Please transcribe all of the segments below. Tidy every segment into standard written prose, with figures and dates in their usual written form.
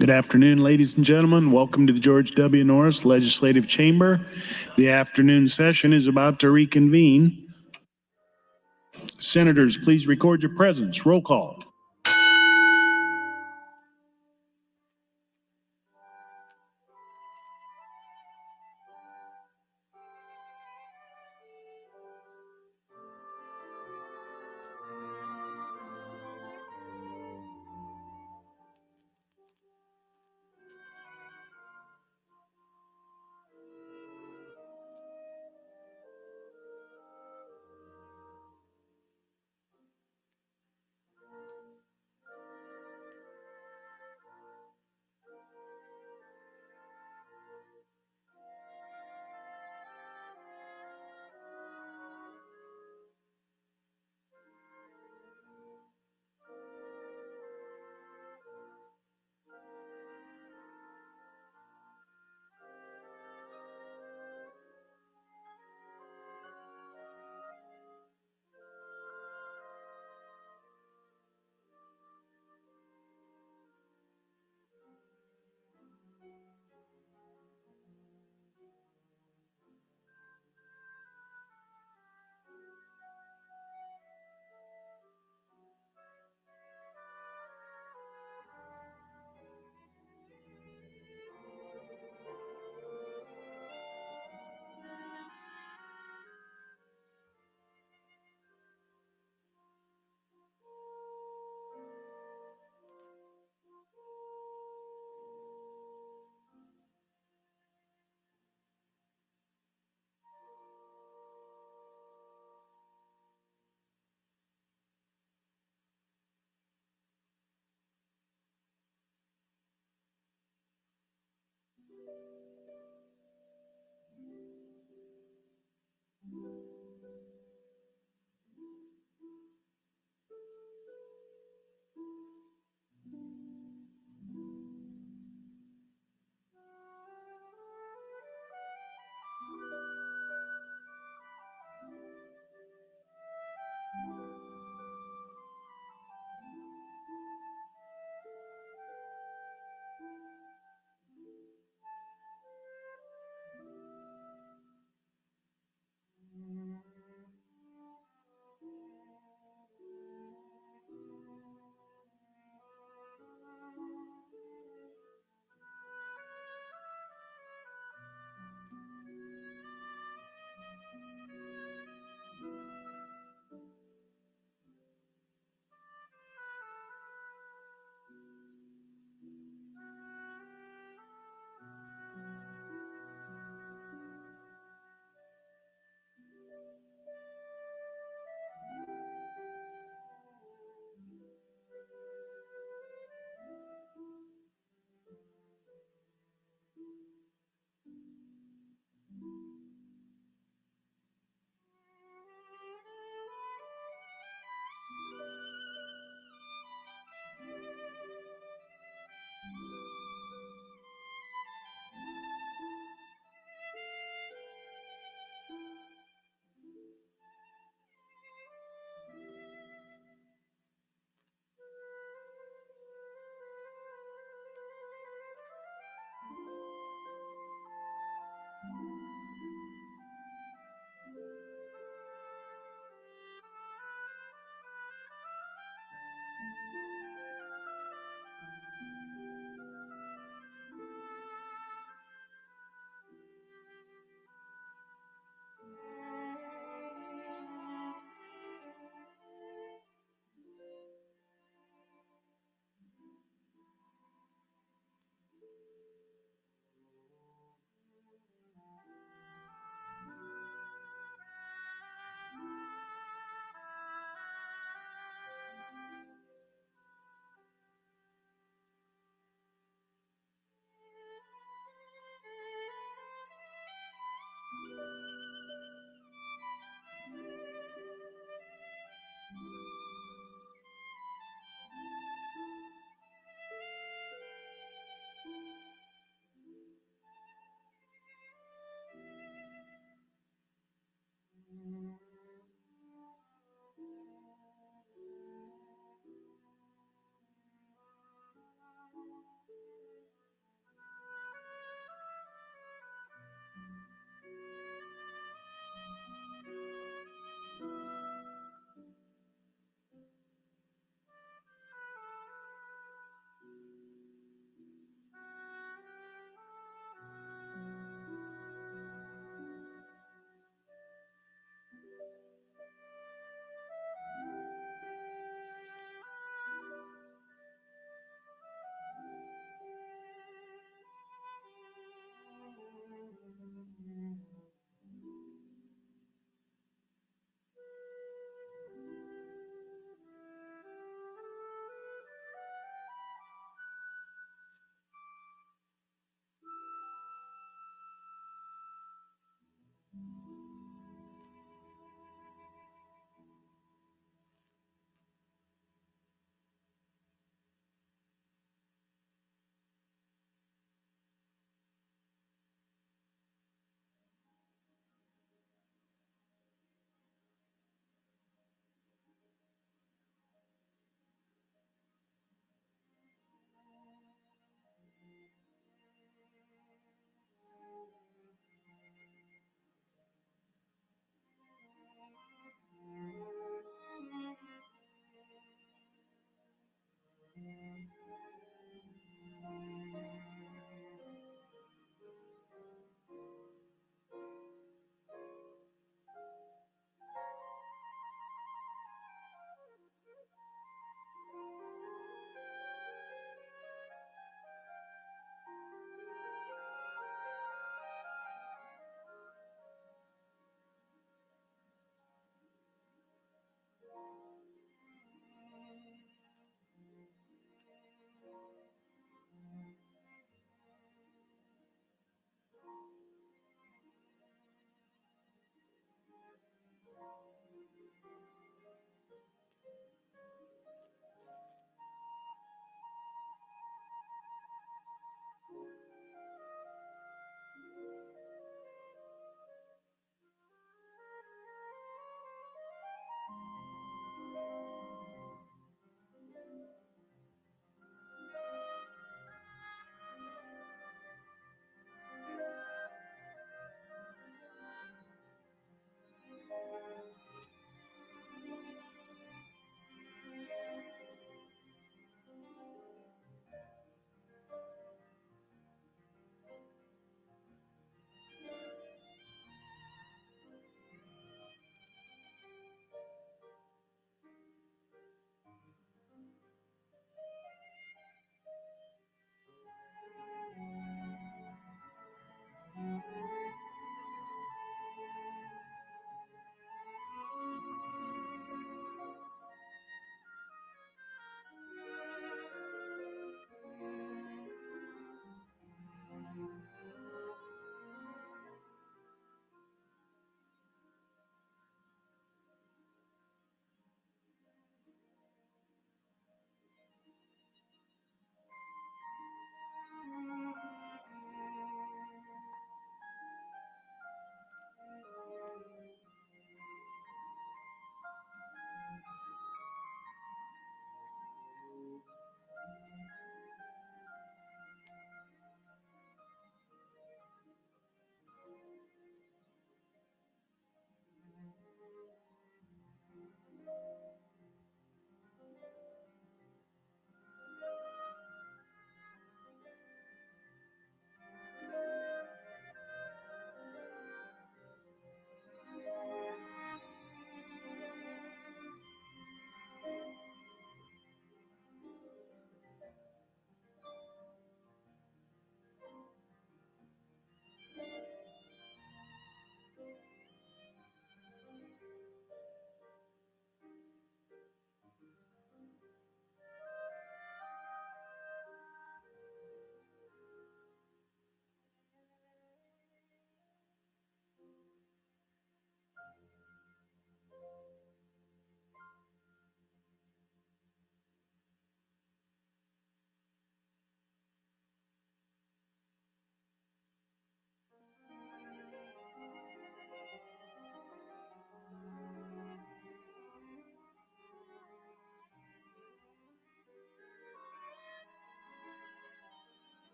Good afternoon, ladies and gentlemen. Welcome to the George W. Norris Legislative Chamber. The afternoon session is about to reconvene. Senators, please record your presence. Roll call.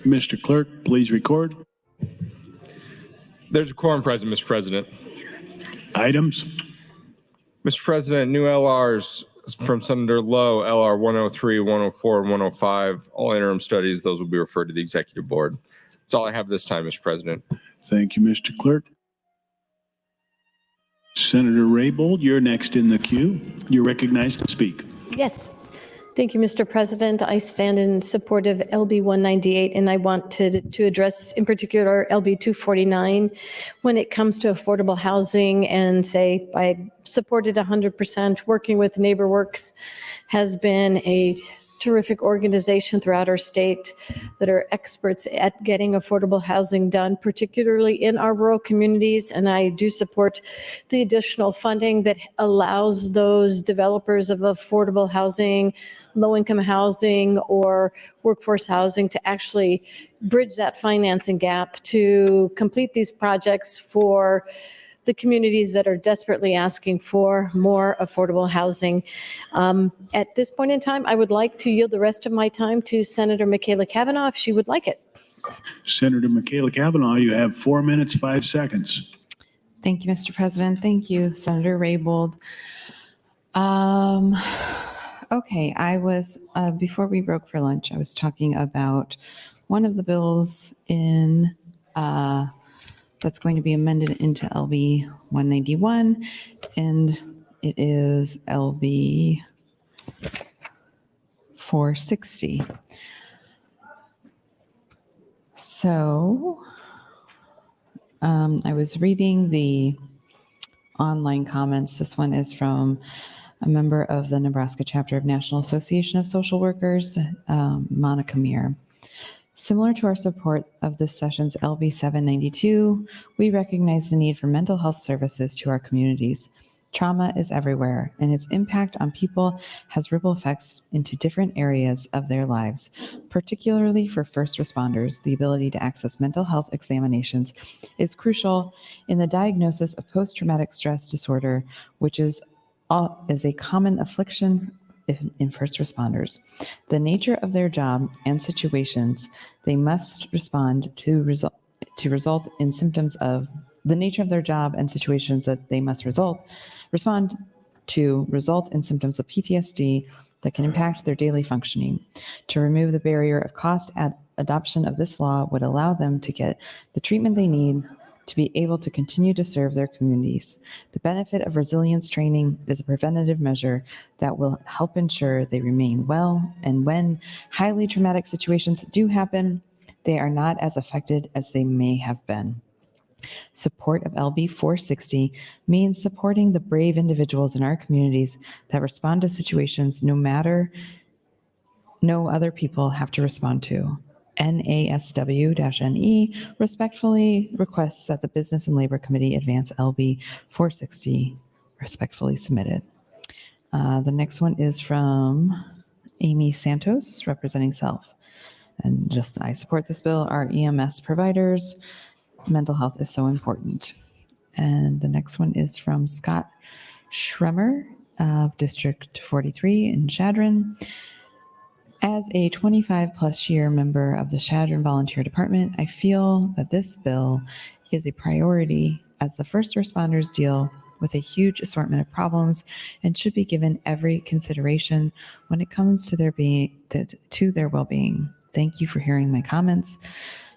Mr. Clerk, please record. There's a quorum present, Mr. President. Items. Mr. President, new LRs from Senator Lowe, LR 103, 104, and 105, all interim studies. Those will be referred to the Executive Board. That's all I have this time, Mr. President. Thank you, Mr. Clerk. Senator Raybold, you're next in the queue. You're recognized to speak. Yes. Thank you, Mr. President. I stand in support of LB 198, and I want to address in particular LB 249 when it comes to affordable housing and say I supported 100%. Working with NeighborWorks has been a terrific organization throughout our state that are experts at getting affordable housing done, particularly in our rural communities. And I do support the additional funding that allows those developers of affordable housing, low-income housing, or workforce housing to actually bridge that financing gap to complete these projects for the communities that are desperately asking for more affordable housing. At this point in time, I would like to yield the rest of my time to Senator Michaela Cavanaugh if she would like it. Senator Michaela Cavanaugh, you have 4 minutes, 5 seconds. Thank you, Mr. President. Thank you, Senator Raybold. Okay, I was, before we broke for lunch, I was talking about one of the bills in that's going to be amended into LB 191, and it is LB 460. So I was reading the online comments. This one is from a member of the Nebraska chapter of National Association of Social Workers, Monica Meir. Similar to our support of this session's LB 792, we recognize the need for mental health services to our communities. Trauma is everywhere, and its impact on people has ripple effects into different areas of their lives. Particularly for first responders, the ability to access mental health examinations is crucial in the diagnosis of post-traumatic stress disorder, which is a common affliction in first responders. The nature of their job and situations they must respond to result in symptoms of the nature of their job and situations that they must respond to result in symptoms of PTSD that can impact their daily functioning. To remove the barrier of cost, adoption of this law would allow them to get the treatment they need to be able to continue to serve their communities. The benefit of resilience training is a preventative measure that will help ensure they remain well, and when highly traumatic situations do happen, they are not as affected as they may have been. Support of LB 460 means supporting the brave individuals in our communities that respond to situations no other people have to respond to. NASW-NE respectfully requests that the Business and Labor Committee advance LB 460, respectfully submitted. The next one is from Amy Santos, representing Self. And just, I support this bill. Our EMS providers, mental health is so important. And the next one is from Scott Schremer of District 43 in Chadron. As a 25-plus year member of the Chadron Volunteer Department, I feel that this bill is a priority as the first responders deal with a huge assortment of problems and should be given every consideration when it comes to their well-being. Thank you for hearing my comments.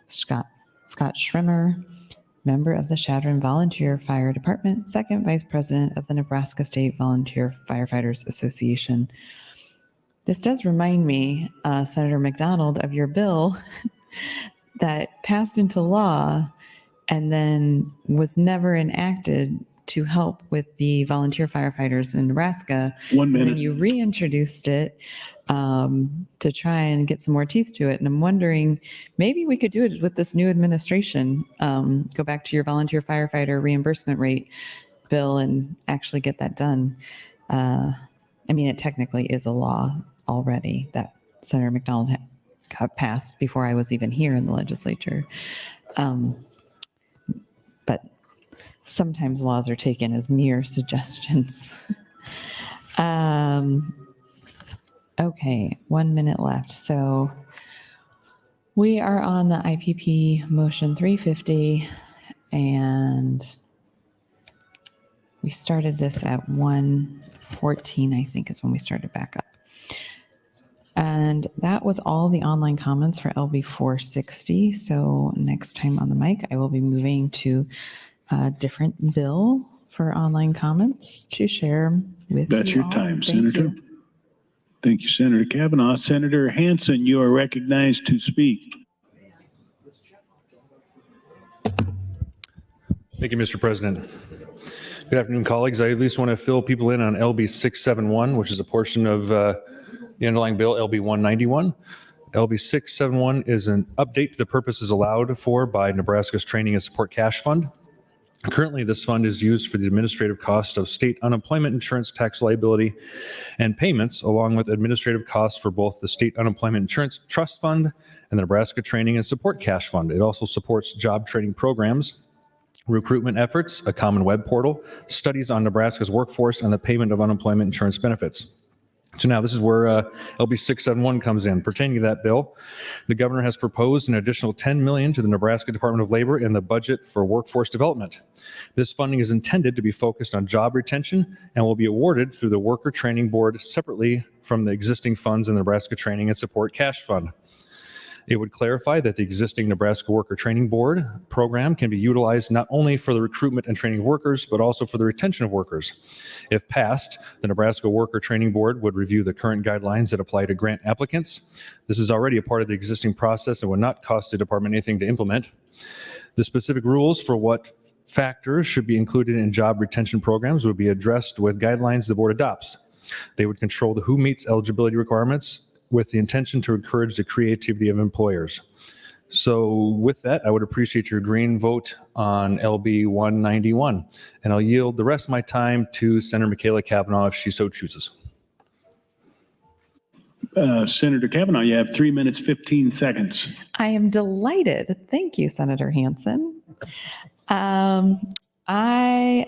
Scott Schremer, member of the Chadron Volunteer Fire Department, second vice president of the Nebraska State Volunteer Firefighters Association. This does remind me, Senator McDonald, of your bill that passed into law and then was never enacted to help with the volunteer firefighters in Nebraska. 1 minute. And then you reintroduced it to try and get some more teeth to it. And I'm wondering, maybe we could do it with this new administration, go back to your volunteer firefighter reimbursement rate bill and actually get that done. I mean, it technically is a law already that Senator McDonald got passed before I was even here in the legislature. But sometimes laws are taken as mere suggestions. Okay, 1 minute left. So We are on the IPP motion 350, and we started this at 114, I think is when we started back up. And that was all the online comments for LB 460. So next time on the mic, I will be moving to a different bill for online comments to share with That's you your all. time, Thank Senator. you. Thank you, Senator Kavanaugh. Senator Hansen, you are recognized to speak. Thank you, Mr. President. Good afternoon, colleagues. I at least want to fill people in on LB 671, which is a portion of the underlying bill, LB 191. LB 671 is an update to the purposes allowed for by Nebraska's Training and Support Cash Fund. Currently, this fund is used for the administrative cost of state unemployment insurance tax liability and payments, along with administrative costs for both the State Unemployment Insurance Trust Fund and the Nebraska Training and Support Cash Fund. It also supports job training programs, recruitment efforts, a common web portal, studies on Nebraska's workforce, and the payment of unemployment insurance benefits. So now this is where LB 671 comes in. Pertaining to that bill, the governor has proposed an additional $10 million to the Nebraska Department of Labor in the budget for workforce development. This funding is intended to be focused on job retention and will be awarded through the Worker Training Board separately from the existing funds in the Nebraska Training and Support Cash Fund. It would clarify that the existing Nebraska Worker Training Board program can be utilized not only for the recruitment and training of workers, but also for the retention of workers. If passed, the Nebraska Worker Training Board would review the current guidelines that apply to grant applicants. This is already a part of the existing process and would not cost the department anything to implement. The specific rules for what factors should be included in job retention programs would be addressed with guidelines the board adopts. They would control who meets eligibility requirements, with the intention to encourage the creativity of employers. So with that, I would appreciate your green vote on LB 191. And I'll yield the rest of my time to Senator Michaela Kavanaugh if she so chooses. Senator Kavanaugh, you have 3 minutes, 15 seconds. I am delighted. Thank you, Senator Hansen. I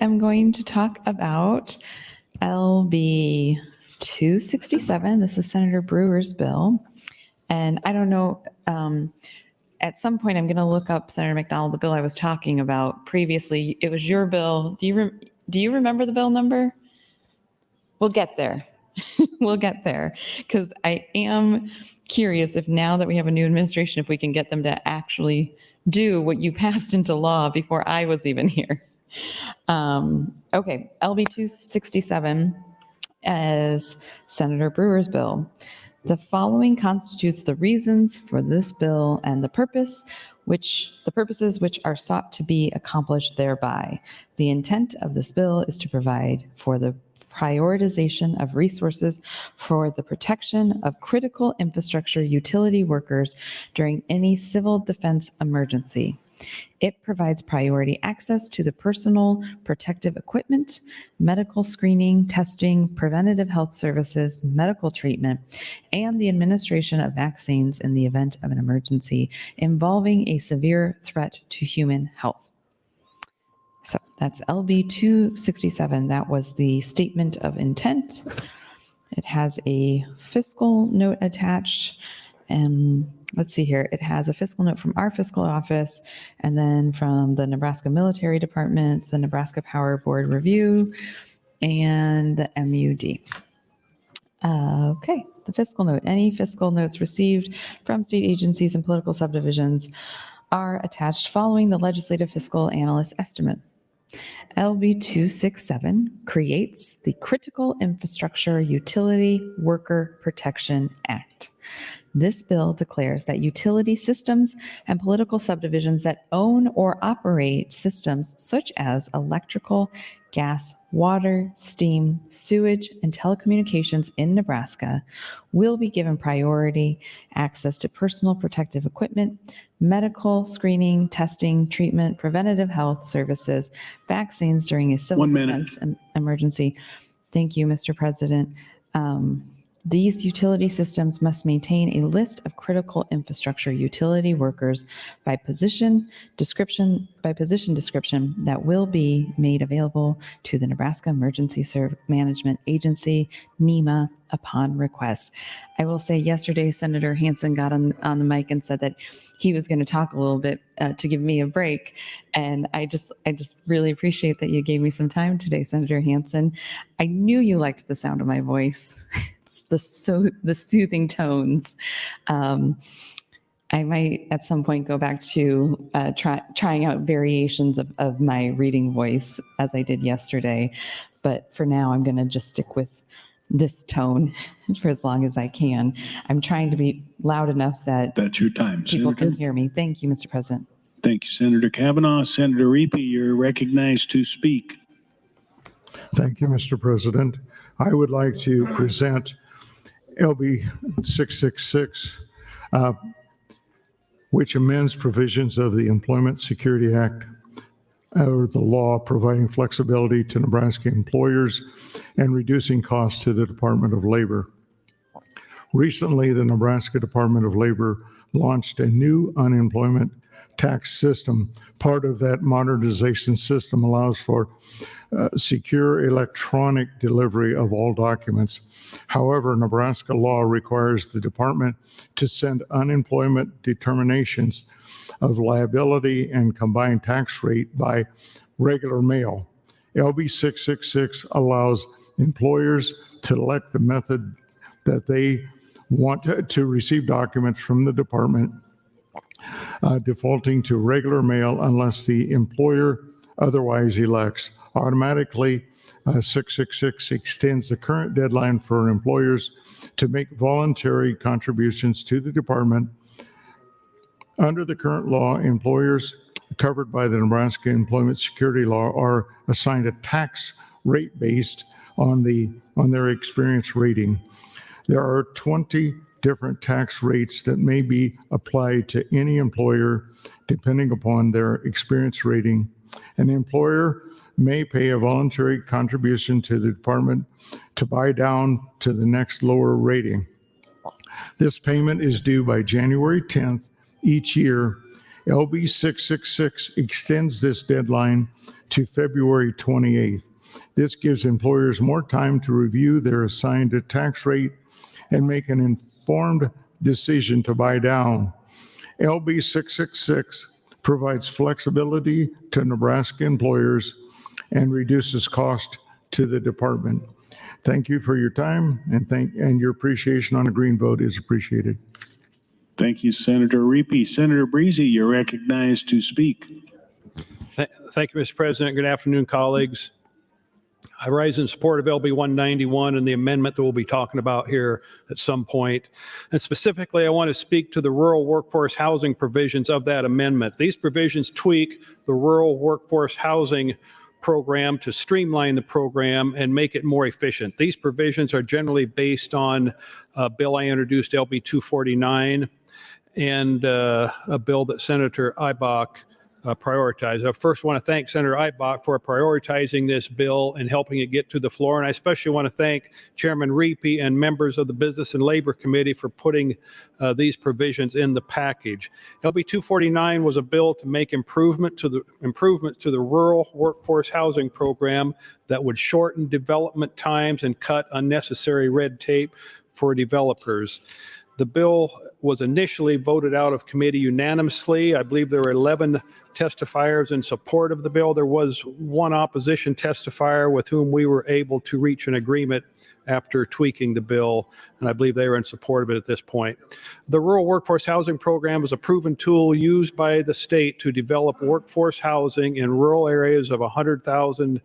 am going to talk about LB 267. This is Senator Brewer's bill. And I don't know, at some point I'm going to look up, Senator McDonald, the bill I was talking about previously. It was your bill. Do you remember the bill number? We'll get there. We'll get there, because I am curious if now that we have a new administration, if we can get them to actually do what you passed into law before I was even here. Okay, LB 267 as Senator Brewer's bill. The following constitutes the reasons for this bill and the purposes which are sought to be accomplished thereby. The intent of this bill is to provide for the prioritization of resources for the protection of critical infrastructure utility workers during any civil defense emergency. It provides priority access to the personal protective equipment, medical screening, testing, preventative health services, medical treatment, and the administration of vaccines in the event of an emergency involving a severe threat to human health. So that's LB 267. That was the statement of intent. It has a fiscal note attached, and let's see here. It has a fiscal note from our fiscal office, and then from the Nebraska Military Department, the Nebraska Power Board Review, and the MUD. Okay, the fiscal note. Any fiscal notes received from state agencies and political subdivisions are attached following the legislative fiscal analyst estimate. LB 267 creates the Critical Infrastructure Utility Worker Protection Act. This bill declares that utility systems and political subdivisions that own or operate systems such as electrical, gas, water, steam, sewage, and telecommunications in Nebraska will be given priority access to personal protective equipment, medical screening, testing, treatment, preventative health services, vaccines during a civil 1 minute. defense emergency. Thank you, Mr. President. These utility systems must maintain a list of critical infrastructure utility workers by position description that will be made available to the Nebraska Emergency Management Agency, NEMA, upon request. I will say yesterday, Senator Hansen got on the mic and said that he was going to talk a little bit to give me a break. And I just really appreciate that you gave me some time today, Senator Hansen. I knew you liked the sound of my voice. The soothing tones. I might at some point go back to trying out variations of my reading voice as I did yesterday. But for now, I'm going to just stick with this tone for as long as I can. I'm trying to be loud enough that That's your time, people Senator. can hear me. Thank you, Mr. President. Thank you, Senator Kavanaugh. Senator Reapy, you're recognized to speak. Thank you, Mr. President. I would like to present LB 666, which amends provisions of the Employment Security Act, or the law providing flexibility to Nebraska employers and reducing costs to the Department of Labor. Recently, the Nebraska Department of Labor launched a new unemployment tax system. Part of that modernization system allows for secure electronic delivery of all documents. However, Nebraska law requires the department to send unemployment determinations of liability and combined tax rate by regular mail. LB 666 allows employers to elect the method that they want to receive documents from the department, defaulting to regular mail unless the employer otherwise elects. Automatically, 666 extends the current deadline for employers to make voluntary contributions to the department. Under the current law, employers covered by the Nebraska Employment Security Law are assigned a tax rate based on their experience rating. There are 20 different tax rates that may be applied to any employer depending upon their experience rating. An employer may pay a voluntary contribution to the department to buy down to the next lower rating. This payment is due by January 10th each year. LB 666 extends this deadline to February 28th. This gives employers more time to review their assigned tax rate and make an informed decision to buy down. LB 666 provides flexibility to Nebraska employers and reduces cost to the department. Thank you for your time, and your appreciation on a green vote is appreciated. Thank you, Senator Reapy. Senator Breezy, you're recognized to speak. Thank you, Mr. President. Good afternoon, colleagues. I rise in support of LB 191 and the amendment that we'll be talking about here at some point. And specifically, I want to speak to the rural workforce housing provisions of that amendment. These provisions tweak the rural workforce housing program to streamline the program and make it more efficient. These provisions are generally based on a bill I introduced, LB 249, and a bill that Senator Eibach prioritized. I first want to thank Senator Eibach for prioritizing this bill and helping it get to the floor. And I especially want to thank Chairman Reapy and members of the Business and Labor Committee for putting these provisions in the package. LB 249 was a bill to make improvements to the rural workforce housing program that would shorten development times and cut unnecessary red tape for developers. The bill was initially voted out of committee unanimously. I believe there were 11 testifiers in support of the bill. There was one opposition testifier with whom we were able to reach an agreement after tweaking the bill, and I believe they were in support of it at this point. The Rural Workforce Housing Program is a proven tool used by the state to develop workforce housing in rural areas of 100,000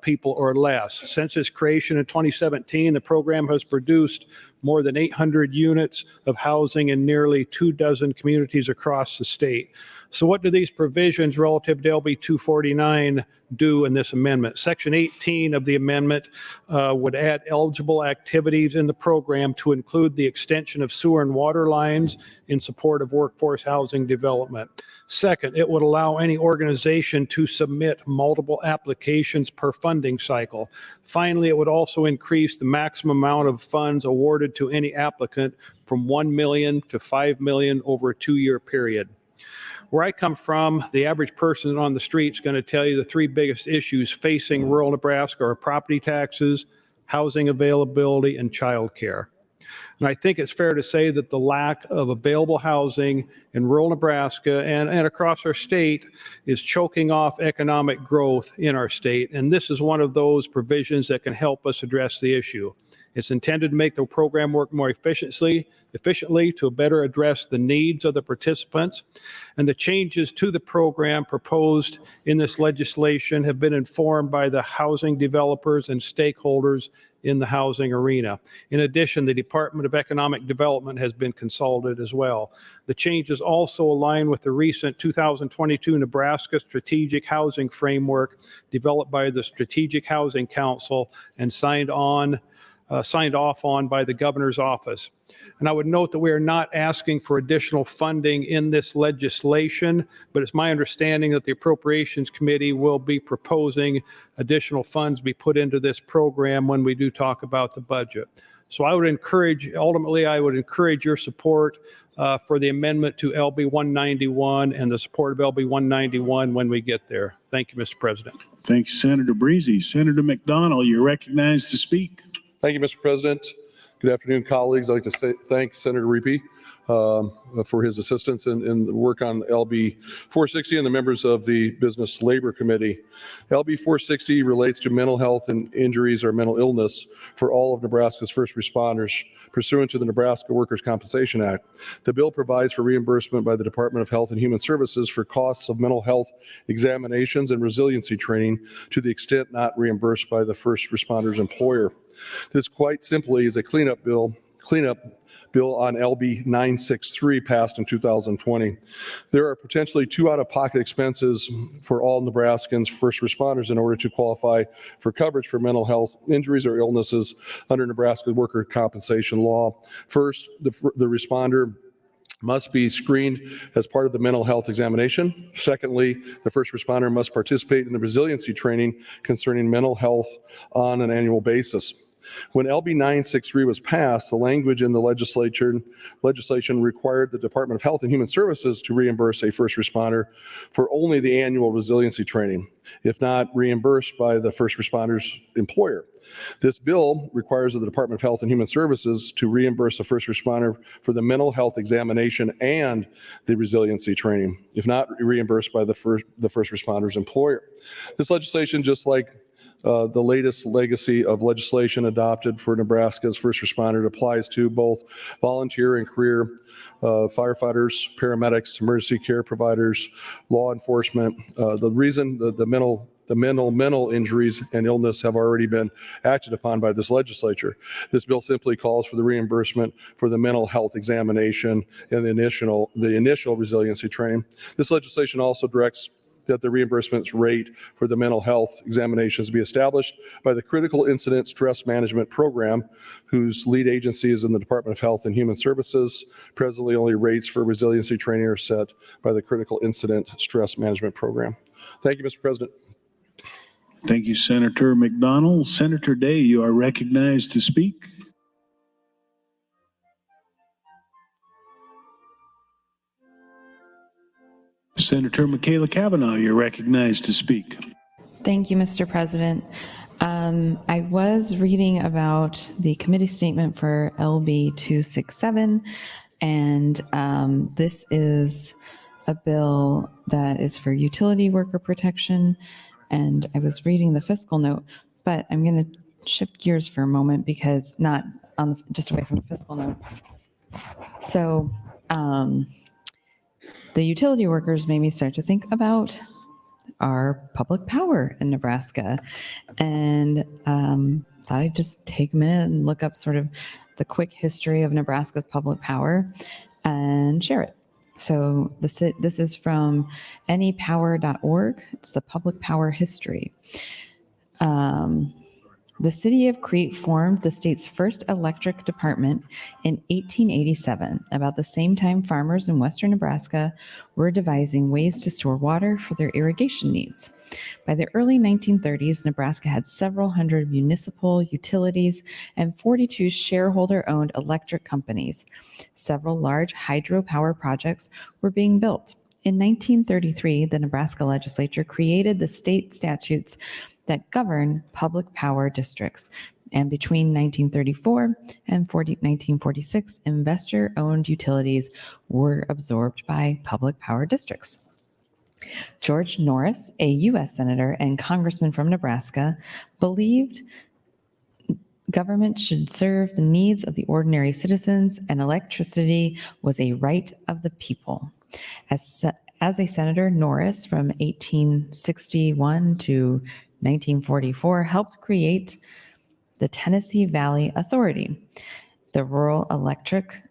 people or less. Since its creation in 2017, the program has produced more than 800 units of housing in nearly 24 communities across the state. So what do these provisions relative to LB 249 do in this amendment? Section 18 of the amendment would add eligible activities in the program to include the extension of sewer and water lines in support of workforce housing development. Second, it would allow any organization to submit multiple applications per funding cycle. Finally, it would also increase the maximum amount of funds awarded to any applicant from $1 million to $5 million over a 2-year period. Where I come from, the average person on the street is going to tell you the 3 biggest issues facing rural Nebraska are property taxes, housing availability, and childcare. And I think it's fair to say that the lack of available housing in rural Nebraska and across our state is choking off economic growth in our state. And this is one of those provisions that can help us address the issue. It's intended to make the program work more efficiently to better address the needs of the participants. And the changes to the program proposed in this legislation have been informed by the housing developers and stakeholders in the housing arena. In addition, the Department of Economic Development has been consulted as well. The changes also align with the recent 2022 Nebraska Strategic Housing Framework developed by the Strategic Housing Council and signed off on by the governor's office. And I would note that we are not asking for additional funding in this legislation, but it's my understanding that the Appropriations Committee will be proposing additional funds be put into this program when we do talk about the budget. So I would encourage your support for the amendment to LB 191 and the support of LB 191 when we get there. Thank you, Mr. President. Thank you, Senator Breezy. Senator McDonald, you're recognized to speak. Thank you, Mr. President. Good afternoon, colleagues. I'd like to thank Senator Reapy for his assistance in the work on LB 460 and the members of the Business Labor Committee. LB 460 relates to mental health and injuries or mental illness for all of Nebraska's first responders pursuant to the Nebraska Workers' Compensation Act. The bill provides for reimbursement by the Department of Health and Human Services for costs of mental health examinations and resiliency training to the extent not reimbursed by the first responder's employer. This quite simply is a cleanup bill on LB 963 passed in 2020. There are potentially 2 out-of-pocket expenses for all Nebraskans first responders in order to qualify for coverage for mental health injuries or illnesses under Nebraska worker compensation law. First, the responder must be screened as part of the mental health examination. Secondly, the first responder must participate in the resiliency training concerning mental health on an annual basis. When LB 963 was passed, the language in the legislation required the Department of Health and Human Services to reimburse a first responder for only the annual resiliency training, if not reimbursed by the first responder's employer. This bill requires the Department of Health and Human Services to reimburse a first responder for the mental health examination and the resiliency training, if not reimbursed by the first responder's employer. This legislation, just like the latest legacy of legislation adopted for Nebraska's first responder, applies to both volunteer and career firefighters, paramedics, emergency care providers, law enforcement. The reason the mental injuries and illness have already been acted upon by this legislature. This bill simply calls for the reimbursement for the mental health examination and the initial resiliency training. This legislation also directs that the reimbursement rate for the mental health examinations be established by the Critical Incident Stress Management Program, whose lead agency is in the Department of Health and Human Services. Presently, only rates for resiliency training are set by the Critical Incident Stress Management Program. Thank you, Mr. President. Thank you, Senator McDonald. Senator Day, you are recognized to speak. Senator Michaela Cavanaugh, you're recognized to speak. Thank you, Mr. President. I was reading about the committee statement for LB 267, and this is a bill that is for utility worker protection. And I was reading the fiscal note, but I'm going to shift gears for a moment because not on just away from the fiscal note. So the utility workers made me start to think about our public power in Nebraska, and thought I'd just take a minute and look up sort of the quick history of Nebraska's public power and share it. So this is from nepower.org. It's the public power history. The city of Crete formed the state's first electric department in 1887. About the same time, farmers in western Nebraska were devising ways to store water for their irrigation needs. By the early 1930s, Nebraska had several hundred municipal utilities and 42 shareholder-owned electric companies. Several large hydropower projects were being built. In 1933, the Nebraska Legislature created the state statutes that govern public power districts. And between 1934 and 1946, investor-owned utilities were absorbed by public power districts. George Norris, a U.S. Senator and Congressman from Nebraska, believed government should serve the needs of the ordinary citizens, and electricity was a right of the people. As a senator, Norris, from 1861 to 1944, helped create the Tennessee Valley Authority, the Rural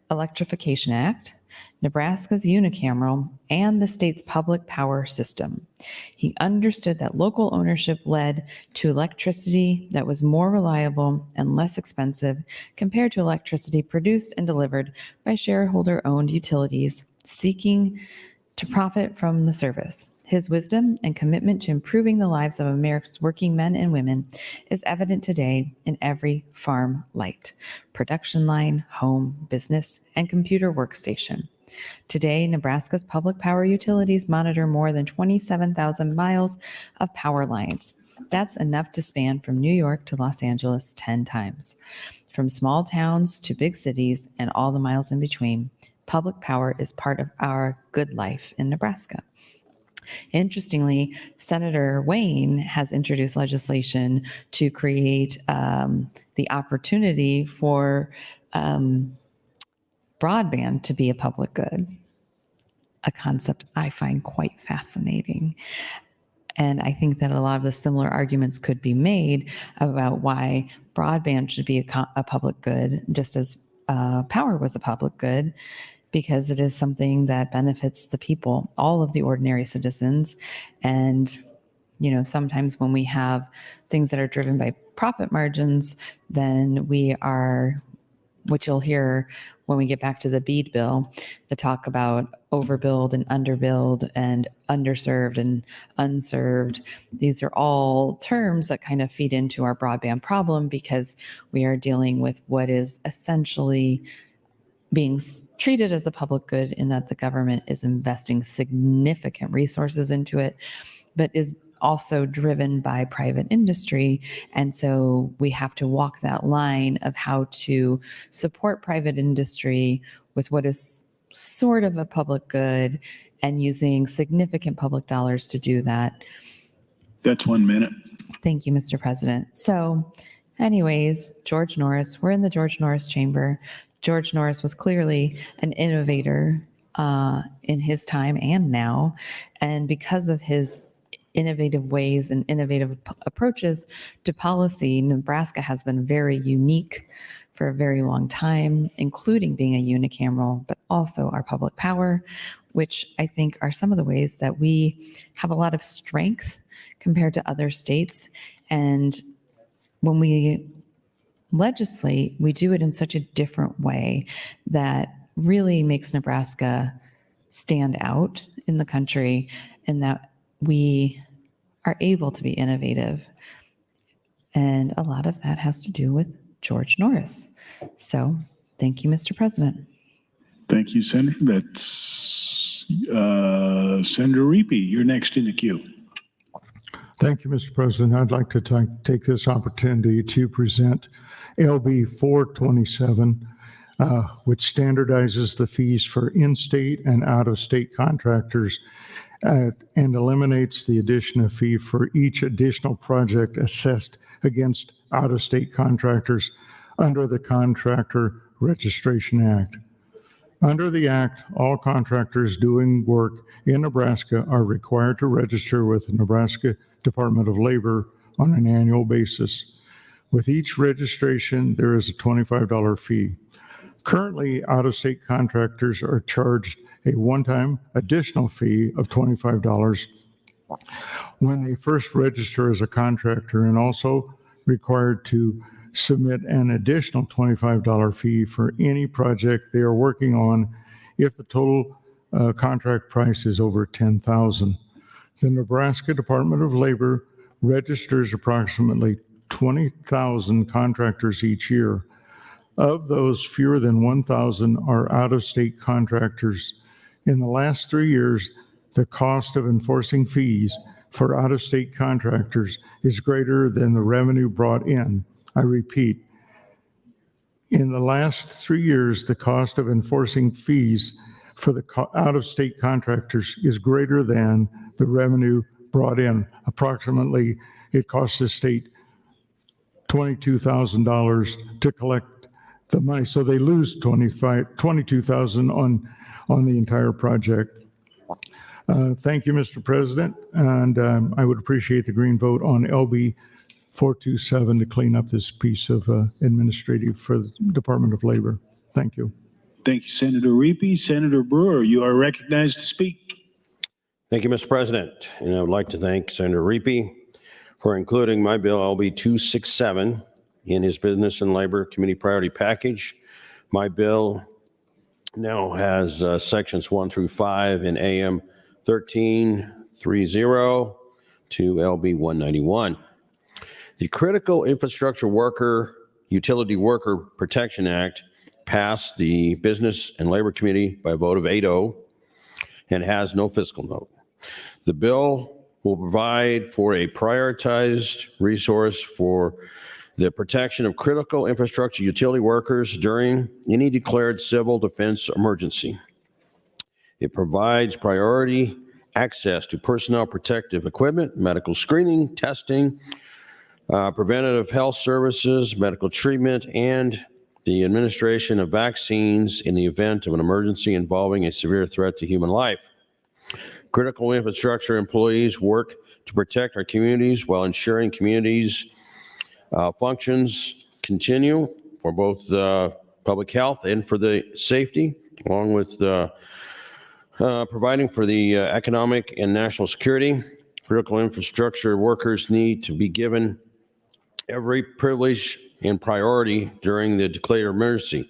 Electrification Act, Nebraska's unicameral, and the state's public power system. He understood that local ownership led to electricity that was more reliable and less expensive compared to electricity produced and delivered by shareholder-owned utilities seeking to profit from the service. His wisdom and commitment to improving the lives of America's working men and women is evident today in every farm light, production line, home, business, and computer workstation. Today, Nebraska's public power utilities monitor more than 27,000 miles of power lines. That's enough to span from New York to Los Angeles 10 times. From small towns to big cities and all the miles in between, public power is part of our good life in Nebraska. Interestingly, Senator Wayne has introduced legislation to create the opportunity for broadband to be a public good, a concept I find quite fascinating. And I think that a lot of the similar arguments could be made about why broadband should be a public good, just as power was a public good, because it is something that benefits the people, all of the ordinary citizens. And, you know, sometimes when we have things that are driven by profit margins, then we are, which you'll hear when we get back to the BEAD bill, the talk about overbuild and underbuild and underserved and unserved. These are all terms that kind of feed into our broadband problem, because we are dealing with what is essentially being treated as a public good in that the government is investing significant resources into it, but is also driven by private industry. And so we have to walk that line of how to support private industry with what is sort of a public good and using significant public dollars to do that. That's 1 minute. Thank you, Mr. President. So anyways, George Norris, we're in the George Norris chamber. George Norris was clearly an innovator in his time and now. And because of his innovative ways and innovative approaches to policy, Nebraska has been very unique for a very long time, including being a unicameral, but also our public power, which I think are some of the ways that we have a lot of strength compared to other states. And when we legislate, we do it in such a different way that really makes Nebraska stand out in the country, and that we are able to be innovative. And a lot of that has to do with George Norris. So thank you, Mr. President. Thank you, Senator. That's Senator Reapy. You're next in the queue. Thank you, Mr. President. I'd like to take this opportunity to present LB 427, which standardizes the fees for in-state and out-of-state contractors and eliminates the addition of fee for each additional project assessed against out-of-state contractors under the Contractor Registration Act. Under the Act, all contractors doing work in Nebraska are required to register with the Nebraska Department of Labor on an annual basis. With each registration, there is a $25 fee. Currently, out-of-state contractors are charged a one-time additional fee of $25 when they first register as a contractor, and also required to submit an additional $25 fee for any project they are working on if the total contract price is over $10,000. The Nebraska Department of Labor registers approximately 20,000 contractors each year. Of those, fewer than 1,000 are out-of-state contractors. In the last 3 years, the cost of enforcing fees for out-of-state contractors is greater than the revenue brought in. I repeat, in the last 3 years, the cost of enforcing fees for the out-of-state contractors is greater than the revenue brought in. Approximately, it costs the state $22,000 to collect the money. So they lose $22,000 on the entire project. Thank you, Mr. President, and I would appreciate the green vote on LB 427 to clean up this piece of administrative for the Department of Labor. Thank you. Thank you, Senator Reapy. Senator Brewer, you are recognized to speak. Thank you, Mr. President. And I would like to thank Senator Reapy for including my bill, LB 267, in his Business and Labor Committee Priority Package. My bill now has sections 1 through 5 in AM 1330 to LB 191. The Critical Infrastructure Worker Utility Worker Protection Act passed the Business and Labor Committee by a vote of 8-0 and has no fiscal note. The bill will provide for a prioritized resource for the protection of critical infrastructure utility workers during any declared civil defense emergency. It provides priority access to personnel protective equipment, medical screening, testing, preventative health services, medical treatment, and the administration of vaccines in the event of an emergency involving a severe threat to human life. Critical infrastructure employees work to protect our communities while ensuring communities' functions continue for both public health and for the safety, along with providing for the economic and national security. Critical infrastructure workers need to be given every privilege and priority during the declared emergency.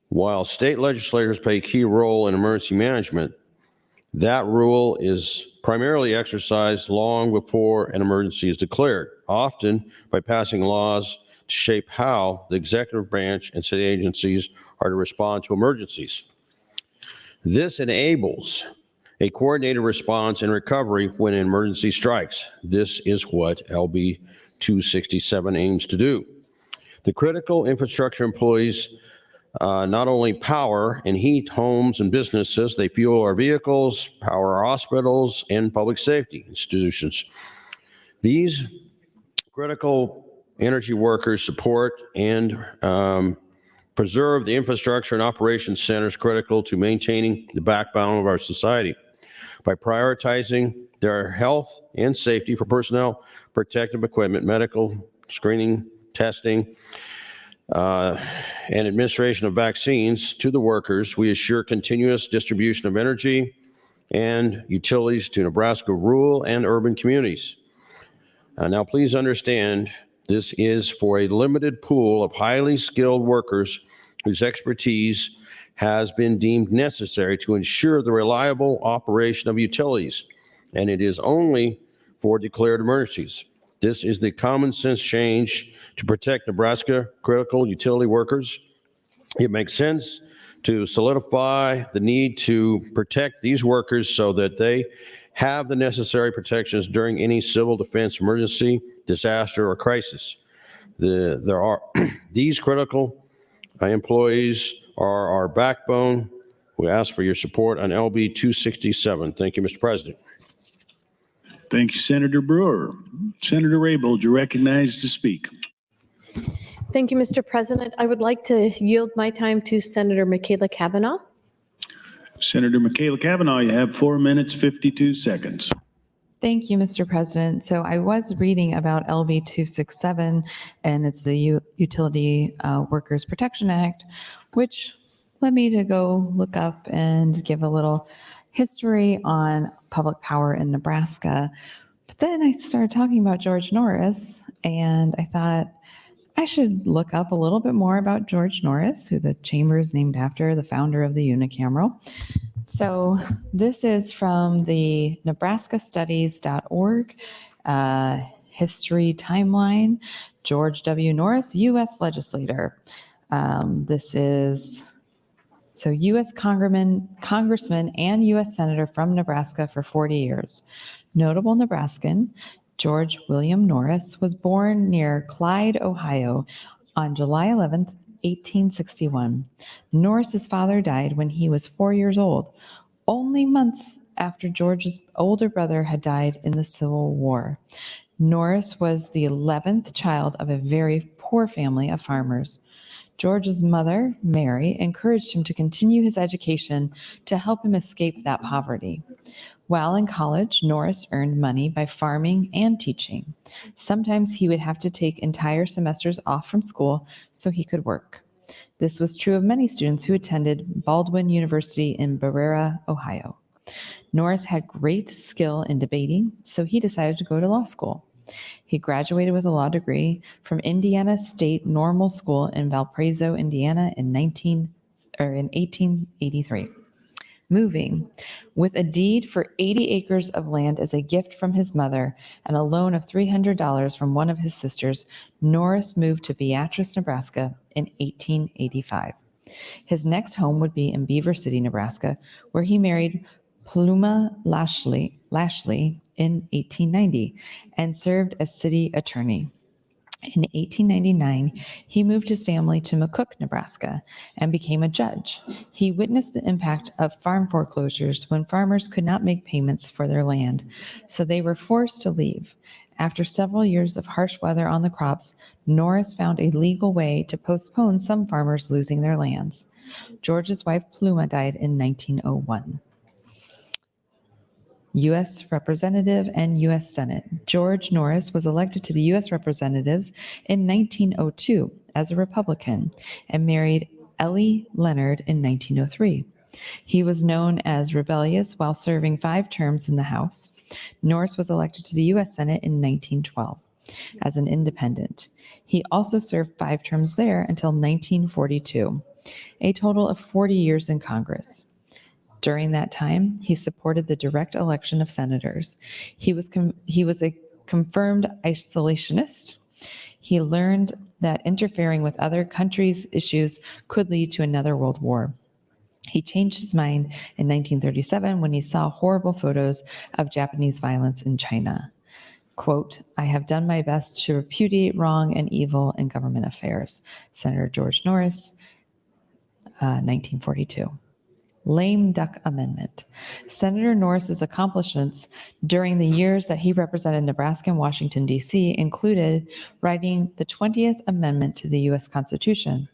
While state legislators play a key role in emergency management, that rule is primarily exercised long before an emergency is declared, often by passing laws to shape how the executive branch and city agencies are to respond to emergencies. This enables a coordinated response and recovery when an emergency strikes. This is what LB 267 aims to do. The critical infrastructure employees not only power and heat homes and businesses, they fuel our vehicles, power our hospitals, and public safety institutions. These critical energy workers support and preserve the infrastructure and operations centers critical to maintaining the backbone of our society. By prioritizing their health and safety for personnel, protective equipment, medical screening, testing, and administration of vaccines to the workers, we assure continuous distribution of energy and utilities to Nebraska rural and urban communities. Now, please understand, this is for a limited pool of highly skilled workers whose expertise has been deemed necessary to ensure the reliable operation of utilities, and it is only for declared emergencies. This is the common sense change to protect Nebraska critical utility workers. It makes sense to solidify the need to protect these workers so that they have the necessary protections during any civil defense emergency, disaster, or crisis. These critical employees are our backbone. We ask for your support on LB 267. Thank you, Mr. President. Thank you, Senator Brewer. Senator Raybold, you're recognized to speak. Thank you, Mr. President. I would like to yield my time to Senator Michaela Cavanaugh. Senator Michaela Cavanaugh, you have 4 minutes, 52 seconds. Thank you, Mr. President. So I was reading about LB 267, and it's the Utility Workers Protection Act, which led me to go look up and give a little history on public power in Nebraska. But Then I started talking about George Norris, and I thought I should look up a little bit more about George Norris, who the chamber is named after, the founder of the unicameral. So this is from the nebraskastudies.org history timeline. George W. Norris, U.S. legislator. This is U.S. congressman and U.S. senator from Nebraska for 40 years. Notable Nebraskan, George William Norris was born near Clyde, Ohio on July 11th, 1861. Norris's father died when he was 4 years old, only months after George's older brother had died in the Civil War. Norris was the 11th child of a very poor family of farmers. George's mother, Mary, encouraged him to continue his education to help him escape that poverty. While in college, Norris earned money by farming and teaching. Sometimes he would have to take entire semesters off from school so he could work. This was true of many students who attended Baldwin University in Berea, Ohio. Norris had great skill in debating, so he decided to go to law school. He graduated with a law degree from Indiana State Normal School in Valparaiso, Indiana in 1883. Moving. With a deed for 80 acres of land as a gift from his mother and a loan of $300 from one of his sisters, Norris moved to Beatrice, Nebraska in 1885. His next home would be in Beaver City, Nebraska, where he married Pluma Lashley in 1890 and served as city attorney. In 1899, he moved his family to McCook, Nebraska, and became a judge. He witnessed the impact of farm foreclosures when farmers could not make payments for their land, so they were forced to leave. After several years of harsh weather on the crops, Norris found a legal way to postpone some farmers losing their lands. George's wife, Pluma, died in 1901. U.S. Representative and U.S. Senate. George Norris was elected to the U.S. Representatives in 1902 as a Republican and married Ellie Leonard in 1903. He was known as rebellious while serving 5 terms in the House. Norris was elected to the U.S. Senate in 1912 as an independent. He also served 5 terms there until 1942, a total of 40 years in Congress. During that time, he supported the direct election of senators. He was a confirmed isolationist. He learned that interfering with other countries' issues could lead to another world war. He changed his mind in 1937 when he saw horrible photos of Japanese violence in China. Quote, "I have done my best to repudiate wrong and evil in government affairs." Senator George Norris, 1942. Lame duck amendment. Senator Norris's accomplishments during the years that he represented Nebraska and Washington, D.C. included writing the 20th Amendment to the U.S. Constitution.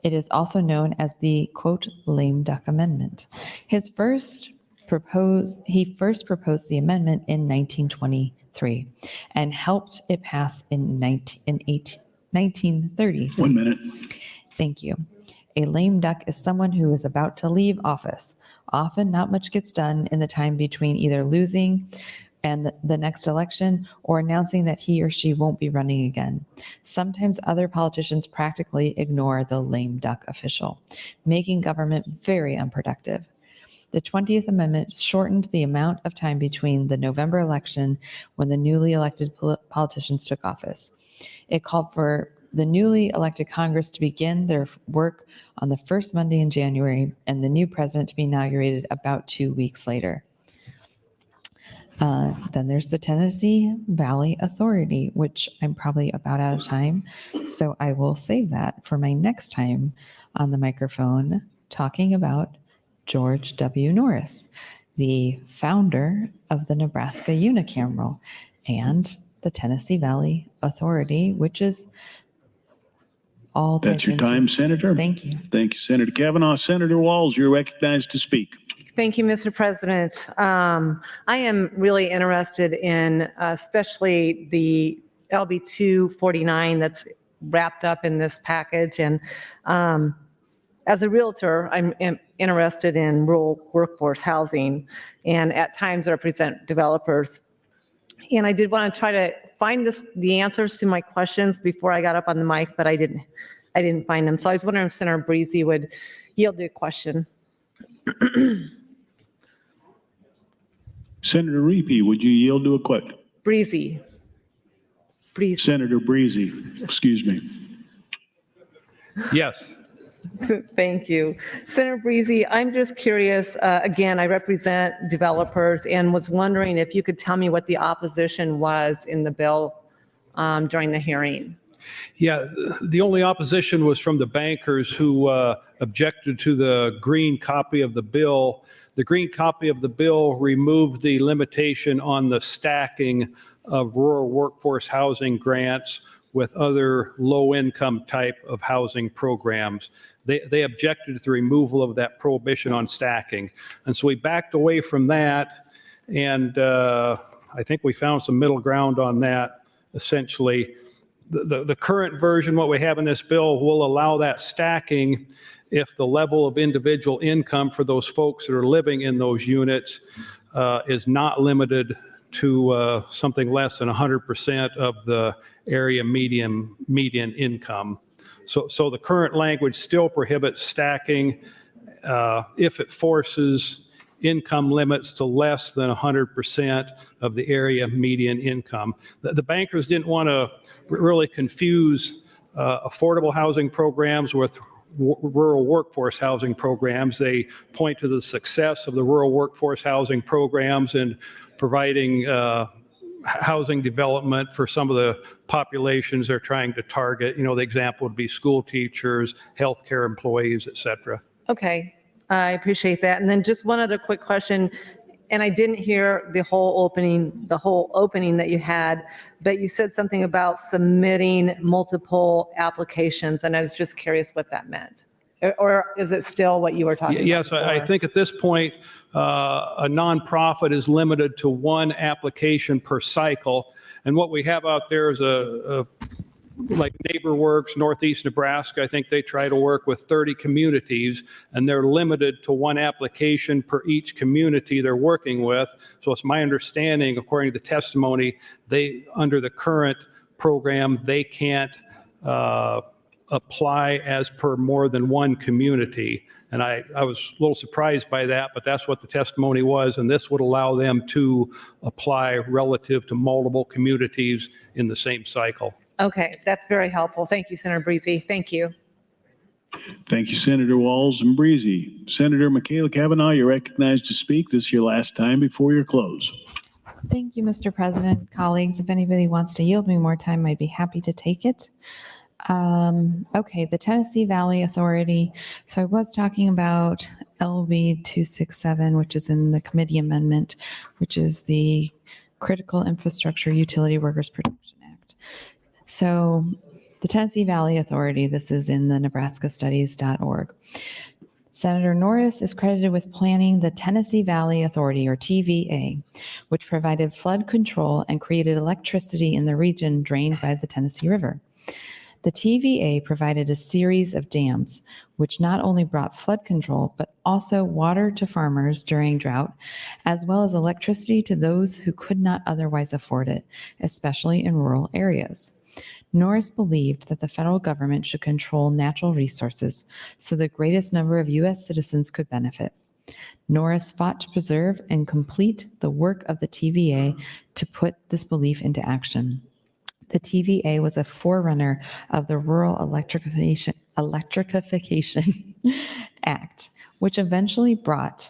It is also known as the, quote, lame duck amendment. He first proposed the amendment in 1923 and helped it pass in 1930. 1 minute. Thank you. A lame duck is someone who is about to leave office. Often not much gets done in the time between either losing and the next election or announcing that he or she won't be running again. Sometimes other politicians practically ignore the lame duck official, making government very unproductive. The 20th Amendment shortened the amount of time between the November election when the newly elected politicians took office. It called for the newly elected Congress to begin their work on the first Monday in January and the new president to be inaugurated about 2 weeks later. Then there's the Tennessee Valley Authority, which I'm probably about out of time, so I will save that for my next time on the microphone talking about George W. Norris, the founder of the Nebraska unicameral and the Tennessee Valley Authority, which is all That's your taken time, Senator. Thank you. Thank you, Senator Kavanaugh. Senator Walls, you're recognized to speak. Thank you, Mr. President. I am really interested in especially the LB 249 that's wrapped up in this package. And as a realtor, I'm interested in rural workforce housing and at times represent developers. And I did want to try to find the answers to my questions before I got up on the mic, but I didn't find them. So I was wondering if Senator Breezy would yield to a question. Senator Repe, would you yield to a question? Breezy. Senator Breezy, excuse me. Yes. Thank you. Senator Breezy, I'm just curious, again, I represent developers and was wondering if you could tell me what the opposition was in the bill during the hearing. Yeah, the only opposition was from the bankers who objected to the green copy of the bill. The green copy of the bill removed the limitation on the stacking of rural workforce housing grants with other low-income type of housing programs. They objected to the removal of that prohibition on stacking. And so we backed away from that, and I think we found some middle ground on that, essentially. The current version, what we have in this bill, will allow that stacking if the level of individual income for those folks that are living in those units is not limited to something less than 100% of the area median income. So the current language still prohibits stacking if it forces income limits to less than 100% of the area median income. The bankers didn't want to really confuse affordable housing programs with rural workforce housing programs. They point to the success of the rural workforce housing programs in providing housing development for some of the populations they're trying to target. You know, the example would be school teachers, healthcare employees, et cetera. Okay, I appreciate that. And then just one other quick question, and I didn't hear the whole opening that you had, but you said something about submitting multiple applications, and I was just curious what that meant. Or is it still what you were talking about? Yes, I think at this point, a nonprofit is limited to one application per cycle. And what we have out there is like NeighborWorks, Northeast Nebraska. I think they try to work with 30 communities, and they're limited to one application per each community they're working with. So it's my understanding, according to the testimony, under the current program, they can't apply as per more than one community. And I was a little surprised by that, but that's what the testimony was. And this would allow them to apply relative to multiple communities in the same cycle. Okay, that's very helpful. Thank you, Senator Breezy. Thank you. Thank you, Senator Walls and Breezy. Senator Michaela Cavanaugh, you're recognized to speak. This is your last time before your close. Thank you, Mr. President. Colleagues, if anybody wants to yield me more time, I'd be happy to take it. Okay, the Tennessee Valley Authority. So I was talking about LB 267, which is in the committee amendment, which is the Critical Infrastructure Utility Workers Protection Act. So the Tennessee Valley Authority, this is in the nebraskastudies.org. Senator Norris is credited with planning the Tennessee Valley Authority, or TVA, which provided flood control and created electricity in the region drained by the Tennessee River. The TVA provided a series of dams, which not only brought flood control, but also water to farmers during drought, as well as electricity to those who could not otherwise afford it, especially in rural areas. Norris believed that the federal government should control natural resources so the greatest number of U.S. citizens could benefit. Norris fought to preserve and complete the work of the TVA to put this belief into action. The TVA was a forerunner of the Rural Electrification Act, which eventually brought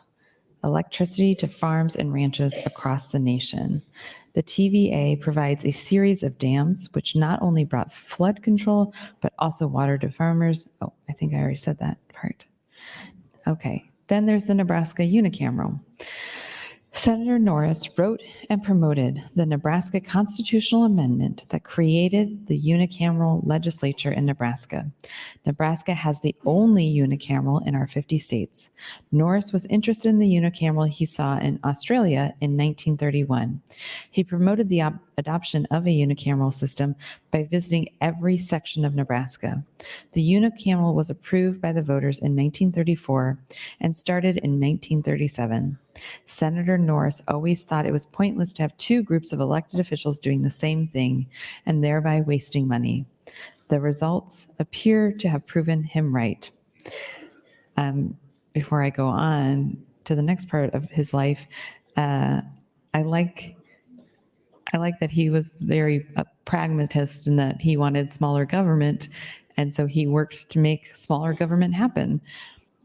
electricity to farms and ranches across the nation. The TVA provides a series of dams, which not only brought flood control, but also water to farmers. Oh, I think I already said that part. Okay, then there's the Nebraska unicameral. Senator Norris wrote and promoted the Nebraska constitutional amendment that created the unicameral legislature in Nebraska. Nebraska has the only unicameral in our 50 states. Norris was interested in the unicameral he saw in Australia in 1931. He promoted the adoption of a unicameral system by visiting every section of Nebraska. The unicameral was approved by the voters in 1934 and started in 1937. Senator Norris always thought it was pointless to have two groups of elected officials doing the same thing and thereby wasting money. The results appear to have proven him right. Before I go on to the next part of his life, I like that he was very pragmatist and that he wanted smaller government, and so he worked to make smaller government happen.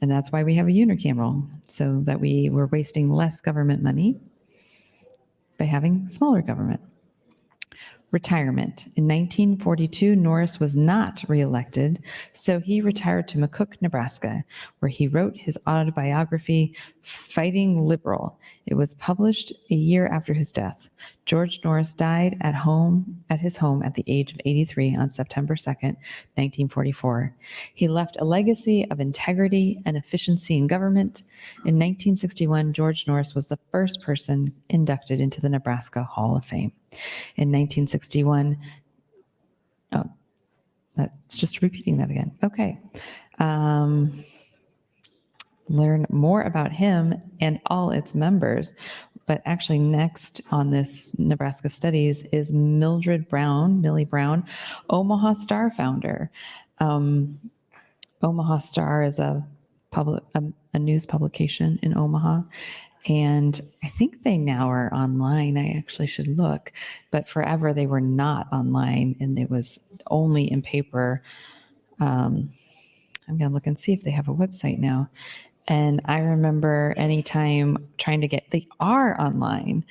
And that's why we have a unicameral, so that we were wasting less government money by having smaller government. Retirement. In 1942, Norris was not reelected, so he retired to McCook, Nebraska, where he wrote his autobiography, Fighting Liberal. It was published a year after his death. George Norris died at his home at the age of 83 on September 2nd, 1944. He left a legacy of integrity and efficiency in government. In 1961, George Norris was the first person inducted into the Nebraska Hall of Fame. In 1961, that's just repeating that again. Okay. Learn more about him and all its members. But actually next on this Nebraska Studies is Millie Brown, Omaha Star founder. Omaha Star is a news publication in Omaha. And I think they now are online. I actually should look, but forever they were not online and it was only in paper. I'm going to look and see if they have a website now. And I remember anytime trying to get, they are online,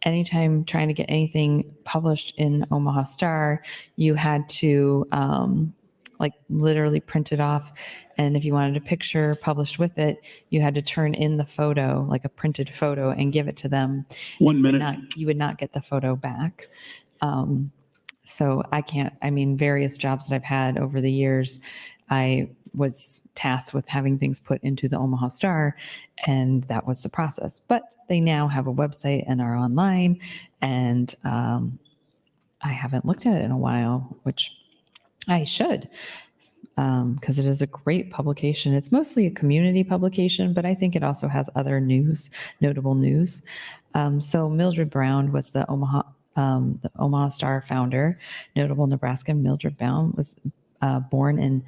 anytime trying to get anything published in Omaha Star, you had to like literally print it off. And if you wanted a picture published with it, you had to turn in the photo, like a printed photo, and give it to them. 1 minute. You would not get the photo back. So various jobs that I've had over the years, I was tasked with having things put into the Omaha Star, and that was the process. But they now have a website and are online, and I haven't looked at it in a while, which I should, because it is a great publication. It's mostly a community publication, but I think it also has other notable news. So Mildred Brown was the Omaha Star founder. Notable Nebraskan Mildred Brown was born in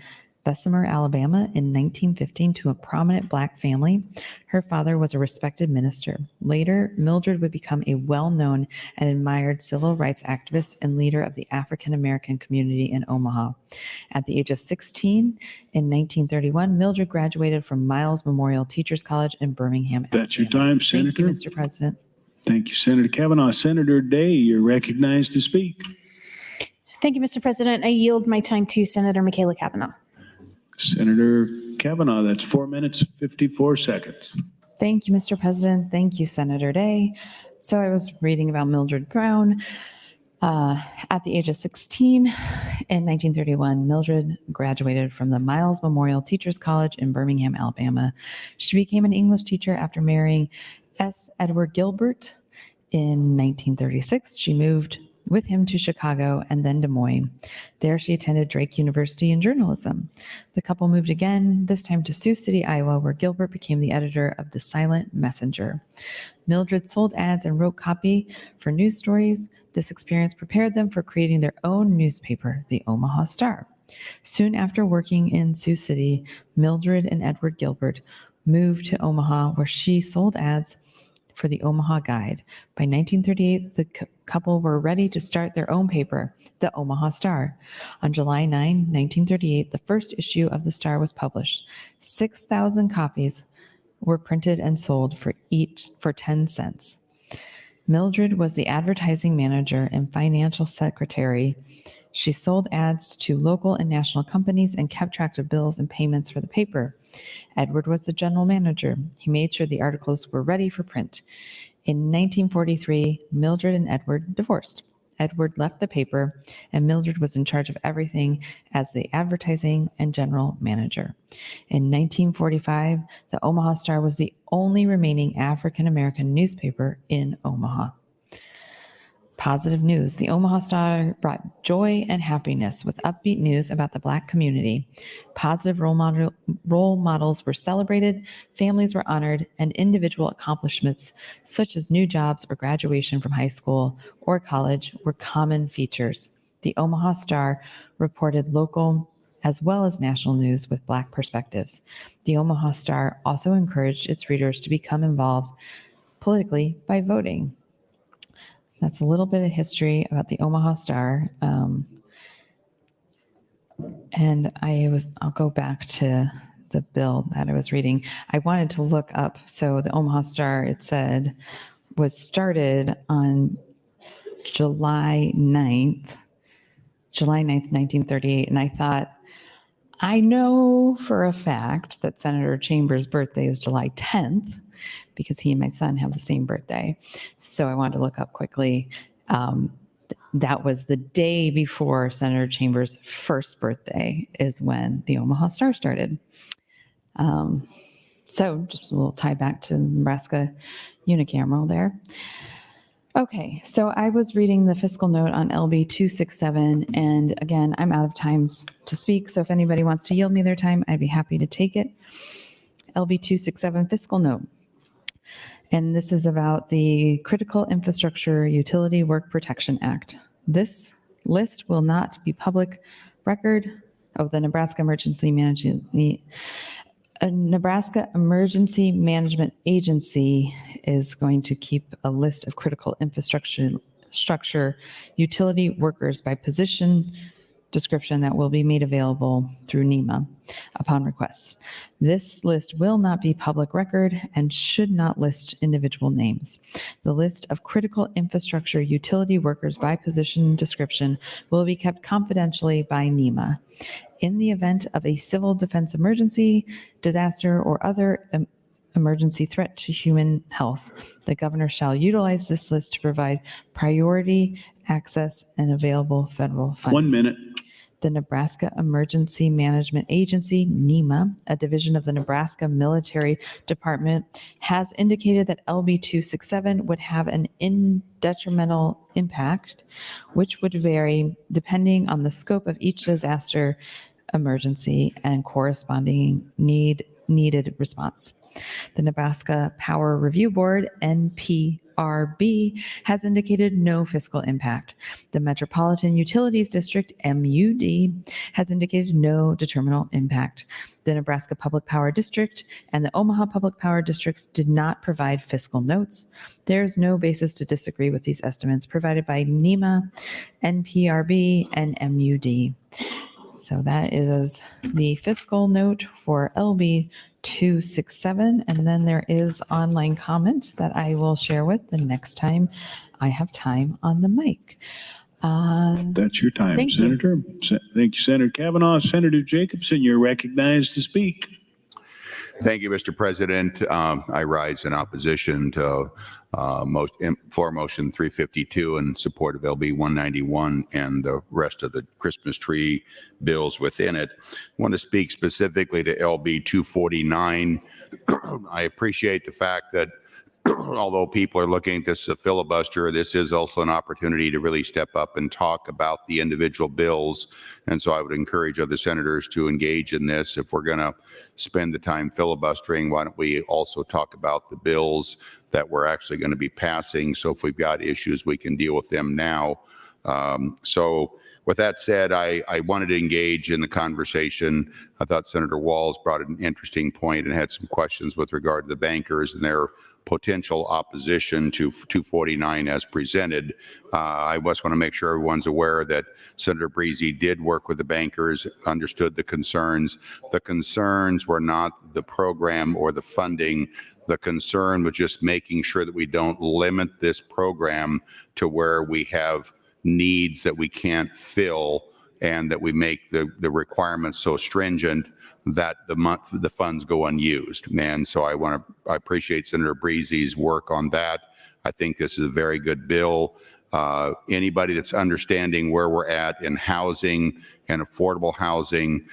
Bessemer, Alabama in 1915 to a prominent Black family. Her father was a respected minister. Later, Mildred would become a well-known and admired civil rights activist and leader of the African American community in Omaha. At the age of 16, in 1931, Mildred graduated from Miles Memorial Teachers College in Birmingham, Alabama. That's your time, Senator. Thank you, Mr. President. Thank you, Senator Kavanaugh. Senator Day, you're recognized to speak. Thank you, Mr. President. I yield my time to Senator Michaela Kavanaugh. Senator Kavanaugh, that's 4 minutes, 54 seconds. Thank you, Mr. President. Thank you, Senator Day. So I was reading about Mildred Brown. At the age of 16, in 1931, Mildred graduated from the Miles Memorial Teachers College in Birmingham, Alabama. She became an English teacher after marrying S. Edward Gilbert. In 1936, she moved with him to Chicago and then Des Moines. There she attended Drake University in journalism. The couple moved again, this time to Sioux City, Iowa, where Gilbert became the editor of The Silent Messenger. Mildred sold ads and wrote copy for news stories. This experience prepared them for creating their own newspaper, the Omaha Star. Soon after working in Sioux City, Mildred and Edward Gilbert moved to Omaha, where she sold ads for the Omaha Guide. By 1938, the couple were ready to start their own paper, the Omaha Star. On July 9, 1938, the first issue of the Star was published. 6,000 copies were printed and sold for 10 cents. Mildred was the advertising manager and financial secretary. She sold ads to local and national companies and kept track of bills and payments for the paper. Edward was the general manager. He made sure the articles were ready for print. In 1943, Mildred and Edward divorced. Edward left the paper, and Mildred was in charge of everything as the advertising and general manager. In 1945, the Omaha Star was the only remaining African American newspaper in Omaha. Positive news. The Omaha Star brought joy and happiness with upbeat news about the Black community. Positive role models were celebrated, families were honored, and individual accomplishments such as new jobs or graduation from high school or college were common features. The Omaha Star reported local as well as national news with Black perspectives. The Omaha Star also encouraged its readers to become involved politically by voting. That's a little bit of history about the Omaha Star. And I'll go back to the bill that I was reading. I wanted to look up. So the Omaha Star, it said, was started on July 9th, 1938. And I thought, I know for a fact that Senator Chambers' birthday is July 10th because he and my son have the same birthday. So I wanted to look up quickly. That was the day before Senator Chambers' first birthday is when the Omaha Star started. So just a little tie back to Nebraska unicameral there. Okay, so I was reading the fiscal note on LB 267, and again, I'm out of times to speak, so if anybody wants to yield me their time, I'd be happy to take it. LB 267 fiscal note. And this is about the Critical Infrastructure Utility Work Protection Act. This list will not be public record of the Nebraska Emergency Management Agency is going to keep a list of critical infrastructure utility workers by position description that will be made available through NEMA upon request. This list will not be public record and should not list individual names. The list of critical infrastructure utility workers by position description will be kept confidentially by NEMA. In the event of a civil defense emergency, disaster, or other emergency threat to human health, the governor shall utilize this list to provide priority access and available federal funding. 1 minute. The Nebraska Emergency Management Agency, NEMA, a division of the Nebraska Military Department, has indicated that LB 267 would have an detrimental impact, which would vary depending on the scope of each disaster emergency and corresponding needed response. The Nebraska Power Review Board, NPRB, has indicated no fiscal impact. The Metropolitan Utilities District, MUD, has indicated no detrimental impact. The Nebraska Public Power District and the Omaha Public Power Districts did not provide fiscal notes. There is no basis to disagree with these estimates provided by NEMA, NPRB, and MUD. So that is the fiscal note for LB 267. And then there is online comment that I will share with the next time I have time on the mic. That's your time, Thank you. Senator. Thank you, Senator Kavanaugh. Senator Jacobson, you're recognized to speak. Thank you, Mr. President. I rise in opposition to floor motion 352 in support of LB 191 and the rest of the Christmas tree bills within it. I want to speak specifically to LB 249. I appreciate the fact that although people are looking at this as a filibuster, this is also an opportunity to really step up and talk about the individual bills. And so I would encourage other senators to engage in this. If we're going to spend the time filibustering, why don't we also talk about the bills that we're actually going to be passing? So if we've got issues, we can deal with them now. So with that said, I wanted to engage in the conversation. I thought Senator Walz brought an interesting point and had some questions with regard to the bankers and their potential opposition to 249 as presented. I just want to make sure everyone's aware that Senator Breezy did work with the bankers, understood the concerns. The concerns were not the program or the funding. The concern was just making sure that we don't limit this program to where we have needs that we can't fill and that we make the requirements so stringent that the funds go unused. And so I appreciate Senator Breezy's work on that. I think this is a very good bill. Anybody that's understanding where we're at in housing and affordable housing,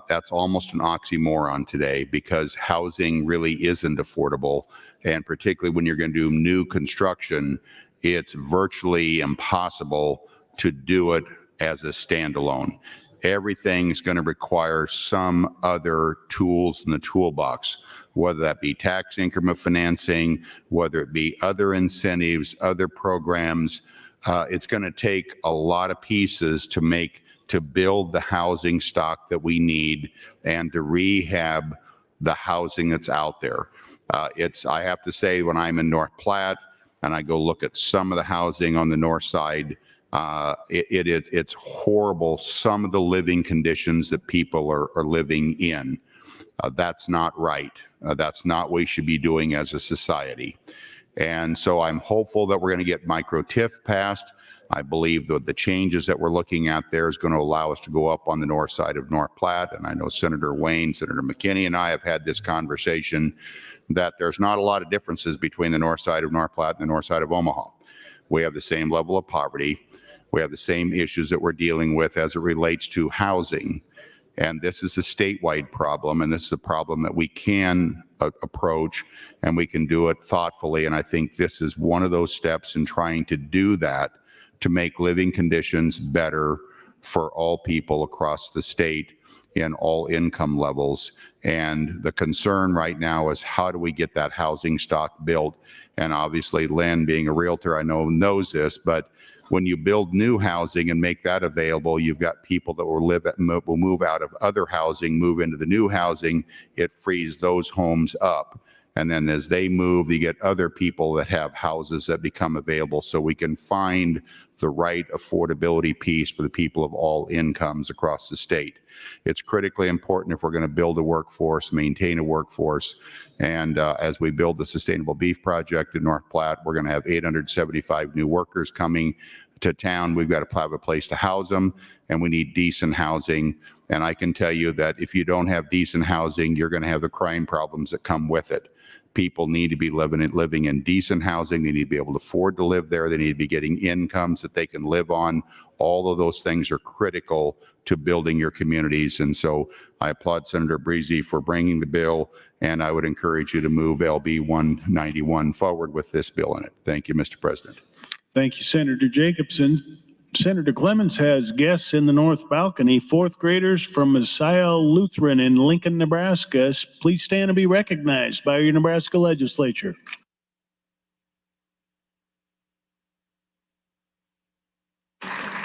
that's almost an oxymoron today because housing really isn't affordable. And particularly when you're going to do new construction, it's virtually impossible to do it as a standalone. Everything's going to require some other tools in the toolbox, whether that be tax increment financing, whether it be other incentives, other programs. It's going to take a lot of pieces to build the housing stock that we need and to rehab the housing that's out there. I have to say, when I'm in North Platte and I go look at some of the housing on the north side, it's horrible, some of the living conditions that people are living in. That's not right. That's not what we should be doing as a society. And so I'm hopeful that we're going to get micro TIF passed. I believe that the changes that we're looking at there is going to allow us to go up on the north side of North Platte. And I know Senator Wayne, Senator McKinney, and I have had this conversation that there's not a lot of differences between the north side of North Platte and the north side of Omaha. We have the same level of poverty. We have the same issues that we're dealing with as it relates to housing. And this is a statewide problem, and this is a problem that we can approach, and we can do it thoughtfully. And I think this is one of those steps in trying to do that, to make living conditions better for all people across the state in all income levels. And the concern right now is, how do we get that housing stock built? And obviously, Lynn, being a realtor, I know knows this, but when you build new housing and make that available, you've got people that will move out of other housing, move into the new housing. It frees those homes up. And then as they move, you get other people that have houses that become available, so we can find the right affordability piece for the people of all incomes across the state. It's critically important if we're going to build a workforce, maintain a workforce. And as we build the Sustainable Beef Project in North Platte, we're going to have 875 new workers coming to town. We've got to have a place to house them, and we need decent housing. And I can tell you that if you don't have decent housing, you're going to have the crime problems that come with it. People need to be living in decent housing. They need to be able to afford to live there. They need to be getting incomes that they can live on. All of those things are critical to building your communities. And so I applaud Senator Breezy for bringing the bill, and I would encourage you to move LB 191 forward with this bill in it. Thank you, Mr. President. Thank you, Senator Jacobson. Senator Clemens has guests in the north balcony, fourth graders from Messiah Lutheran in Lincoln, Nebraska. Please stand and be recognized by your Nebraska Legislature.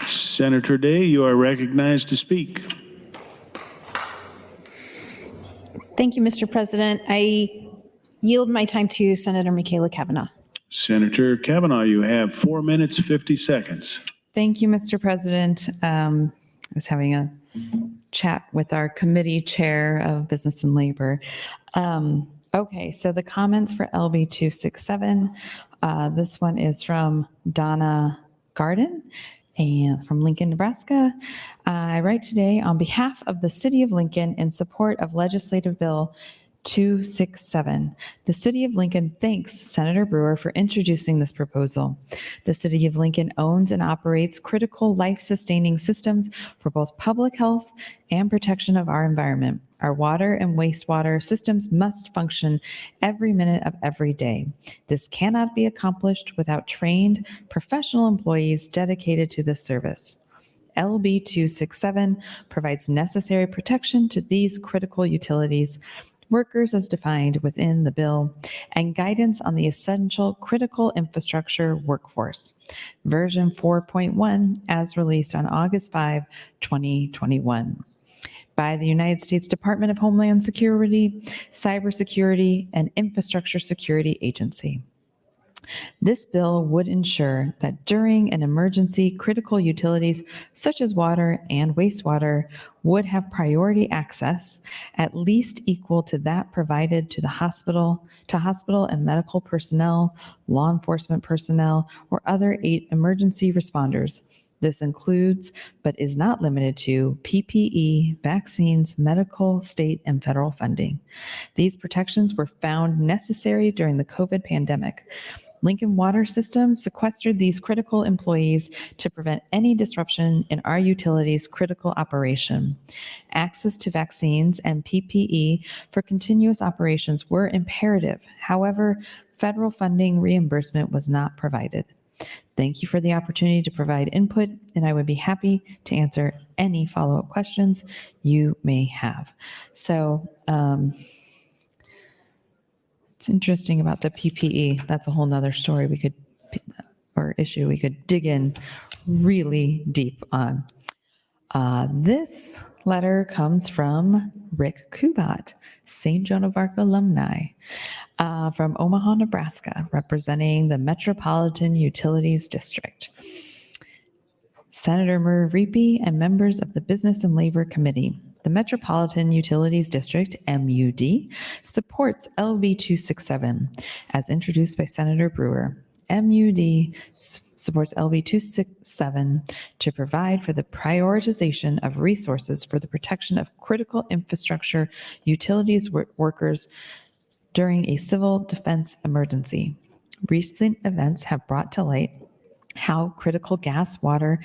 Senator Day, you are recognized to speak. Thank you, Mr. President. I yield my time to Senator Michaela Kavanaugh. Senator Kavanaugh, you have 4 minutes, 50 seconds. Thank you, Mr. President. I was having a chat with our committee chair of Business and Labor. Okay, so the comments for LB 267. This one is from Donna Garden and from Lincoln, Nebraska. I write today on behalf of the City of Lincoln in support of Legislative Bill 267. The City of Lincoln thanks Senator Brewer for introducing this proposal. The City of Lincoln owns and operates critical life-sustaining systems for both public health and protection of our environment. Our water and wastewater systems must function every minute of every day. This cannot be accomplished without trained, professional employees dedicated to this service. LB 267 provides necessary protection to these critical utilities, workers as defined within the bill, and guidance on the essential critical infrastructure workforce. Version 4.1 as released on August 5, 2021. By the United States Department of Homeland Security, Cybersecurity, and Infrastructure Security Agency. This bill would ensure that during an emergency, critical utilities such as water and wastewater would have priority access, at least equal to that provided to the hospital and medical personnel, law enforcement personnel, or other emergency responders. This includes, but is not limited to, PPE, vaccines, medical, state, and federal funding. These protections were found necessary during the COVID pandemic. Lincoln Water Systems sequestered these critical employees to prevent any disruption in our utilities' critical operation. Access to vaccines and PPE for continuous operations were imperative. However, federal funding reimbursement was not provided. Thank you for the opportunity to provide input, and I would be happy to answer any follow-up questions you may have. So it's interesting about the PPE. That's a whole nother story or issue we could dig in really deep on. This letter comes from Rick Kubat, St. Joan of Arc alumni, from Omaha, Nebraska, representing the Metropolitan Utilities District. Senator Murray and members of the Business and Labor Committee. The Metropolitan Utilities District, MUD, supports LB 267 as introduced by Senator Brewer. MUD supports LB 267 to provide for the prioritization of resources for the protection of critical infrastructure utilities workers during a civil defense emergency. Recent events have brought to light how critical gas, water,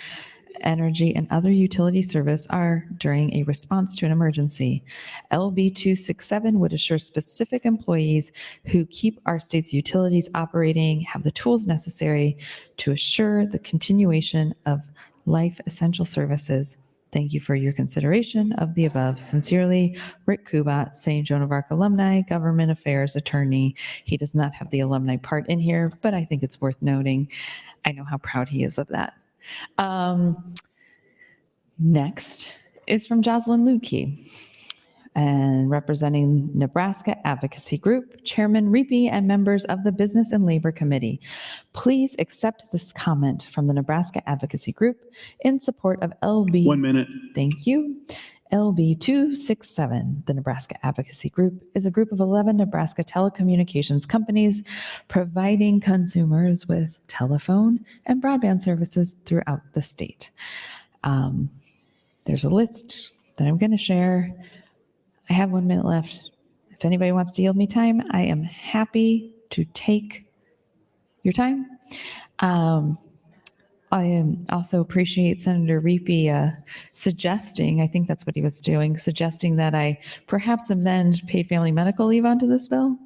energy, and other utility service are during a response to an emergency. LB 267 would assure specific employees who keep our state's utilities operating have the tools necessary to assure the continuation of life essential services. Thank you for your consideration of the above. Sincerely, Rick Kubat, St. Joan of Arc alumni, government affairs attorney. He does not have the alumni part in here, but I think it's worth noting. I know how proud he is of that. Next is from Jocelyn Lutke, and representing Nebraska Advocacy Group, Chairman Reapy and members of the Business and Labor Committee. Please accept this comment from the Nebraska Advocacy Group in support of LB. 1 minute. Thank you. LB 267, the Nebraska Advocacy Group, is a group of 11 Nebraska telecommunications companies providing consumers with telephone and broadband services throughout the state. There's a list that I'm going to share. I have 1 minute left. If anybody wants to yield me time, I am happy to take your time. I also appreciate Senator Reapy suggesting, I think that's what he was doing, suggesting that I perhaps amend paid family medical leave onto this bill.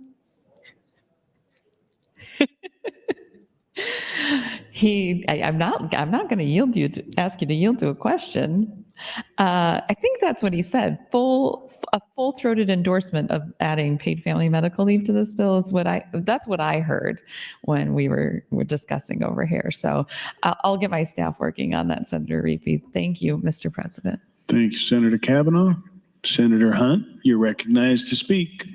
I'm not going to ask you to yield to a question. I think that's what he said. A full-throated endorsement of adding paid family medical leave to this bill is that's what I heard when we were discussing over here. So I'll get my staff working on that, Senator Reapy. Thank you, Mr. President. Thank you, Senator Kavanaugh. Senator Hunt, you're recognized to speak.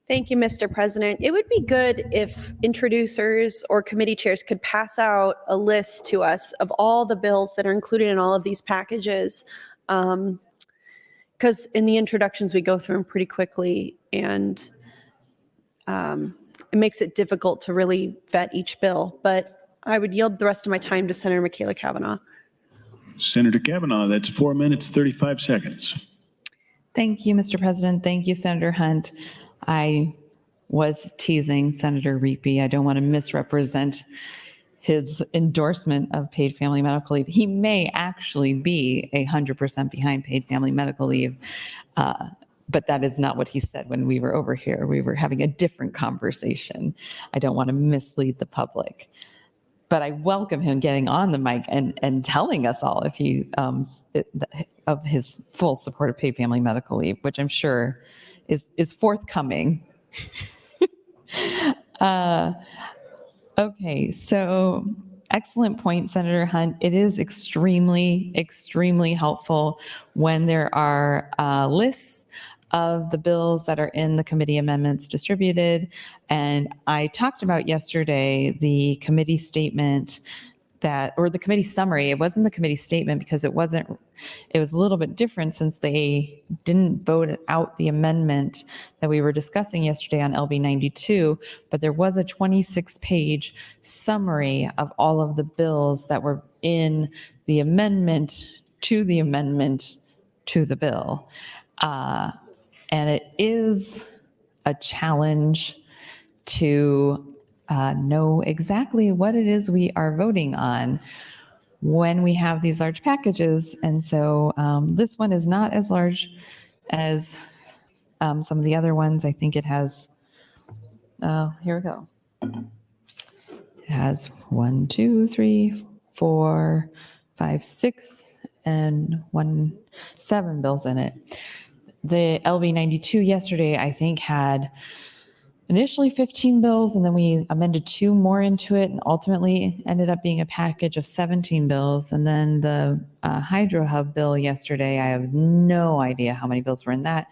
Thank you, Mr. President. It would be good if introducers or committee chairs could pass out a list to us of all the bills that are included in all of these packages. Because in the introductions, we go through them pretty quickly, and it makes it difficult to really vet each bill. But I would yield the rest of my time to Senator Michaela Kavanaugh. Senator Kavanaugh, that's 4 minutes, 35 seconds. Thank you, Mr. President. Thank you, Senator Hunt. I was teasing Senator Reapy. I don't want to misrepresent his endorsement of paid family medical leave. He may actually be 100% behind paid family medical leave, but that is not what he said when we were over here. We were having a different conversation. I don't want to mislead the public. But I welcome him getting on the mic and telling us all if he of his full support of paid family medical leave, which I'm sure is forthcoming. Okay, so excellent point, Senator Hunt. It is extremely, extremely helpful when there are lists of the bills that are in the committee amendments distributed. And I talked about yesterday the committee statement or the committee summary. It wasn't the committee statement because it was a little bit different since they didn't vote out the amendment that we were discussing yesterday on LB 92, but there was a 26-page summary of all of the bills that were in the amendment to the amendment to the bill. And it is a challenge to know exactly what it is we are voting on when we have these large packages. And so this one is not as large as some of the other ones. I think it has, here we go. It has 1, 2, 3, 4, 5, 6, and 7 bills in it. The LB 92 yesterday, I think, had initially 15 bills, and then we amended 2 more into it, and ultimately ended up being a package of 17 bills. And then the Hydro Hub bill yesterday, I have no idea how many bills were in that,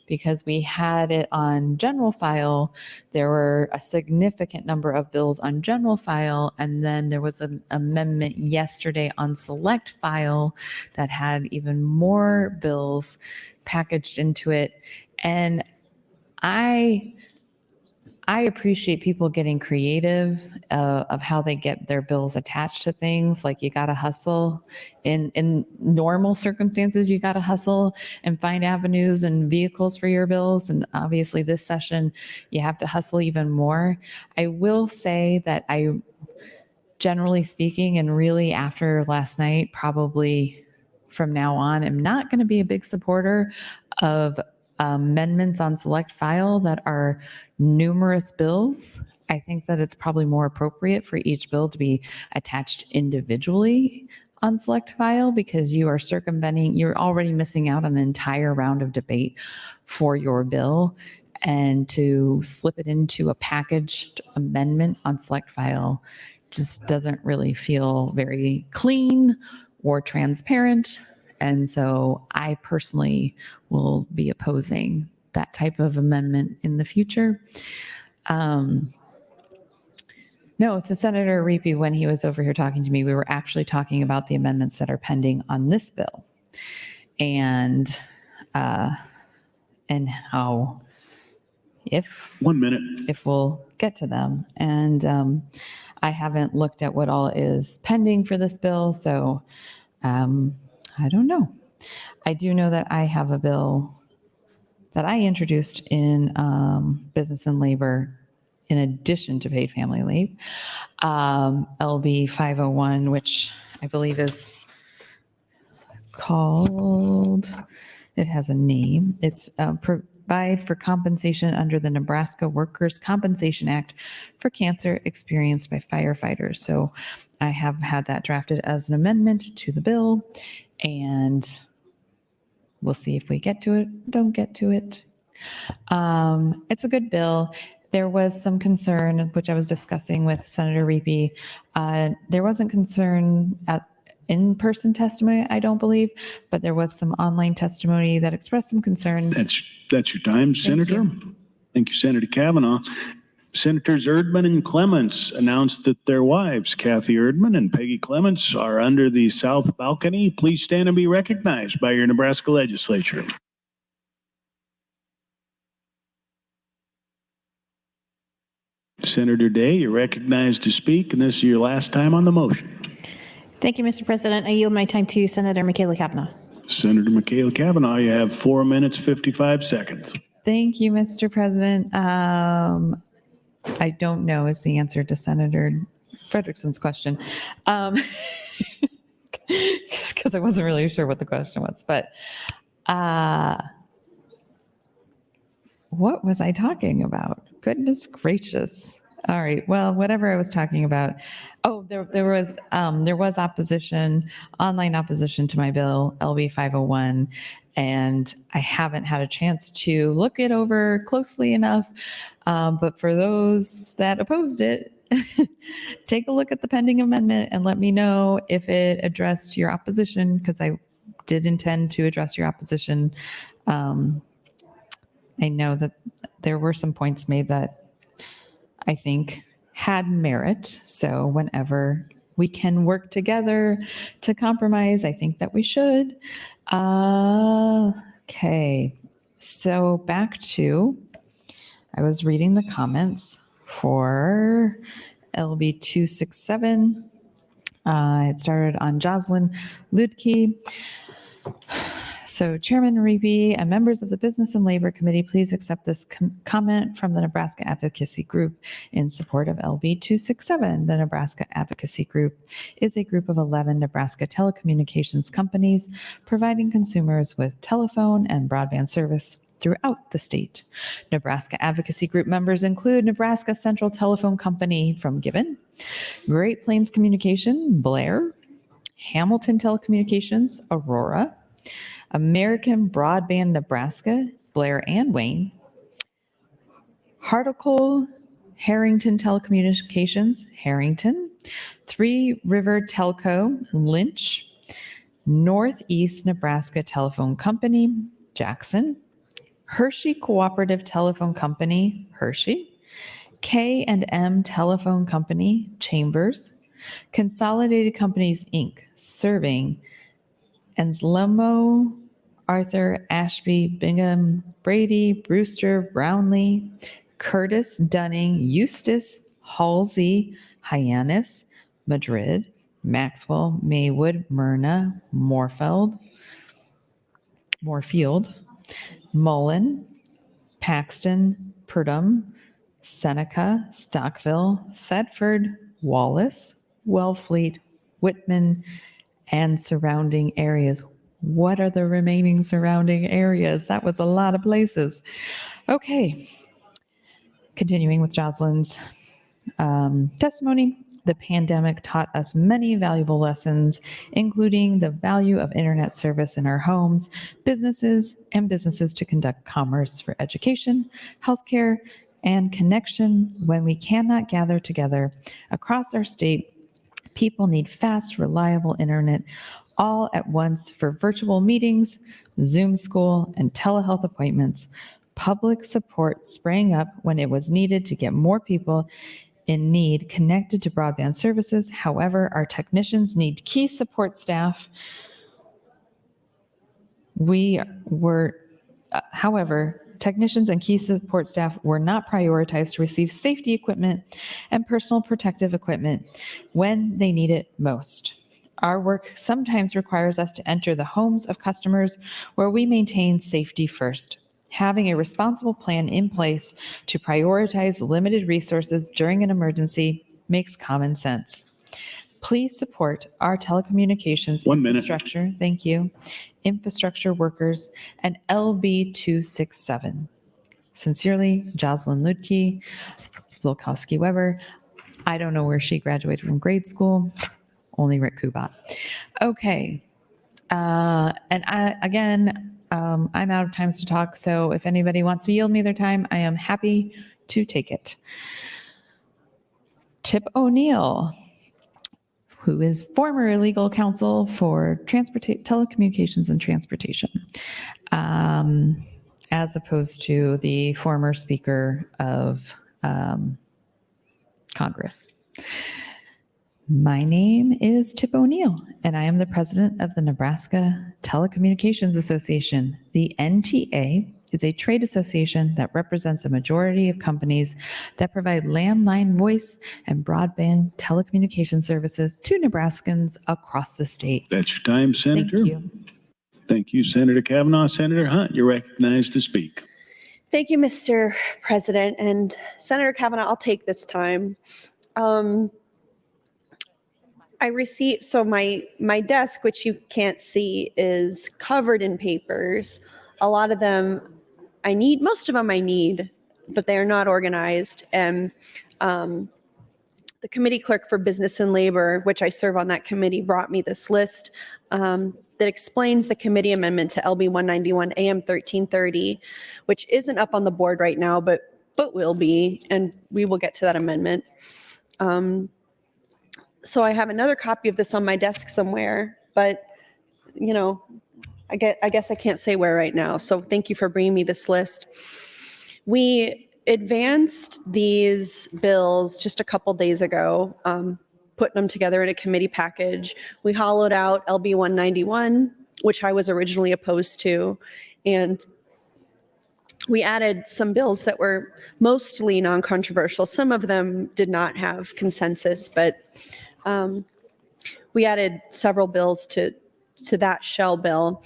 because we had it on general file. There were a significant number of bills on general file, and then there was an amendment yesterday on select file that had even more bills packaged into it. And I appreciate people getting creative of how they get their bills attached to things. Like, you got to hustle in normal circumstances. You got to hustle and find avenues and vehicles for your bills. And obviously this session, you have to hustle even more. I will say that I, generally speaking, and really after last night, probably from now on, am not going to be a big supporter of amendments on select file that are numerous bills. I think that it's probably more appropriate for each bill to be attached individually on select file, because you are circumventing, you're already missing out on an entire round of debate for your bill. And to slip it into a packaged amendment on select file just doesn't really feel very clean or transparent. And so I personally will be opposing that type of amendment in the future. No, so Senator Reapy, when he was over here talking to me, we were actually talking about the amendments that are pending on this bill, and how, if 1 minute. if we'll get to them. And I haven't looked at what all is pending for this bill, so I don't know. I do know that I have a bill that I introduced in Business and Labor in addition to paid family leave, LB 501, which I believe is called, it has a name. It's provide for compensation under the Nebraska Workers' Compensation Act for cancer experienced by firefighters. So I have had that drafted as an amendment to the bill, and we'll see if we get to it, don't get to it. It's a good bill. There was some concern, which I was discussing with Senator Reapy. There wasn't concern at in-person testimony, I don't believe, but there was some online testimony that expressed some concerns. That's your time, Senator. Thank you, Senator Kavanaugh. Senators Erdman and Clements announced that their wives, Kathy Erdman and Peggy Clements, are under the south balcony. Please stand and be recognized by your Nebraska Legislature. Senator Day, you're recognized to speak, and this is your last time on the motion. Thank you, Mr. President. I yield my time to Senator Michaela Kavanaugh. Senator Michaela Kavanaugh, you have 4 minutes, 55 seconds. Thank you, Mr. President. I don't know is the answer to Senator Frederickson's question, because I wasn't really sure what the question was. But what was I talking about? Goodness gracious. All right. Well, whatever I was talking about. Oh, there was opposition, online opposition to my bill, LB 501, and I haven't had a chance to look it over closely enough. But for those that opposed it, take a look at the pending amendment and let me know if it addressed your opposition, because I did intend to address your opposition. I know that there were some points made that I think had merit. So whenever we can work together to compromise, I think that we should. Okay. So back to, I was reading the comments for LB 267. It started on Jocelyn Ludke. So Chairman Reapy and members of the Business and Labor Committee, please accept this comment from the Nebraska Advocacy Group in support of LB 267. The Nebraska Advocacy Group is a group of 11 Nebraska telecommunications companies providing consumers with telephone and broadband service throughout the state. Nebraska advocacy group members include Nebraska Central Telephone Company from Gibbon, Great Plains Communication, Blair, Hamilton Telecommunications, Aurora, American Broadband Nebraska, Blair and Wayne, Hartlepool, Harrington Telecommunications, Harrington, Three River Telco, Lynch, Northeast Nebraska Telephone Company, Jackson, Hershey Cooperative Telephone Company, Hershey, K&M Telephone Company, Chambers, Consolidated Companies, Inc., serving Anselmo, Arthur, Ashby, Bingham, Brady, Brewster, Brownlee, Curtis, Dunning, Eustis, Halsey, Hyannis, Madrid, Maxwell, Maywood, Myrna, Moorfield, Mullen, Paxton, Purdom, Seneca, Stockville, Thetford, Wallace, Wellfleet, Whitman, and surrounding areas. What are the remaining surrounding areas? That was a lot of places. Okay. Continuing with Jocelyn's testimony, the pandemic taught us many valuable lessons, including the value of internet service in our homes, businesses to conduct commerce for education, healthcare, and connection when we cannot gather together across our state. People need fast, reliable internet all at once for virtual meetings, Zoom school, and telehealth appointments. Public support sprang up when it was needed to get more people in need connected to broadband services. However, our technicians need key support staff. Technicians and key support staff were not prioritized to receive safety equipment and personal protective equipment when they need it most. Our work sometimes requires us to enter the homes of customers where we maintain safety first. Having a responsible plan in place to prioritize limited resources during an emergency makes common sense. Please support our telecommunications infrastructure. Thank you. Infrastructure workers and LB 267. Sincerely, Jocelyn Ludke, Zolkowski Weber. I don't know where she graduated from grade school. Only Rick Kubat. Okay. I'm out of times to talk, so if anybody wants to yield me their time, I am happy to take it. Tip O'Neill, who is former legal counsel for telecommunications and transportation, as opposed to the former Speaker of Congress. My name is Tip O'Neill, and I am the president of the Nebraska Telecommunications Association. The NTA is a trade association that represents a majority of companies that provide landline voice and broadband telecommunication services to Nebraskans across the state. That's your time, Senator. Thank you. Thank you, Senator Kavanaugh. Senator Hunt, you're recognized to speak. Thank you, Mr. President. And Senator Kavanaugh, I'll take this time. I received, so my desk, which you can't see, is covered in papers. A lot of them I need, most of them I need, but they are not organized. And the committee clerk for business and labor, which I serve on that committee, brought me this list that explains the committee amendment to LB 191 AM 1330, which isn't up on the board right now, but will be, and we will get to that amendment. So I have another copy of this on my desk somewhere, but I guess I can't say where right now. So thank you for bringing me this list. We advanced these bills just a couple days ago, putting them together in a committee package. We hollowed out LB 191, which I was originally opposed to, and we added some bills that were mostly non-controversial. Some of them did not have consensus, but we added several bills to that shell bill.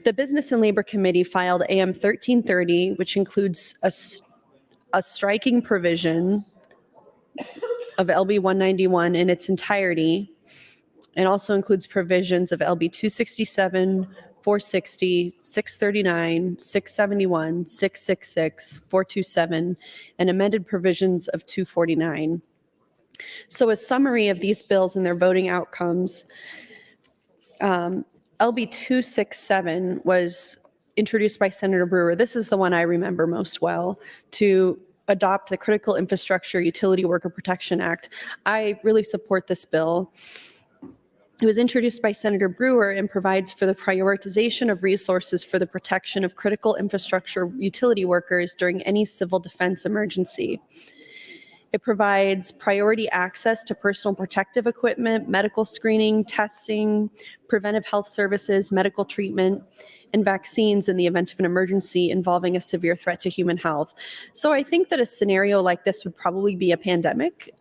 The Business and Labor Committee filed AM 1330, which includes a striking provision of LB 191 in its entirety. It also includes provisions of LB 267, 460, 639, 671, 666, 427, and amended provisions of 249. So a summary of these bills and their voting outcomes. LB 267 was introduced by Senator Brewer. This is the one I remember most well, to adopt the Critical Infrastructure Utility Worker Protection Act. I really support this bill. It was introduced by Senator Brewer and provides for the prioritization of resources for the protection of critical infrastructure utility workers during any civil defense emergency. It provides priority access to personal protective equipment, medical screening, testing, preventive health services, medical treatment, and vaccines in the event of an emergency involving a severe threat to human health. So I think that a scenario like this would probably be a pandemic,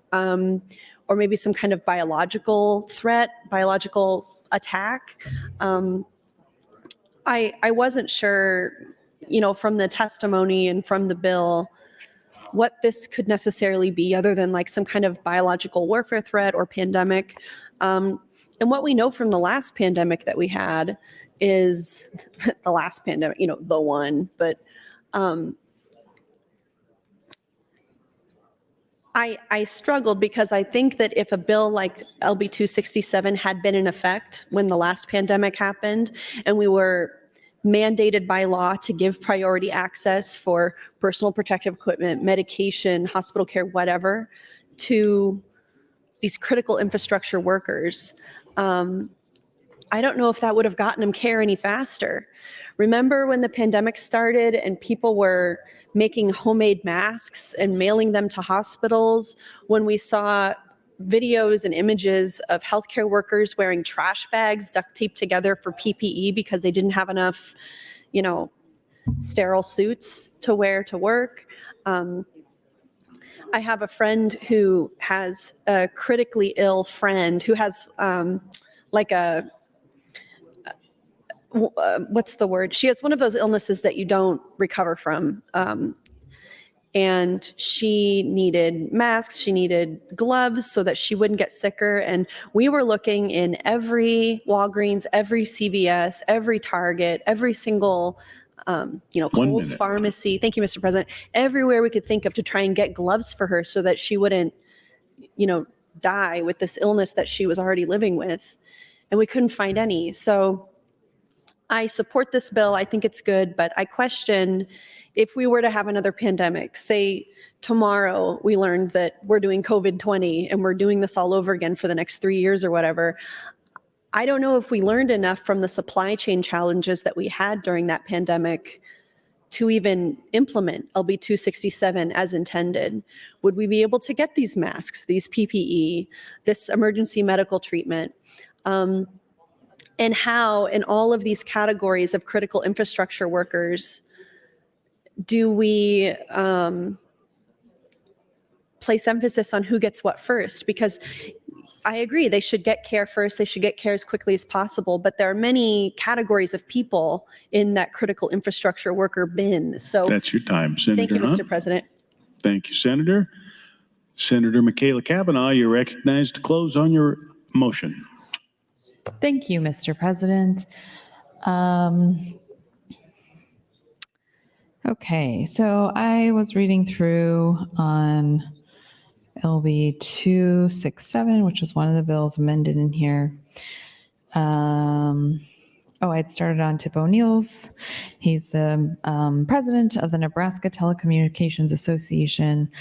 or maybe some kind of biological threat, biological attack. I wasn't sure, from the testimony and from the bill, what this could necessarily be other than like some kind of biological warfare threat or pandemic. And what we know from the last pandemic that we had is the last pandemic, the one, but I struggled because I think that if a bill like LB 267 had been in effect when the last pandemic happened and we were mandated by law to give priority access for personal protective equipment, medication, hospital care, whatever, to these critical infrastructure workers, I don't know if that would have gotten them care any faster. Remember when the pandemic started and people were making homemade masks and mailing them to hospitals, when we saw videos and images of healthcare workers wearing trash bags duct taped together for PPE because they didn't have enough, sterile suits to wear to work. I have a friend who has a critically ill friend who has what's the word? She has one of those illnesses that you don't recover from. And she needed masks, she needed gloves so that she wouldn't get sicker. And we were looking in every Walgreens, every CVS, every Target, every single, Kohl's pharmacy. Thank you, Mr. President. Everywhere we could think of to try and get gloves for her so that she wouldn't, die with this illness that she was already living with. And we couldn't find any. So I support this bill. I think it's good, but I question if we were to have another pandemic, say tomorrow we learned that we're doing COVID-20 and we're doing this all over again for the next 3 years or whatever. I don't know if we learned enough from the supply chain challenges that we had during that pandemic to even implement LB 267 as intended. Would we be able to get these masks, these PPE, this emergency medical treatment? And how, in all of these categories of critical infrastructure workers, do we place emphasis on who gets what first? Because I agree, they should get care first, they should get care as quickly as possible, but there are many categories of people in that critical infrastructure worker bin. So that's your time, Senator. Thank you, Mr. Hunt. President. Thank you, Senator. Senator Michaela Cavanaugh, you're recognized to close on your motion. Thank you, Mr. President. Okay, so I was reading through on LB 267, which is one of the bills amended in here. I'd started on Tip O'Neill's. He's the president of the Nebraska Telecommunications Association.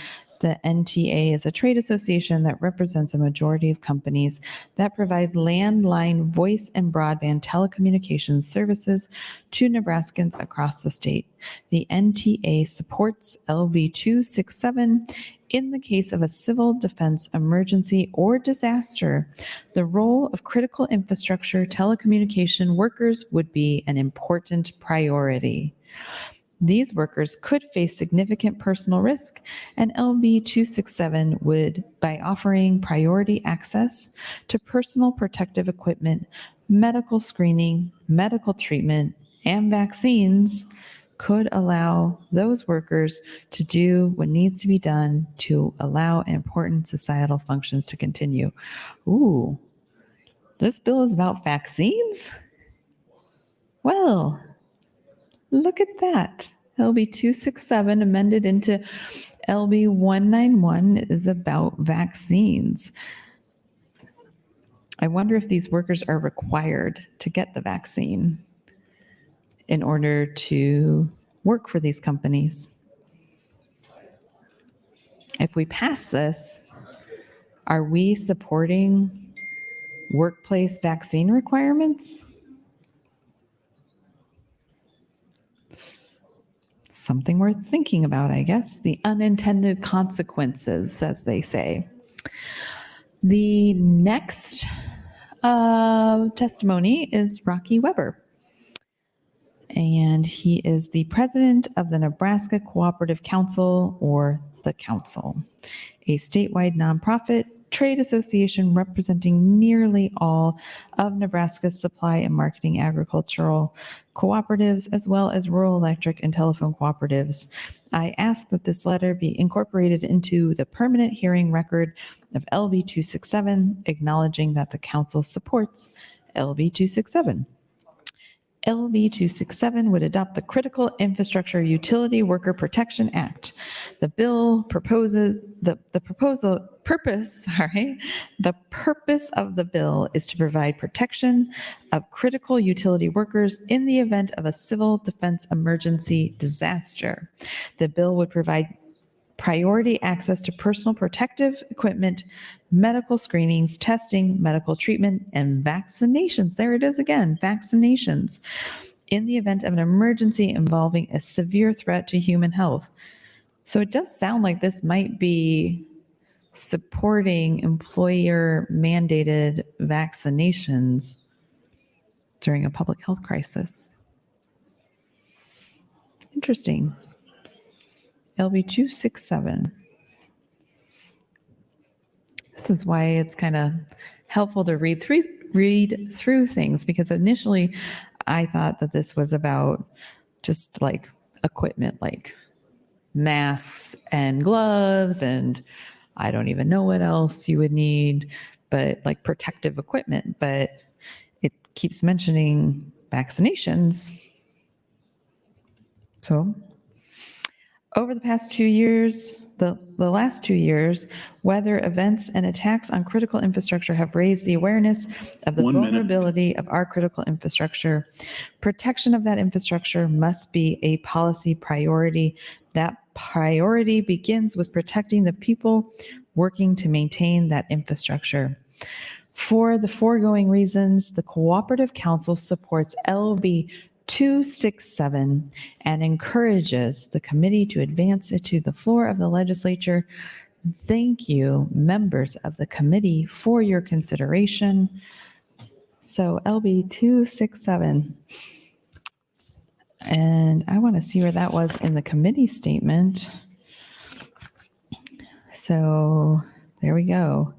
The NTA is a trade association that represents a majority of companies that provide landline voice and broadband telecommunications services to Nebraskans across the state. The NTA supports LB 267 in the case of a civil defense emergency or disaster. The role of critical infrastructure telecommunication workers would be an important priority. These workers could face significant personal risk, and LB 267 would, by offering priority access to personal protective equipment, medical screening, medical treatment, and vaccines, could allow those workers to do what needs to be done to allow important societal functions to continue. Ooh, this bill is about vaccines? Well, look at that. LB 267 amended into LB 191 is about vaccines. I wonder if these workers are required to get the vaccine in order to work for these companies. If we pass this, are we supporting workplace vaccine requirements? Something worth thinking about, I guess. The unintended consequences, as they say. The next testimony is Rocky Weber. And he is the president of the Nebraska Cooperative Council, or the Council, a statewide nonprofit trade association representing nearly all of Nebraska's supply and marketing agricultural cooperatives, as well as rural electric and telephone cooperatives. I ask that this letter be incorporated into the permanent hearing record of LB 267, acknowledging that the council supports LB 267. LB 267 would adopt the Critical Infrastructure Utility Worker Protection Act. The bill proposes the purpose of the bill is to provide protection of critical utility workers in the event of a civil defense emergency disaster. The bill would provide priority access to personal protective equipment, medical screenings, testing, medical treatment, and vaccinations. There it is again, vaccinations, in the event of an emergency involving a severe threat to human health. So it does sound like this might be supporting employer mandated vaccinations during a public health crisis. Interesting. LB 267. This is why it's kind of helpful to read through things, because initially I thought that this was about just like equipment, like masks and gloves, and I don't even know what else you would need, but like protective equipment. But it keeps mentioning vaccinations. So over the past 2 years, the last 2 years, weather events and attacks on critical infrastructure have raised the awareness of the vulnerability of our critical infrastructure. Protection of that infrastructure must be a policy priority. That priority begins with protecting the people working to maintain that infrastructure. For the foregoing reasons, the Cooperative Council supports LB 267 and encourages the committee to advance it to the floor of the legislature. Thank you, members of the committee, for your consideration. So LB 267. And I want to see where that was in the committee statement. So there we go.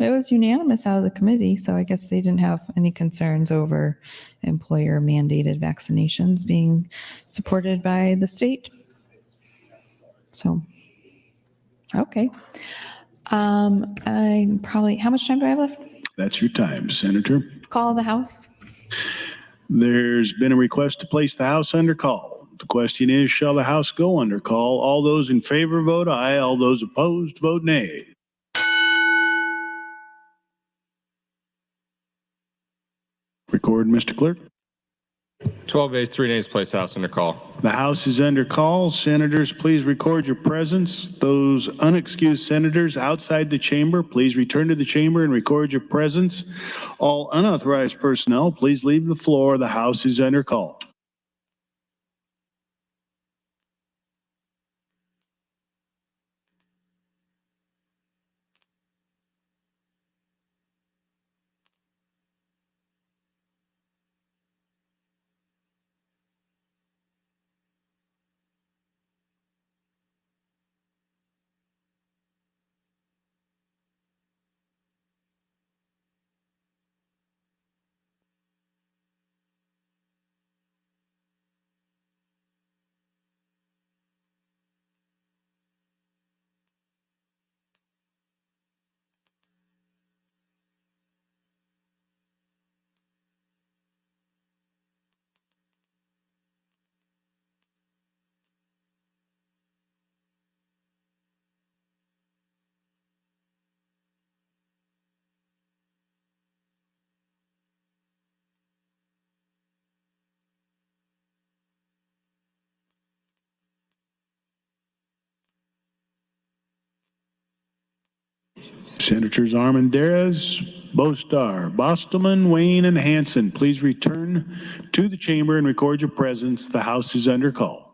It was unanimous out of the committee, so I guess they didn't have any concerns over employer mandated vaccinations being supported by the state. So, okay. How much time do I have left? That's your time, Senator. Call the House. There's been a request to place the House under call. The question is, shall the House go under call? All those in favor vote aye. All those opposed vote nay. Record, Mr. Clerk. 12 ayes, 3 nays, place House under call. The House is under call. Senators, please record your presence. Those unexcused senators outside the chamber, please return to the chamber and record your presence. All unauthorized personnel, please leave the floor. The House is under call. Senators Armendariz, Bostar, Bostelman, Wayne, and Hanson, please return to the chamber and record your presence. The House is under call.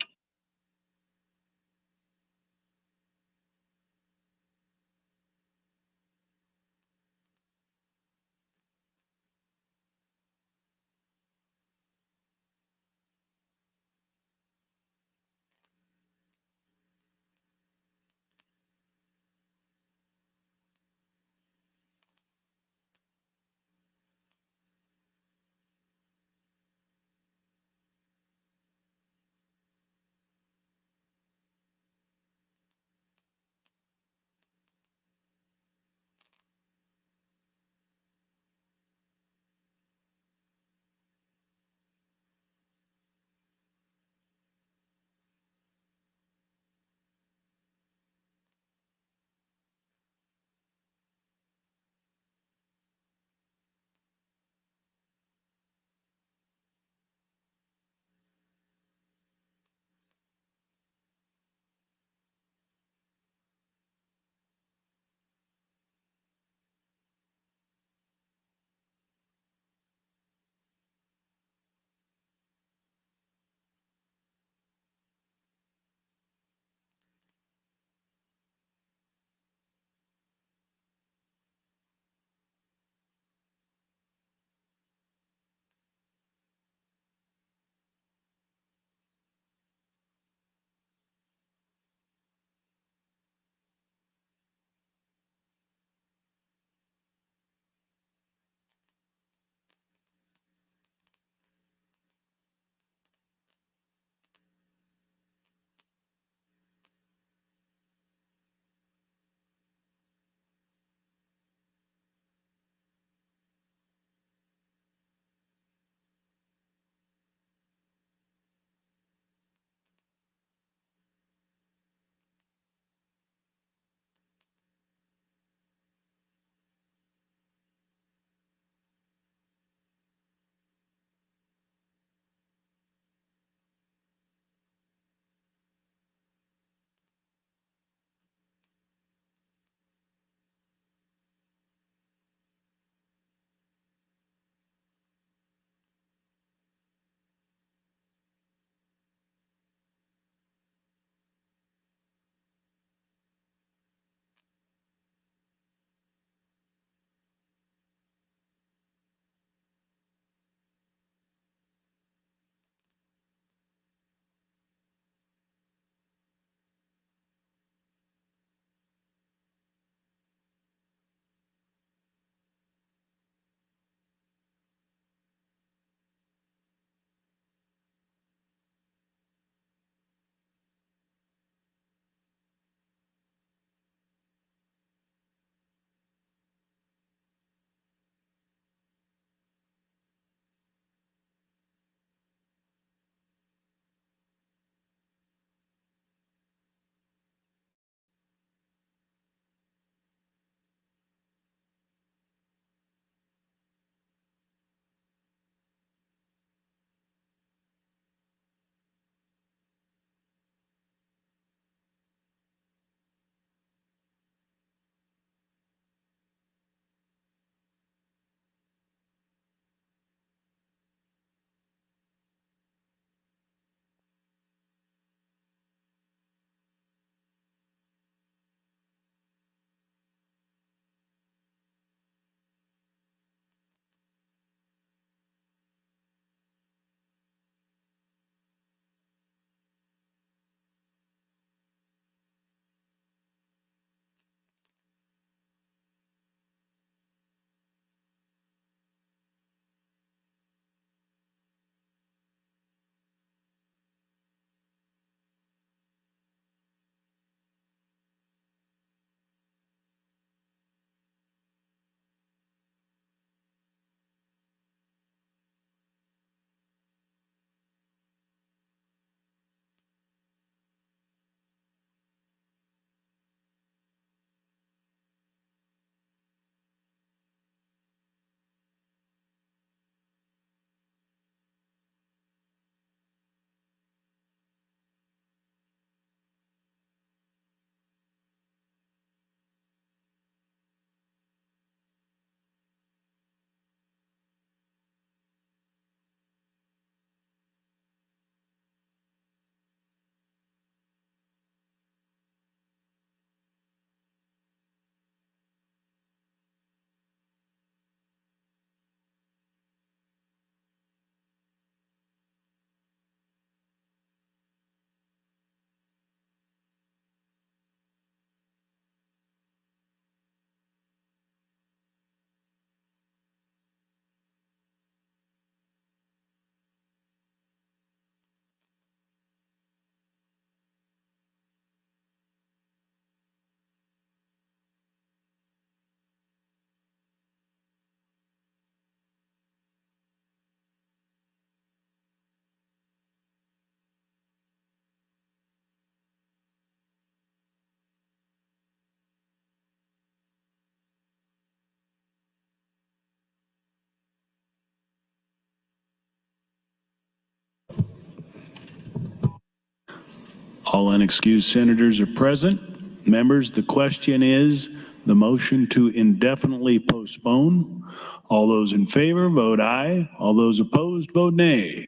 All unexcused senators are present. Members, the question is the motion to indefinitely postpone. All those in favor, vote aye. All those opposed, vote nay.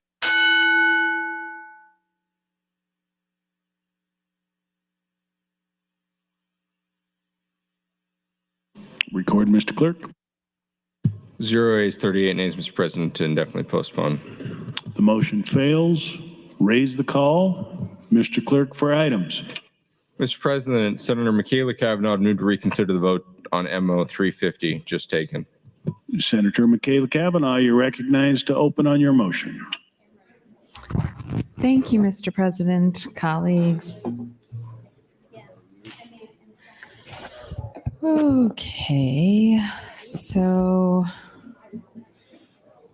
Record, Mr. Clerk. 0 ayes, 38 nays, Mr. President, to indefinitely postpone. The motion fails. Raise the call. Mr. Clerk for items. Mr. President, Senator Michaela Cavanaugh moved to reconsider the vote on MO 350 just taken. Senator Michaela Cavanaugh, you're recognized to open on your motion. Thank you, Mr. President, colleagues. Okay, so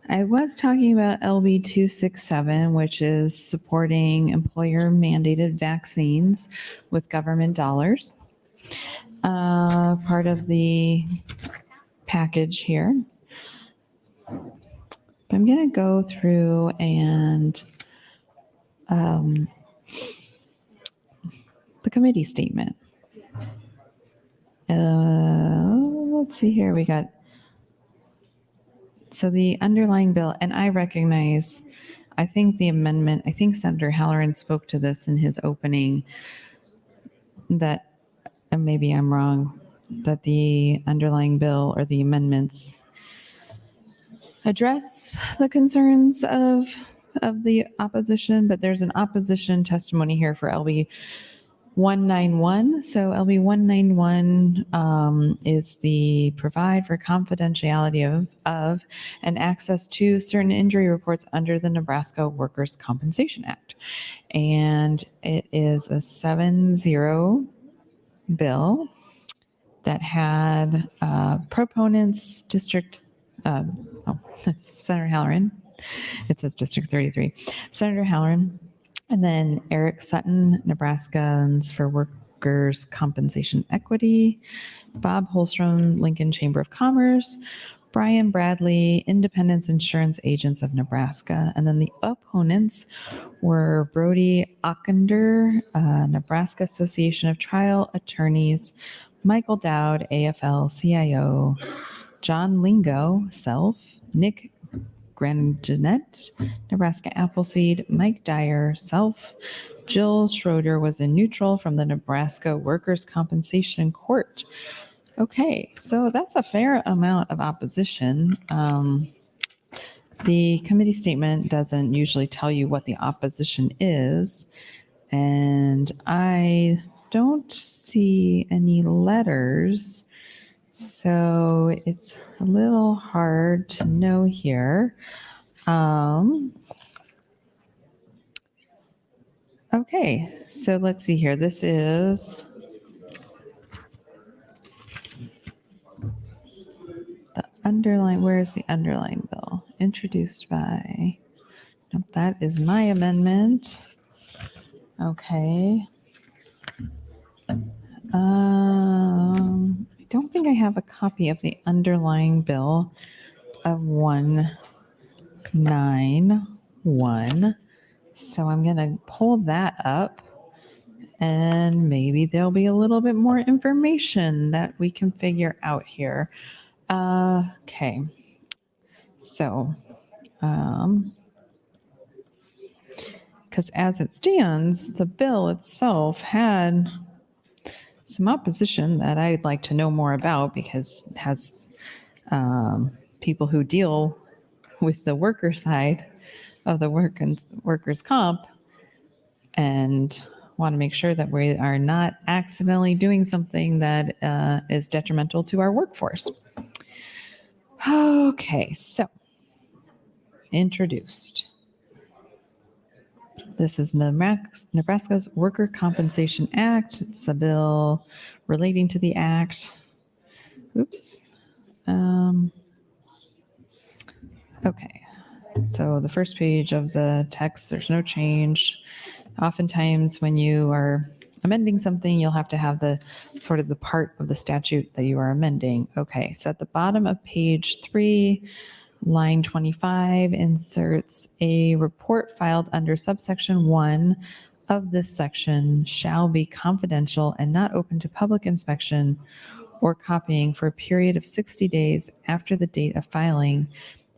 I was talking about LB 267, which is supporting employer mandated vaccines with government dollars. Part of the package here. But I'm going to go through and the committee statement. Let's see here. We got, so the underlying bill, and I recognize, I think the amendment, I think Senator Halloran spoke to this in his opening, that, and maybe I'm wrong, that the underlying bill or the amendments address the concerns of the opposition, but there's an opposition testimony here for LB 191. So LB 191 is the provide for confidentiality of and access to certain injury reports under the Nebraska Workers' Compensation Act. And it is a 7-0 bill that had proponents, Senator Halloran. It says District 33. Senator Halloran. And then Eric Sutton, Nebraskans for Workers' Compensation Equity, Bob Holstrom, Lincoln Chamber of Commerce, Brian Bradley, Independence Insurance Agents of Nebraska. And then the opponents were Brody Ockender, Nebraska Association of Trial Attorneys, Michael Dowd, AFL-CIO, John Lingo, self, Nick Grandinet, Nebraska Appleseed, Mike Dyer, self, Jill Schroeder was in neutral from the Nebraska Workers' Compensation Court. Okay, so that's a fair amount of opposition. The committee statement doesn't usually tell you what the opposition is, and I don't see any letters. So it's a little hard to know here. Okay, so let's see here. This is the underline. Where is the underlying bill? Introduced by, nope, that is my amendment. Okay. I don't think I have a copy of the underlying bill of 191. So I'm going to pull that up and maybe there'll be a little bit more information that we can figure out here. Okay. So, because as it stands, the bill itself had some opposition that I'd like to know more about because it has people who deal with the worker side of the workers' comp and want to make sure that we are not accidentally doing something that is detrimental to our workforce. Okay, so introduced. This is Nebraska's Worker Compensation Act. It's a bill relating to the act. Oops. Okay. So the first page of the text, there's no change. Oftentimes when you are amending something, you'll have to have the sort of the part of the statute that you are amending. Okay. So at the bottom of page 3, line 25 inserts a report filed under subsection 1 of this section shall be confidential and not open to public inspection or copying for a period of 60 days after the date of filing,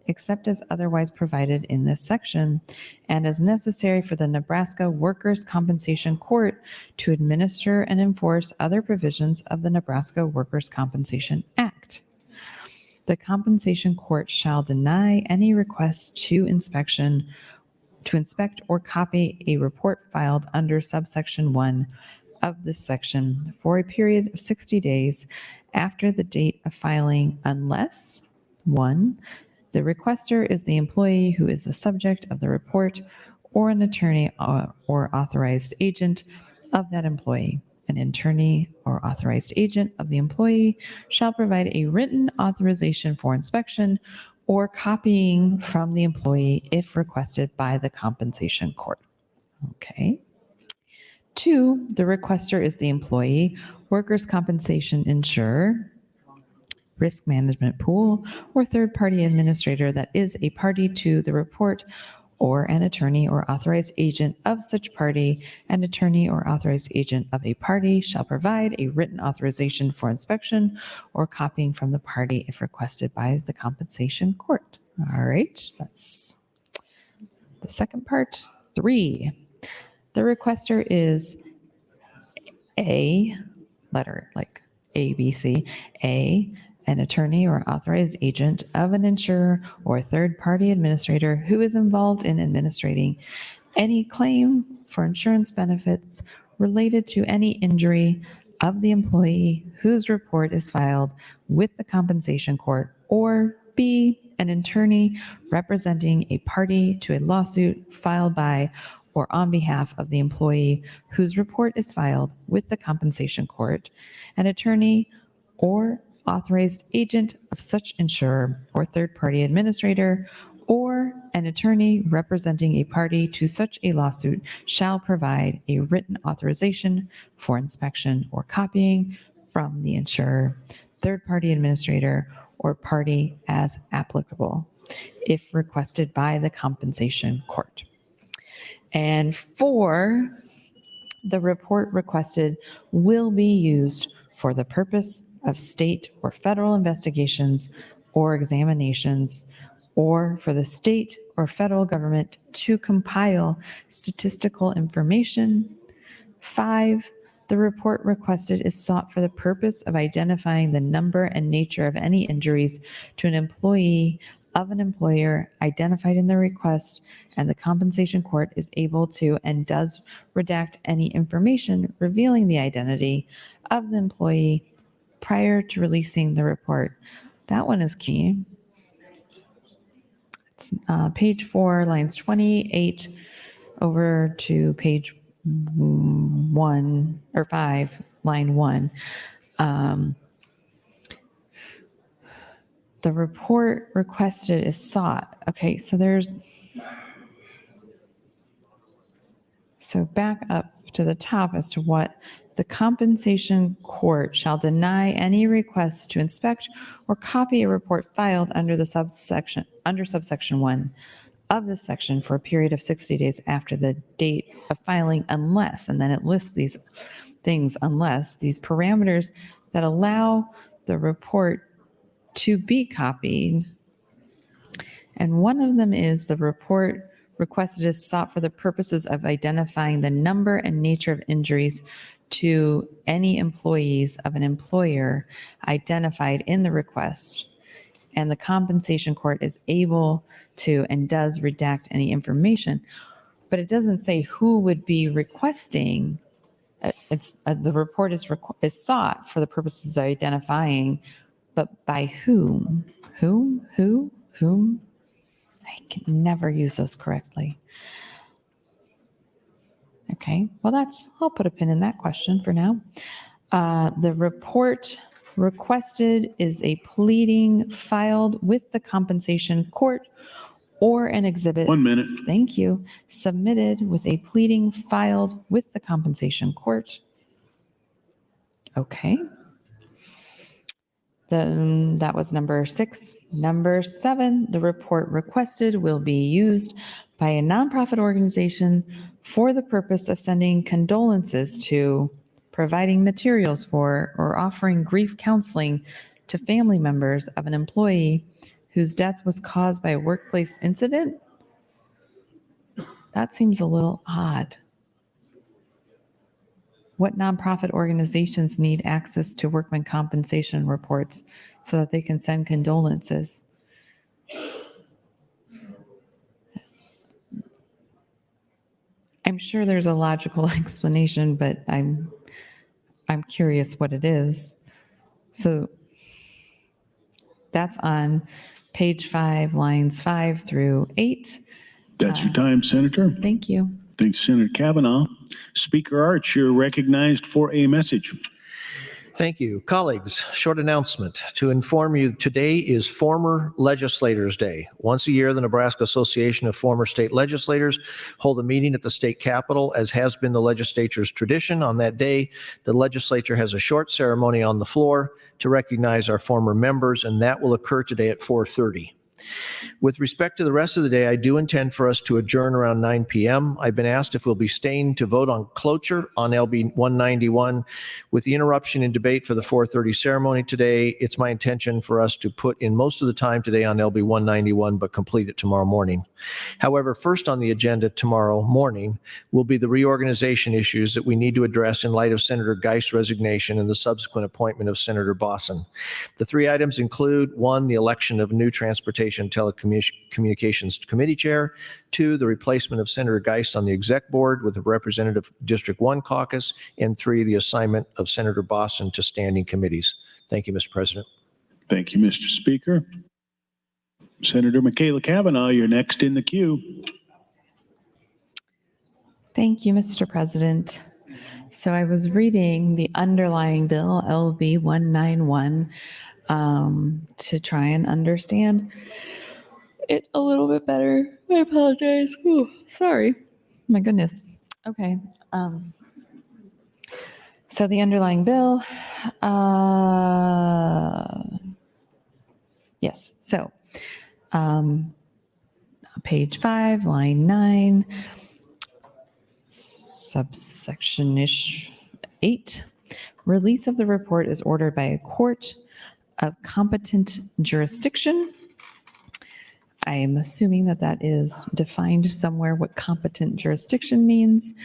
except as otherwise provided in this section, and as necessary for the Nebraska Workers' Compensation Court to administer and enforce other provisions of the Nebraska Workers' Compensation Act. The Compensation Court shall deny any request to inspect or copy a report filed under subsection 1 of this section for a period of 60 days after the date of filing unless 1. The requester is the employee who is the subject of the report or an attorney or authorized agent of that employee. An attorney or authorized agent of the employee shall provide a written authorization for inspection or copying from the employee if requested by the compensation court. Okay. 2, the requester is the employee, workers' compensation insurer, risk management pool, or third-party administrator that is a party to the report, or an attorney or authorized agent of such party. An attorney or authorized agent of a party shall provide a written authorization for inspection or copying from the party if requested by the compensation court. All right, that's the second part. 3, the requester is a letter like A, B, C, A, an attorney or authorized agent of an insurer or third-party administrator who is involved in administrating any claim for insurance benefits related to any injury of the employee whose report is filed with the compensation court, or B, an attorney representing a party to a lawsuit filed by or on behalf of the employee whose report is filed with the compensation court, an attorney or authorized agent of such insurer or third-party administrator, or an attorney representing a party to such a lawsuit shall provide a written authorization for inspection or copying from the insurer, third-party administrator, or party as applicable, if requested by the compensation court. And 4, the report requested will be used for the purpose of state or federal investigations or examinations, or for the state or federal government to compile statistical information. 5, the report requested is sought for the purpose of identifying the number and nature of any injuries to an employee of an employer identified in the request, and the compensation court is able to and does redact any information revealing the identity of the employee prior to releasing the report. That one is key. It's page 4, lines 28 over to page 1 or 5, line 1. The report requested is sought. Okay, so back up to the top as to what the compensation court shall deny any request to inspect or copy a report filed under subsection 1 of this section for a period of 60 days after the date of filing, unless, and then it lists these things, unless these parameters that allow the report to be copied. And one of them is the report requested is sought for the purposes of identifying the number and nature of injuries to any employees of an employer identified in the request. And the compensation court is able to and does redact any information, but it doesn't say who would be requesting. The report is sought for the purposes of identifying, but by whom? Whom? I can never use those correctly. Okay, well I'll put a pin in that question for now. The report requested is a pleading filed with the compensation court or an exhibit. 1 minute. Thank you. Submitted with a pleading filed with the compensation court. Okay. That was number 6. Number 7, the report requested will be used by a nonprofit organization for the purpose of sending condolences to, providing materials for, or offering grief counseling to family members of an employee whose death was caused by a workplace incident? That seems a little odd. What nonprofit organizations need access to workman compensation reports so that they can send condolences? I'm sure there's a logical explanation, but I'm curious what it is. So that's on page 5, lines 5 through 8. That's your time, Senator. Thank you. Thanks, Senator Kavanaugh. Speaker Arch, you're recognized for a message. Thank you. Colleagues, short announcement to inform you today is Former Legislators Day. Once a year, the Nebraska Association of Former State Legislators hold a meeting at the state capitol, as has been the legislature's tradition. On that day, the legislature has a short ceremony on the floor to recognize our former members, and that will occur today at 4:30. With respect to the rest of the day, I do intend for us to adjourn around 9 p.m. I've been asked if we'll be staying to vote on cloture on LB 191. With the interruption in debate for the 4:30 ceremony today, it's my intention for us to put in most of the time today on LB 191, but complete it tomorrow morning. However, first on the agenda tomorrow morning will be the reorganization issues that we need to address in light of Senator Geist's resignation and the subsequent appointment of Senator Bosson. The three items include: 1, the election of new Transportation and Telecommunications Committee Chair; 2, the replacement of Senator Geist on the Exec Board with a Representative District 1 caucus; and 3, the assignment of Senator Bosson to standing committees. Thank you, Mr. President. Thank you, Mr. Speaker. Senator Michaela Kavanaugh, you're next in the queue. Thank you, Mr. President. So I was reading the underlying bill, LB 191, to try and understand it a little bit better. I apologize. Ooh, sorry. My goodness. Okay. So the underlying bill, yes. So page 5, line 9, subsection-ish 8. Release of the report is ordered by a court of competent jurisdiction. I am assuming that that is defined somewhere what competent jurisdiction means.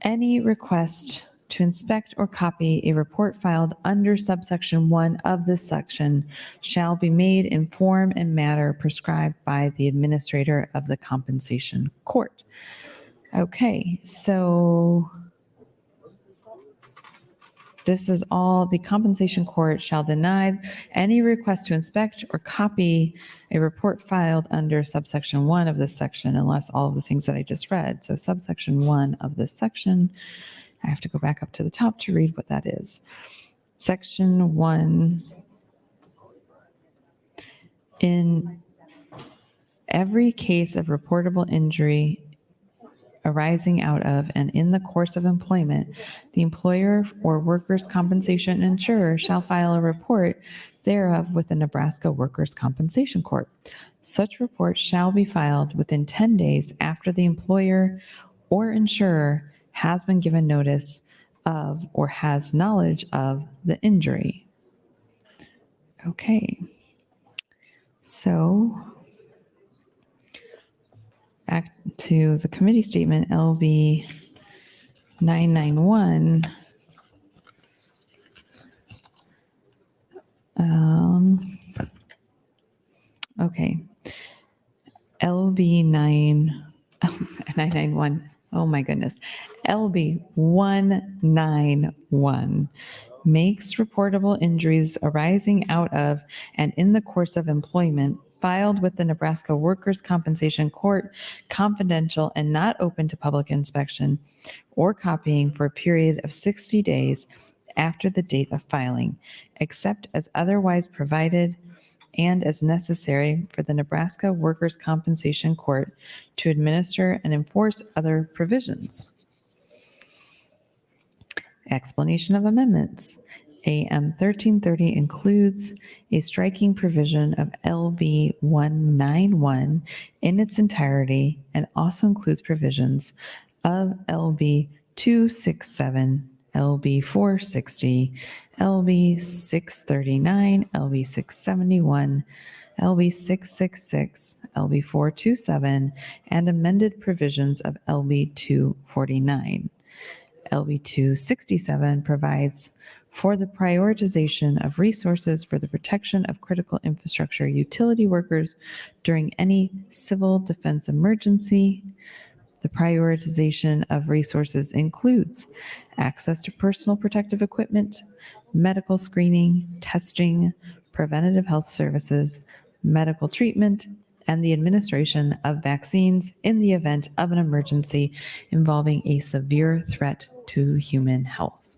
Any request to inspect or copy a report filed under subsection 1 of this section shall be made in form and matter prescribed by the administrator of the compensation court. Okay, so this is all: the compensation court shall deny any request to inspect or copy a report filed under subsection 1 of this section unless all of the things that I just read. So subsection 1 of this section, I have to go back up to the top to read what that is. Section 1, in every case of reportable injury arising out of and in the course of employment, the employer or workers' compensation insurer shall file a report thereof with the Nebraska Workers' Compensation Court. Such report shall be filed within 10 days after the employer or insurer has been given notice of or has knowledge of the injury. Okay. So back to the committee statement, LB 991. Okay. LB 991. Oh my goodness. LB 191 makes reportable injuries arising out of and in the course of employment filed with the Nebraska Workers' Compensation Court confidential and not open to public inspection or copying for a period of 60 days after the date of filing, except as otherwise provided and as necessary for the Nebraska Workers' Compensation Court to administer and enforce other provisions. Explanation of amendments. AM 1330 includes a striking provision of LB 191 in its entirety and also includes provisions of LB 267, LB 460, LB 639, LB 671, LB 666, LB 427, and amended provisions of LB 249. LB 267 provides for the prioritization of resources for the protection of critical infrastructure utility workers during any civil defense emergency. The prioritization of resources includes access to personal protective equipment, medical screening, testing, preventative health services, medical treatment, and the administration of vaccines in the event of an emergency involving a severe threat to human health.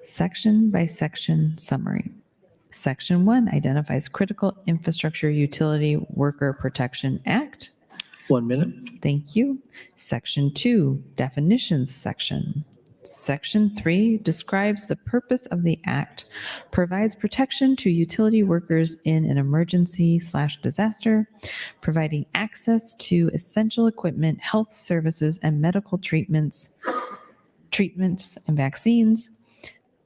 Section by section summary. Section 1 identifies Critical Infrastructure Utility Worker Protection Act. 1 minute. Thank you. Section 2, definitions section. Section 3 describes the purpose of the act, provides protection to utility workers in an emergency/disaster, providing access to essential equipment, health services, and medical treatments and vaccines,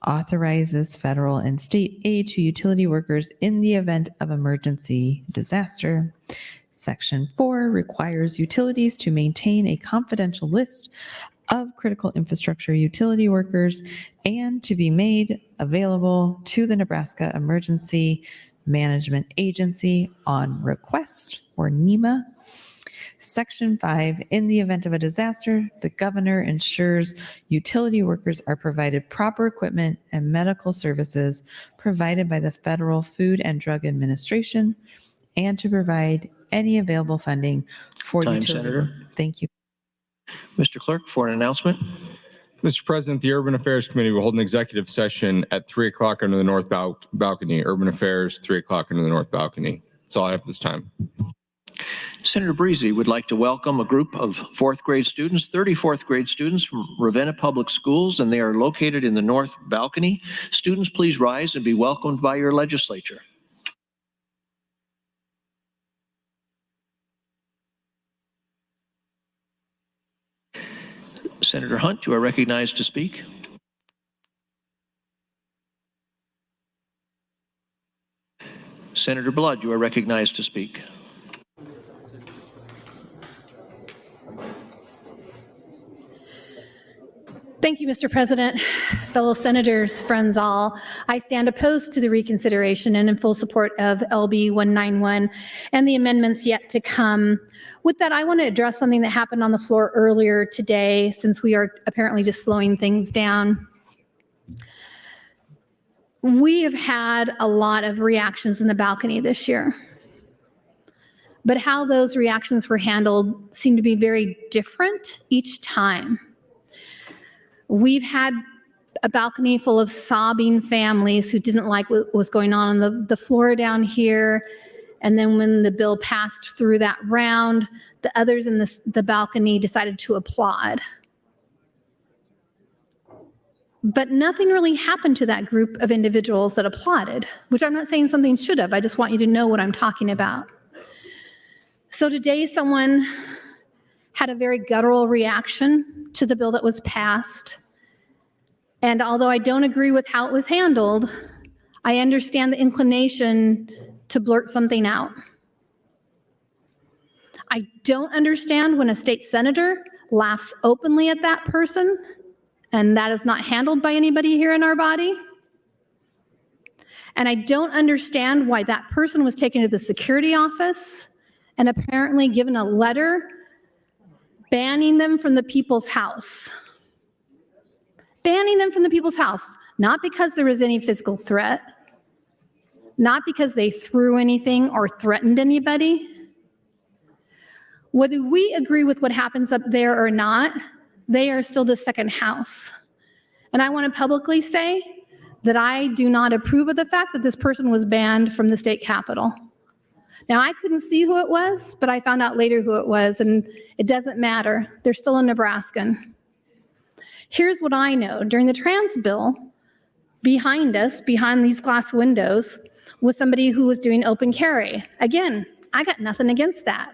authorizes federal and state aid to utility workers in the event of emergency disaster. Section 4 requires utilities to maintain a confidential list of critical infrastructure utility workers and to be made available to the Nebraska Emergency Management Agency on request, or NEMA. Section 5, in the event of a disaster, the governor ensures utility workers are provided proper equipment and medical services provided by the Federal Food and Drug Administration, and to provide any available funding for Time, utility. Senator. Thank you. Mr. Clerk, for an announcement. Mr. President, the Urban Affairs Committee will hold an executive session at 3 o'clock under the north balcony. Urban Affairs, 3 o'clock under the north balcony. That's all I have at this time. Senator Breezy would like to welcome a group of fourth grade students, 30 fourth grade students from Ravenna Public Schools, and they are located in the north balcony. Students, please rise and be welcomed by your legislature. Senator Hunt, you are recognized to speak. Senator Blood, you are recognized to speak. Thank you, Mr. President. Fellow senators, friends all, I stand opposed to the reconsideration and in full support of LB 191 and the amendments yet to come. With that, I want to address something that happened on the floor earlier today, since we are apparently just slowing things down. We have had a lot of reactions in the balcony this year, but how those reactions were handled seemed to be very different each time. We've had a balcony full of sobbing families who didn't like what was going on the floor down here. And then when the bill passed through that round, the others in the balcony decided to applaud. But nothing really happened to that group of individuals that applauded, which I'm not saying something should have. I just want you to know what I'm talking about. So today someone had a very guttural reaction to the bill that was passed. And although I don't agree with how it was handled, I understand the inclination to blurt something out. I don't understand when a state senator laughs openly at that person, and that is not handled by anybody here in our body. And I don't understand why that person was taken to the security office and apparently given a letter banning them from the people's house. Banning them from the people's house, not because there was any physical threat, not because they threw anything or threatened anybody. Whether we agree with what happens up there or not, they are still the second house. And I want to publicly say that I do not approve of the fact that this person was banned from the state capitol. Now, I couldn't see who it was, but I found out later who it was, and it doesn't matter. They're still a Nebraskan. Here's what I know. During the trans bill, behind us, behind these glass windows, was somebody who was doing open carry. Again, I got nothing against that.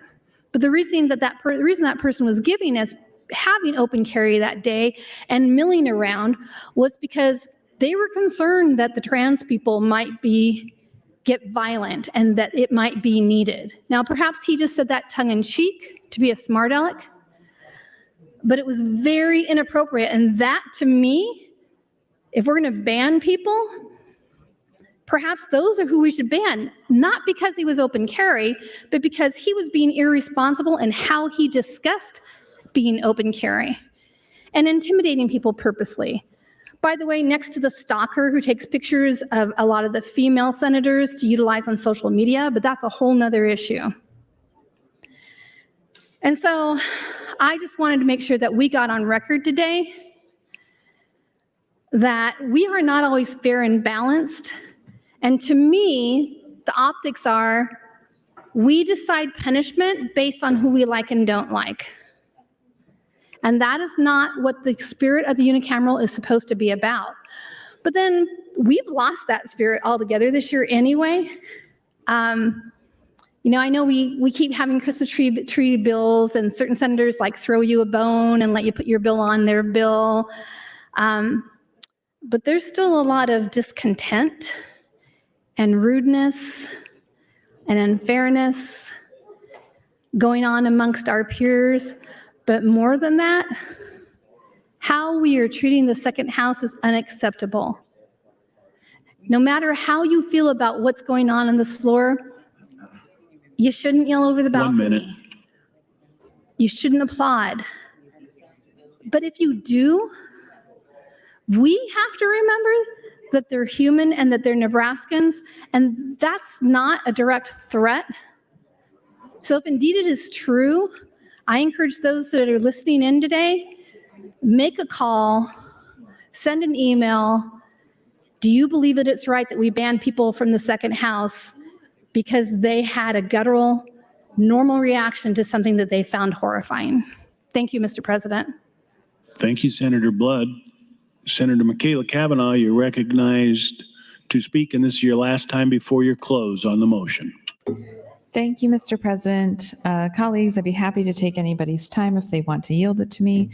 But the reason that reason that person was giving as having open carry that day and milling around was because they were concerned that the trans people might get violent and that it might be needed. Now, perhaps he just said that tongue in cheek to be a smart aleck, but it was very inappropriate. And that, to me, if we're going to ban people, perhaps those are who we should ban, not because he was open carry, but because he was being irresponsible in how he discussed being open carry and intimidating people purposely. By the way, next to the stalker who takes pictures of a lot of the female senators to utilize on social media, but that's a whole nother issue. And so I just wanted to make sure that we got on record today that we are not always fair and balanced. And to me, the optics are we decide punishment based on who we like and don't like. And that is not what the spirit of the unicameral is supposed to be about. But then we've lost that spirit altogether this year anyway. I know we keep having Christmas tree bills, and certain senators like throw you a bone and let you put your bill on their bill. But there's still a lot of discontent and rudeness and unfairness going on amongst our peers. But more than that, how we are treating the second house is unacceptable. No matter how you feel about what's going on this floor, you shouldn't yell over the balcony. 1 minute. You shouldn't applaud. But if you do, we have to remember that they're human and that they're Nebraskans, and that's not a direct threat. So if indeed it is true, I encourage those that are listening in today, make a call, send an email. Do you believe that it's right that we ban people from the second house because they had a guttural, normal reaction to something that they found horrifying? Thank you, Mr. President. Thank you, Senator Blood. Senator Michaela Cavanaugh, you're recognized to speak, and this is your last time before your close on the motion. Thank you, Mr. President. Colleagues, I'd be happy to take anybody's time if they want to yield it to me.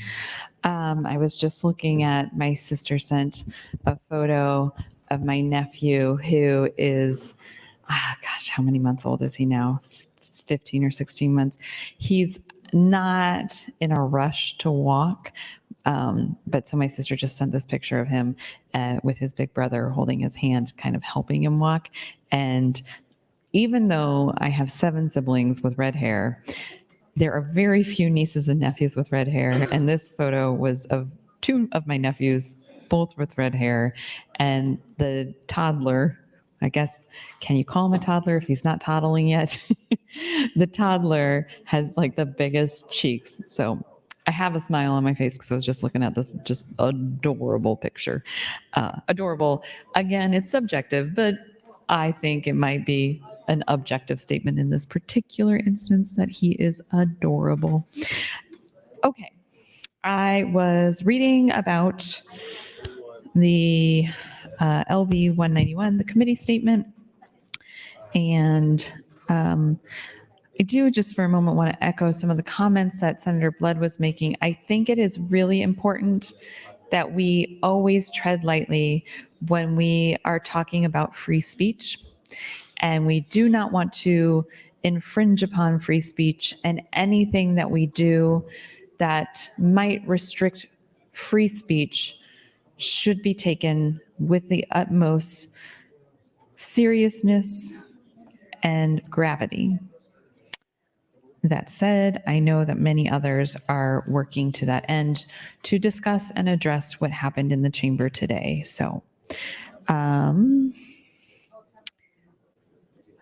I was just looking at, my sister sent a photo of my nephew who is, how many months old is he now? 15 or 16 months. He's not in a rush to walk. But so my sister just sent this picture of him with his big brother holding his hand, kind of helping him walk. And even though I have 7 siblings with red hair, there are very few nieces and nephews with red hair. And this photo was of 2 of my nephews, both with red hair. And the toddler, I guess, can you call him a toddler if he's not toddling yet? The toddler has like the biggest cheeks. So I have a smile on my face because I was just looking at this just adorable picture. Adorable. Again, it's subjective, but I think it might be an objective statement in this particular instance that he is adorable. Okay. I was reading about the LB 191, the committee statement, and I do just for a moment want to echo some of the comments that Senator Blood was making. I think it is really important that we always tread lightly when we are talking about free speech. And we do not want to infringe upon free speech, and anything that we do that might restrict free speech should be taken with the utmost seriousness and gravity. That said, I know that many others are working to that end to discuss and address what happened in the chamber today. So,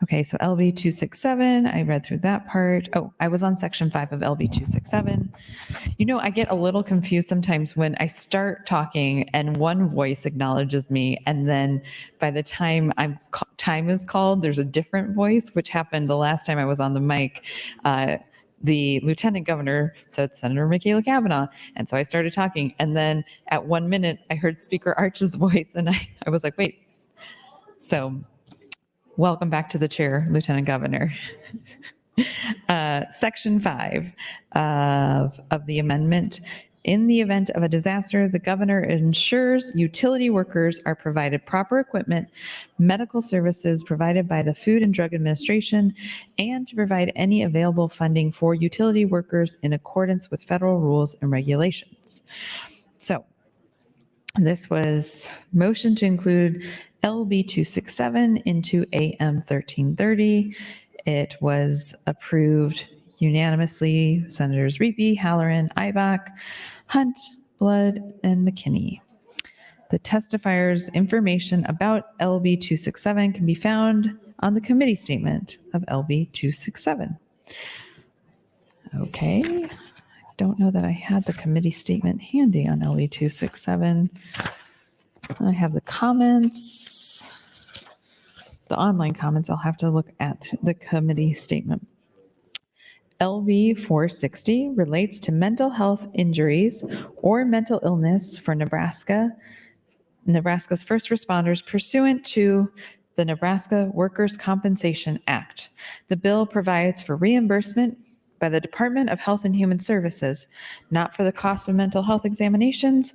okay, so LB 267, I read through that part. Oh, I was on section 5 of LB 267. You know, I get a little confused sometimes when I start talking and one voice acknowledges me, and then by the time time is called, there's a different voice, which happened the last time I was on the mic. The lieutenant governor said Senator Michaela Cavanaugh, and so I started talking, and then at 1 minute, I heard Speaker Arch's voice, and I was like, wait. So welcome back to the chair, Lieutenant Governor. Section 5 of the amendment. In the event of a disaster, the governor ensures utility workers are provided proper equipment, medical services provided by the Food and Drug Administration, and to provide any available funding for utility workers in accordance with federal rules and regulations. So this was motion to include LB 267 into AM 1330. It was approved unanimously. Senators Reapy, Halloran, Ibach, Hunt, Blood, and McKinney. The testifiers' information about LB 267 can be found on the committee statement of LB 267. Okay. Don't know that I had the committee statement handy on LB 267. I have the comments. The online comments, I'll have to look at the committee statement. LB 460 relates to mental health injuries or mental illness for Nebraska's first responders pursuant to the Nebraska Workers' Compensation Act. The bill provides for reimbursement by the Department of Health and Human Services, not for the cost of mental health examinations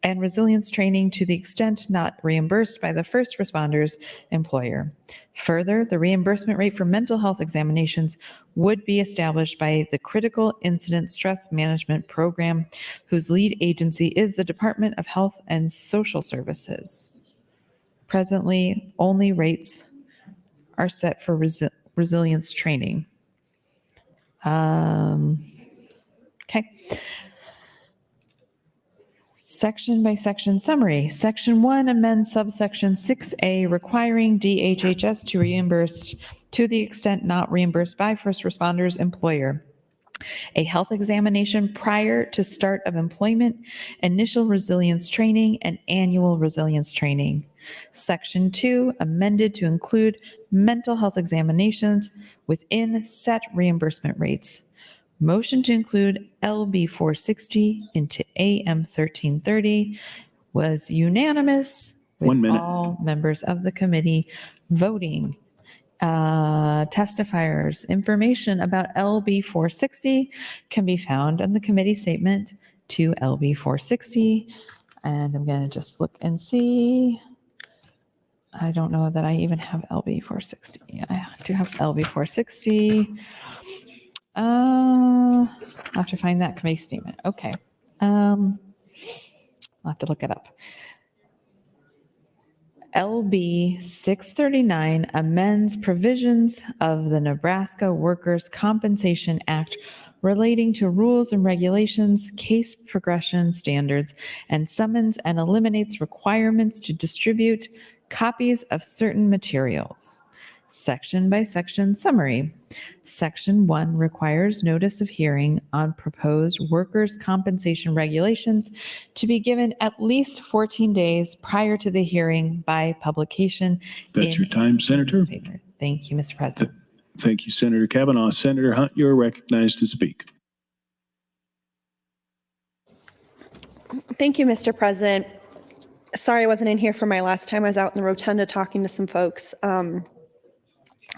and resilience training to the extent not reimbursed by the first responder's employer. Further, the reimbursement rate for mental health examinations would be established by the Critical Incident Stress Management Program, whose lead agency is the Department of Health and Social Services. Presently, only rates are set for resilience training. Okay. Section by section summary. Section 1 amends subsection 6A requiring DHHS to reimburse to the extent not reimbursed by first responders' employer a health examination prior to start of employment, initial resilience training, and annual resilience training. Section 2 amended to include mental health examinations within set reimbursement rates. Motion to include LB 460 into AM 1330 was unanimous with 1 minute. all members of the committee voting. Testifiers, information about LB 460 can be found on the committee statement to LB 460. And I'm going to just look and see. I don't know that I even have LB 460. I do have LB 460. I'll have to find that committee statement. Okay. I'll have to look it up. LB 639 amends provisions of the Nebraska Workers' Compensation Act relating to rules and regulations, case progression standards, and summons, and eliminates requirements to distribute copies of certain materials. Section by section summary. Section 1 requires notice of hearing on proposed workers' compensation regulations to be given at least 14 days prior to the hearing by publication. That's your time, Senator. Thank you, Mr. President. Thank you, Senator Kavanaugh. Senator Hunt, you're recognized to speak. Thank you, Mr. President. Sorry I wasn't in here for my last time. I was out in the rotunda talking to some folks.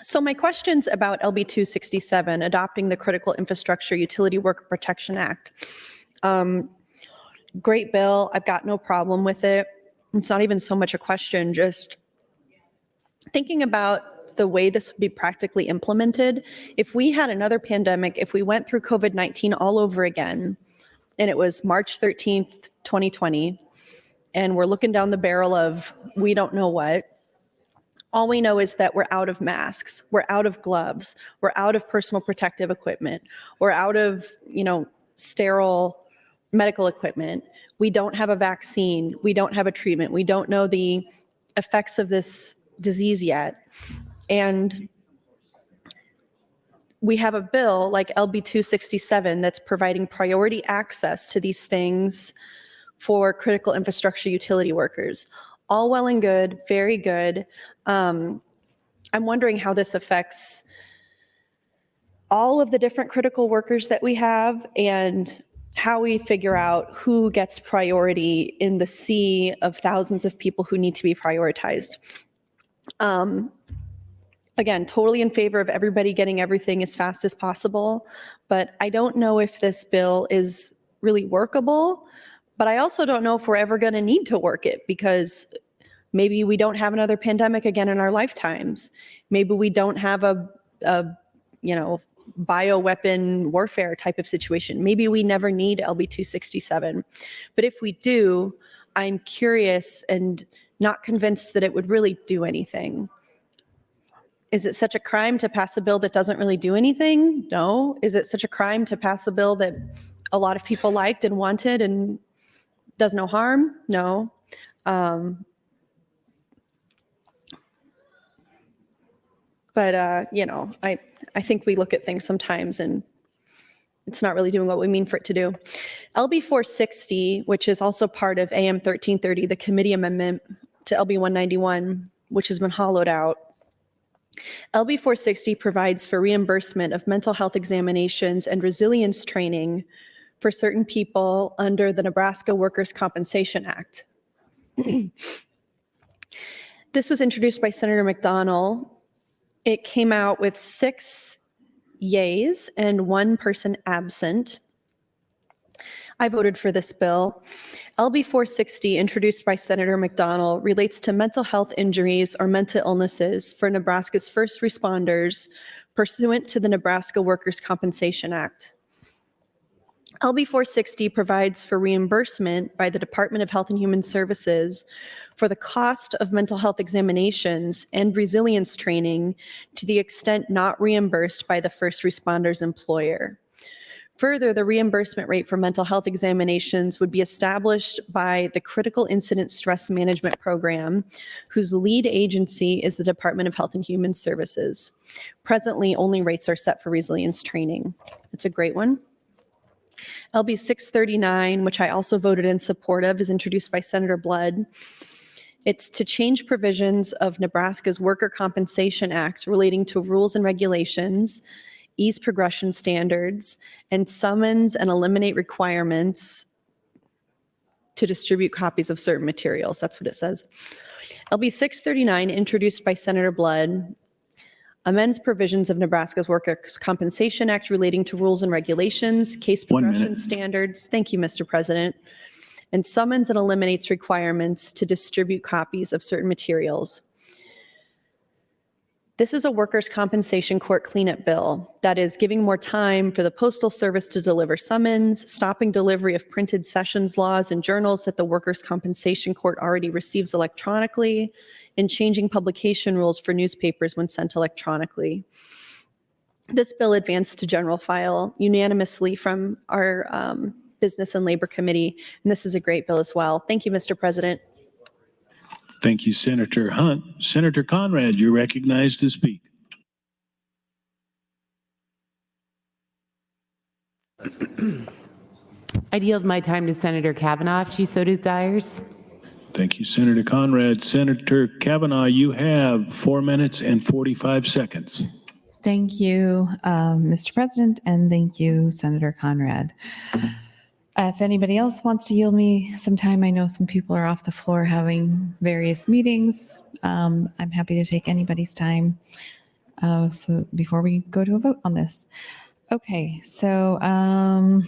So my question's about LB 267, adopting the Critical Infrastructure Utility Worker Protection Act. Great bill. I've got no problem with it. It's not even so much a question, just thinking about the way this would be practically implemented. If we had another pandemic, if we went through COVID-19 all over again, and it was March 13th, 2020, and we're looking down the barrel of we don't know what, all we know is that we're out of masks, we're out of gloves, we're out of personal protective equipment, we're out of, sterile medical equipment. We don't have a vaccine, we don't have a treatment, we don't know the effects of this disease yet. And we have a bill like LB 267 that's providing priority access to these things for critical infrastructure utility workers. All well and good, very good. I'm wondering how this affects all of the different critical workers that we have and how we figure out who gets priority in the sea of thousands of people who need to be prioritized. again, totally in favor of everybody getting everything as fast as possible, but I don't know if this bill is really workable, but I also don't know if we're ever going to need to work it because maybe we don't have another pandemic again in our lifetimes. Maybe we don't have a bioweapon warfare type of situation. Maybe we never need LB 267. But if we do, I'm curious and not convinced that it would really do anything. Is it such a crime to pass a bill that doesn't really do anything? No. Is it such a crime to pass a bill that a lot of people liked and wanted and does no harm? No. But I think we look at things sometimes and it's not really doing what we mean for it to do. LB 460, which is also part of AM 1330, the committee amendment to LB 191, which has been hollowed out. LB 460 provides for reimbursement of mental health examinations and resilience training for certain people under the Nebraska Workers' Compensation Act. This was introduced by Senator McDonnell. It came out with 6 yays and 1 person absent. I voted for this bill. LB 460, introduced by Senator McDonnell, relates to mental health injuries or mental illnesses for Nebraska's first responders pursuant to the Nebraska Workers' Compensation Act. LB 460 provides for reimbursement by the Department of Health and Human Services for the cost of mental health examinations and resilience training to the extent not reimbursed by the first responder's employer. Further, the reimbursement rate for mental health examinations would be established by the Critical Incident Stress Management Program, whose lead agency is the Department of Health and Human Services. Presently, only rates are set for resilience training. It's a great one. LB 639, which I also voted in support of, is introduced by Senator Blood. It's to change provisions of Nebraska's Worker Compensation Act relating to rules and regulations, ease progression standards, and summons and eliminate requirements to distribute copies of certain materials. That's what it says. LB 639, introduced by Senator Blood, amends provisions of Nebraska's Workers' Compensation Act relating to rules and regulations, case progression standards. Thank you, Mr. President. And summons and eliminates requirements to distribute copies of certain materials. This is a workers' compensation court cleanup bill that is giving more time for the Postal Service to deliver summons, stopping delivery of printed sessions laws and journals that the workers' compensation court already receives electronically, and changing publication rules for newspapers when sent electronically. This bill advanced to general file unanimously from our Business and Labor Committee, and this is a great bill as well. Thank you, Mr. President. Thank you, Senator Hunt. Senator Conrad, you're recognized to speak. I'd yield my time to Senator Kavanaugh if she so desires. Thank you, Senator Conrad. Senator Kavanaugh, you have 4 minutes and 45 seconds. Thank you, Mr. President, and thank you, Senator Conrad. If anybody else wants to yield me some time, I know some people are off the floor having various meetings. I'm happy to take anybody's time. So before we go to a vote on this. Okay, so I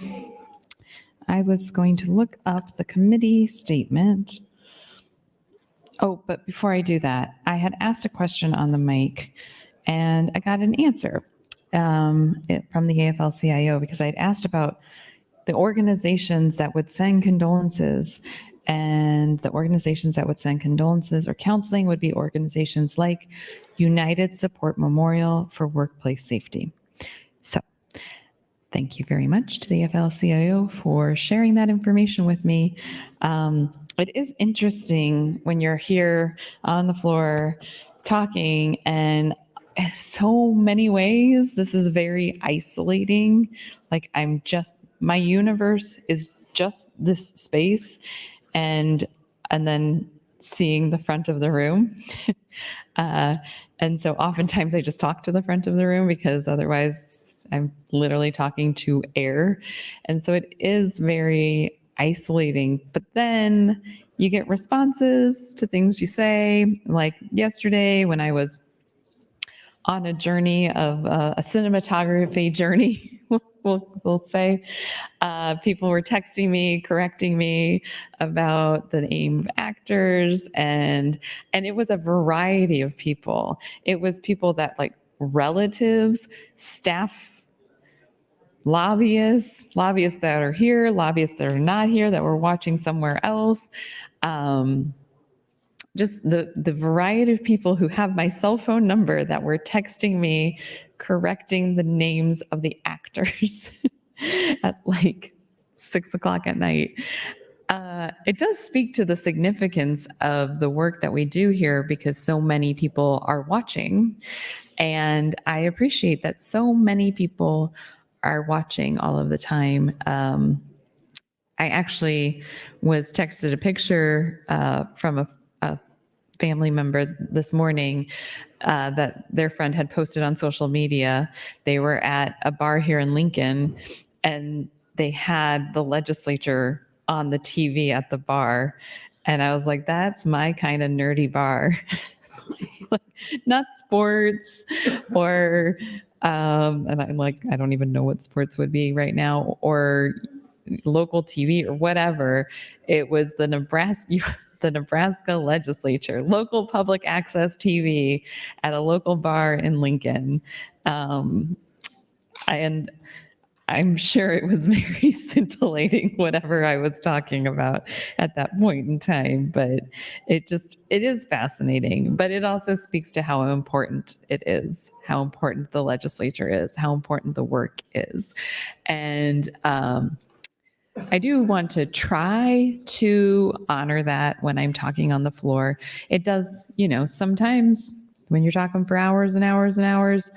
was going to look up the committee statement. Oh, but before I do that, I had asked a question on the mic and I got an answer from the AFL-CIO because I had asked about the organizations that would send condolences, and the organizations that would send condolences or counseling would be organizations like United Support Memorial for Workplace Safety. So thank you very much to the AFL-CIO for sharing that information with me. It is interesting when you're here on the floor talking, and in so many ways, this is very isolating. Like my universe is just this space and then seeing the front of the room. And so oftentimes I just talk to the front of the room because otherwise I'm literally talking to air. And so it is very isolating, but then you get responses to things you say. Like yesterday when I was on a journey of a cinematography journey, we'll say. People were texting me, correcting me about the name of actors, and it was a variety of people. It was people that like relatives, staff, lobbyists that are here, lobbyists that are not here, that were watching somewhere else. Just the variety of people who have my cell phone number that were texting me, correcting the names of the actors at like 6:00 at night. It does speak to the significance of the work that we do here because so many people are watching. And I appreciate that so many people are watching all of the time. I actually was texted a picture from a family member this morning that their friend had posted on social media. They were at a bar here in Lincoln, and they had the legislature on the TV at the bar. And I was like, that's my kind of nerdy bar. Not sports or, and I'm like, I don't even know what sports would be right now, or local TV or whatever. It was the Nebraska Legislature, local public access TV at a local bar in Lincoln. And I'm sure it was very scintillating, whatever I was talking about at that point in time, but it is fascinating, but it also speaks to how important it is, how important the legislature is, how important the work is. And, I do want to try to honor that when I'm talking on the floor. It does, sometimes when you're talking for hours and hours and hours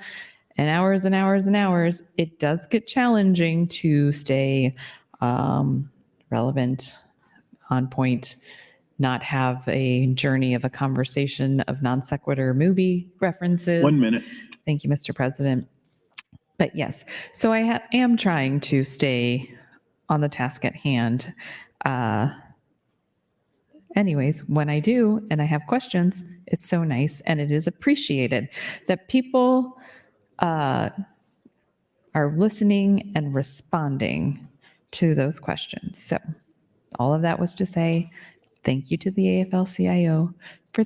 and hours and hours and hours, it does get challenging to stay relevant, on point, not have a journey of a conversation of non sequitur movie references. 1 minute. Thank you, Mr. President. But yes, so I am trying to stay on the task at hand. Anyways, when I do and I have questions, it's so nice and it is appreciated that people are listening and responding to those questions. So all of that was to say thank you to the AFL-CIO for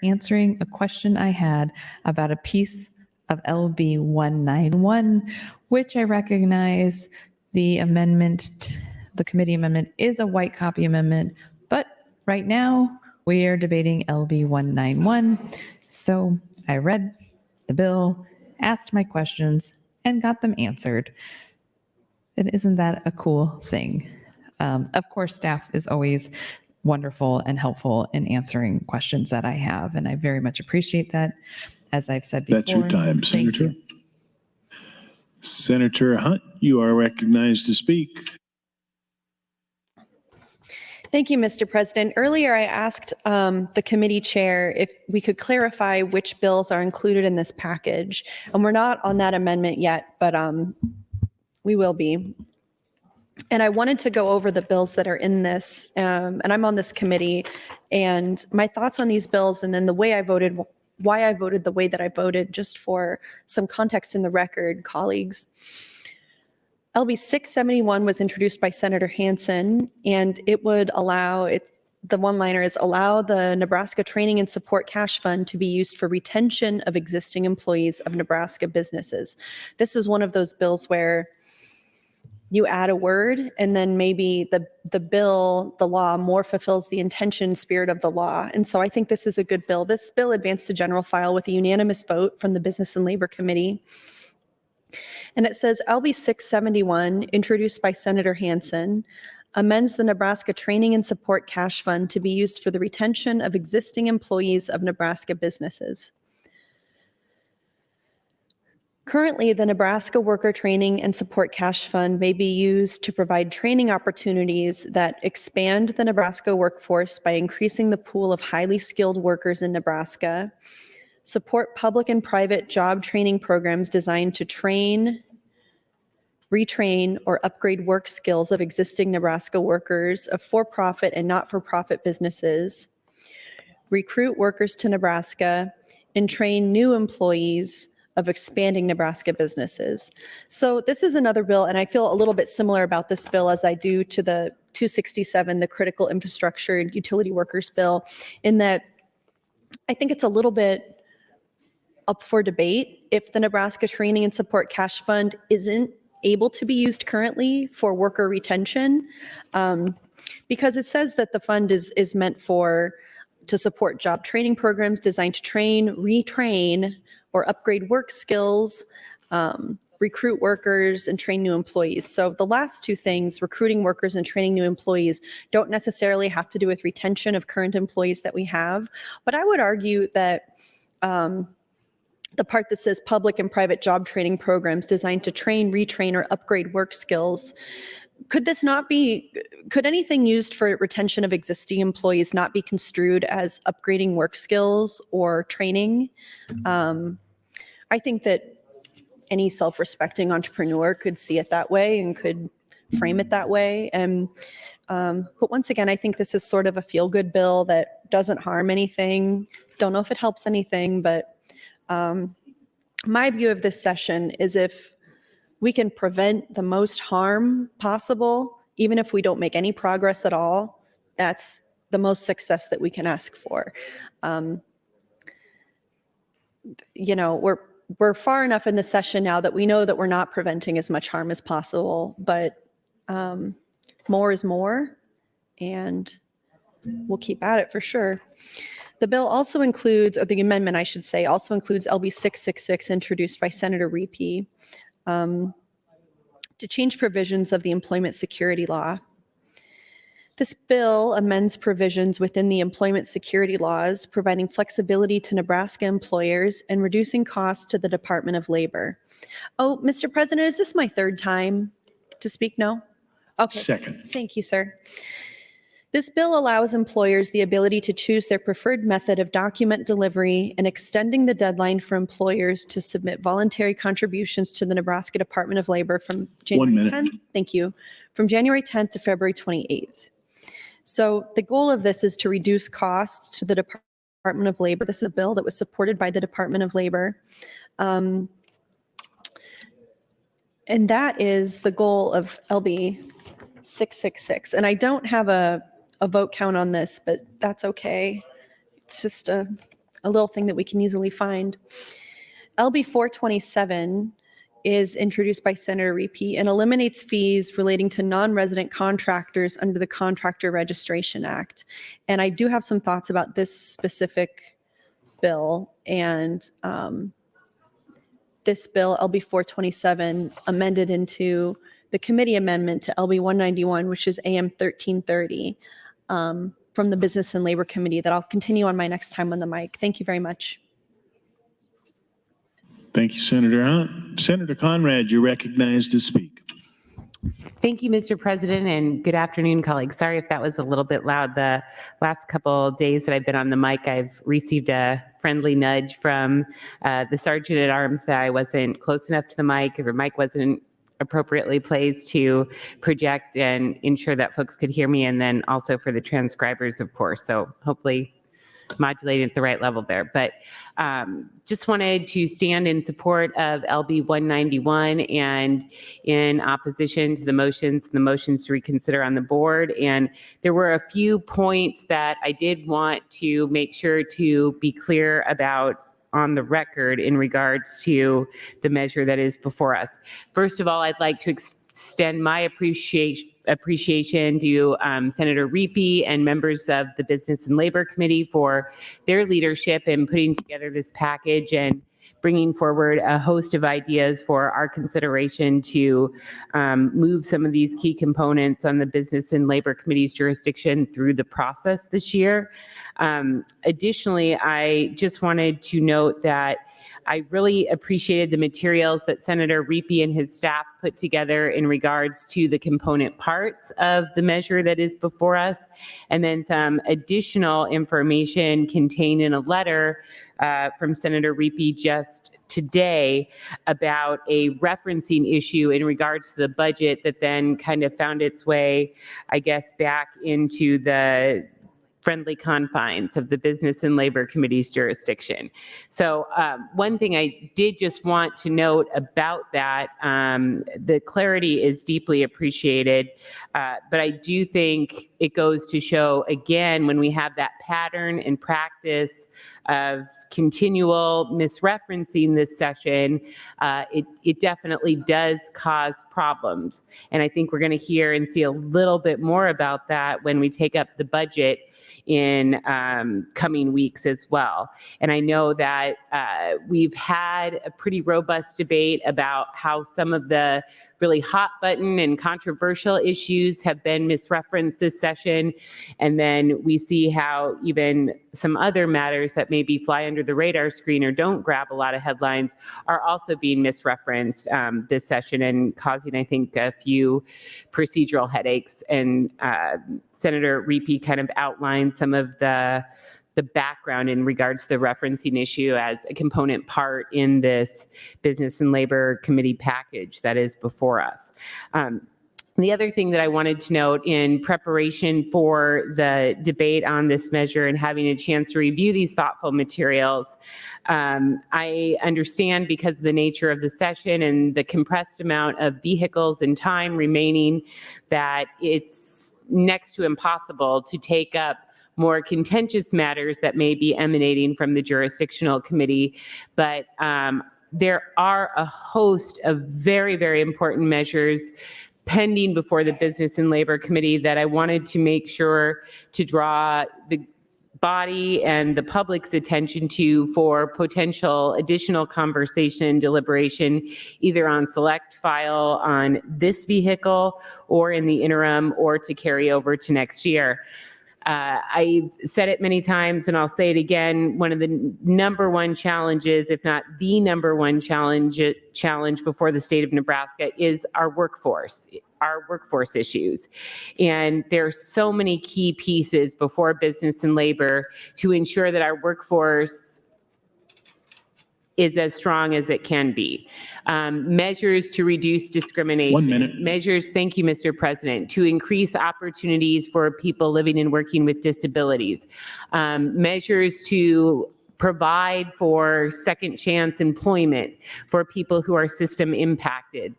answering a question I had about a piece of LB 191, which I recognize the committee amendment is a white copy amendment, but right now we are debating LB 191. So I read the bill, asked my questions, and got them answered. And isn't that a cool thing? Of course, staff is always wonderful and helpful in answering questions that I have, and I very much appreciate that. As I've said before. That's your time, Thank Senator. you. Senator Hunt, you are recognized to speak. Thank you, Mr. President. Earlier, I asked the committee chair if we could clarify which bills are included in this package. And we're not on that amendment yet, but we will be. And I wanted to go over the bills that are in this, and I'm on this committee, and my thoughts on these bills, and then the way I voted, why I voted the way that I voted, just for some context in the record, colleagues. LB 671 was introduced by Senator Hansen, and it would allow, the one-liner is, allow the Nebraska Training and Support Cash Fund to be used for retention of existing employees of Nebraska businesses. This is one of those bills where you add a word and then maybe the law more fulfills the intention, spirit of the law. And so I think this is a good bill. This bill advanced to general file with a unanimous vote from the Business and Labor Committee. And it says LB 671, introduced by Senator Hansen, amends the Nebraska Training and Support Cash Fund to be used for the retention of existing employees of Nebraska businesses. Currently, the Nebraska Worker Training and Support Cash Fund may be used to provide training opportunities that expand the Nebraska workforce by increasing the pool of highly skilled workers in Nebraska, support public and private job training programs designed to train, retrain, or upgrade work skills of existing Nebraska workers of for-profit and not-for-profit businesses, recruit workers to Nebraska, and train new employees of expanding Nebraska businesses. So this is another bill, and I feel a little bit similar about this bill as I do to the 267, the Critical Infrastructure and Utility Workers Bill, in that I think it's a little bit up for debate if the Nebraska Training and Support Cash Fund isn't able to be used currently for worker retention, because it says that the fund is meant to support job training programs designed to train, retrain, or upgrade work skills, recruit workers, and train new employees. So the last two things, recruiting workers and training new employees, don't necessarily have to do with retention of current employees that we have. But I would argue that the part that says public and private job training programs designed to train, retrain, or upgrade work skills, could anything used for retention of existing employees not be construed as upgrading work skills or training? I think that any self-respecting entrepreneur could see it that way and could frame it that way. And but once again, I think this is sort of a feel-good bill that doesn't harm anything. Don't know if it helps anything, but my view of this session is if we can prevent the most harm possible, even if we don't make any progress at all, that's the most success that we can ask for. We're far enough in the session now that we know that we're not preventing as much harm as possible, but more is more, and we'll keep at it for sure. The bill also includes, or the amendment I should say, also includes LB 666 introduced by Senator Repe to change provisions of the employment security law. This bill amends provisions within the employment security laws, providing flexibility to Nebraska employers and reducing costs to the Department of Labor. Oh, Mr. President, is this my third time to speak? No? Okay. Second. Thank you, sir. This bill allows employers the ability to choose their preferred method of document delivery and extending the deadline for employers to submit voluntary contributions to the Nebraska Department of Labor from January 10th. Thank you. From January 10th to February 28th. So the goal of this is to reduce costs to the Department of Labor. This is a bill that was supported by the Department of Labor. And that is the goal of LB 666. And I don't have a vote count on this, but that's okay. It's just a little thing that we can easily find. LB 427 is introduced by Senator Repe and eliminates fees relating to non-resident contractors under the Contractor Registration Act. And I do have some thoughts about this specific bill, and this bill, LB 427, amended into the committee amendment to LB 191, which is AM 1330, from the Business and Labor Committee, that I'll continue on my next time on the mic. Thank you very much. Thank you, Senator Hunt. Senator Conrad, you're recognized to speak. Thank you, Mr. President, and good afternoon, colleagues. Sorry if that was a little bit loud. The last couple days that I've been on the mic, I've received a friendly nudge from the Sergeant at Arms that I wasn't close enough to the mic, or the mic wasn't appropriately placed to project and ensure that folks could hear me, and then also for the transcribers, of course. So hopefully modulating at the right level there. But just wanted to stand in support of LB 191 and in opposition to the motions to reconsider on the board. And there were a few points that I did want to make sure to be clear about on the record in regards to the measure that is before us. First of all, I'd like to extend my appreciation to Senator Repe and members of the Business and Labor Committee for their leadership in putting together this package and bringing forward a host of ideas for our consideration to move some of these key components on the Business and Labor Committee's jurisdiction through the process this year. Additionally, I just wanted to note that I really appreciated the materials that Senator Repe and his staff put together in regards to the component parts of the measure that is before us, and then some additional information contained in a letter from Senator Repe just today about a referencing issue in regards to the budget that then kind of found its way, I guess, back into the friendly confines of the Business and Labor Committee's jurisdiction. So one thing I did just want to note about that, the clarity is deeply appreciated, but I do think it goes to show, again, when we have that pattern and practice of continual misreferencing this session, it definitely does cause problems. And I think we're going to hear and see a little bit more about that when we take up the budget in coming weeks as well. And I know that we've had a pretty robust debate about how some of the really hot button and controversial issues have been misreferenced this session. And then we see how even some other matters that maybe fly under the radar screen or don't grab a lot of headlines are also being misreferenced this session and causing, I think, a few procedural headaches. And Senator Repe kind of outlined some of the background in regards to the referencing issue as a component part in this Business and Labor Committee package that is before us. The other thing that I wanted to note in preparation for the debate on this measure and having a chance to review these thoughtful materials, I understand because of the nature of the session and the compressed amount of vehicles and time remaining that it's next to impossible to take up more contentious matters that may be emanating from the jurisdictional committee. But there are a host of very, very important measures pending before the Business and Labor Committee that I wanted to make sure to draw the body and the public's attention to for potential additional conversation and deliberation, either on select file on this vehicle or in the interim or to carry over to next year. I've said it many times and I'll say it again, one of the number one challenges, if not the number one challenge before the state of Nebraska is our workforce issues. And there are so many key pieces before Business and Labor to ensure that our workforce is as strong as it can be. Measures to reduce discrimination. 1 minute. Measures, thank you, Mr. President, to increase opportunities for people living and working with disabilities. Measures to provide for second chance employment for people who are system impacted.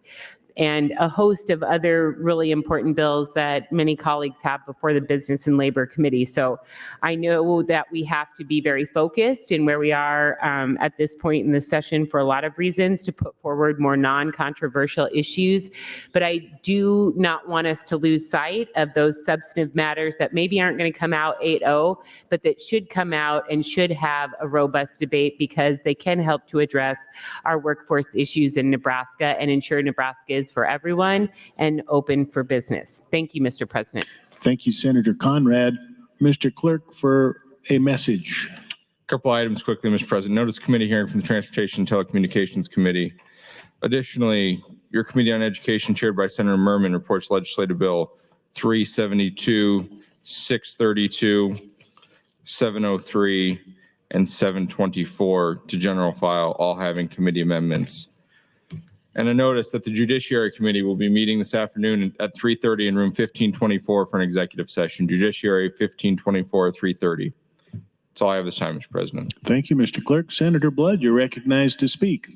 And a host of other really important bills that many colleagues have before the Business and Labor Committee. So I know that we have to be very focused in where we are at this point in the session for a lot of reasons to put forward more non-controversial issues. But I do not want us to lose sight of those substantive matters that maybe aren't going to come out 8-0, but that should come out and should have a robust debate because they can help to address our workforce issues in Nebraska and ensure Nebraska is for everyone and open for business. Thank you, Mr. President. Thank you, Senator Conrad. Mr. Clerk, for a message. A couple items quickly, Mr. President. Notice committee hearing from the Transportation and Telecommunications Committee. Additionally, your Committee on Education chaired by Senator Merman reports legislative bill 372, 632, 703, and 724 to general file, all having committee amendments. And a notice that the Judiciary Committee will be meeting this afternoon at 3:30 in room 1524 for an executive session. Judiciary 1524, 3:30. That's all I have this time, Mr. President. Thank you, Mr. Clerk. Senator Blood, you're recognized to speak.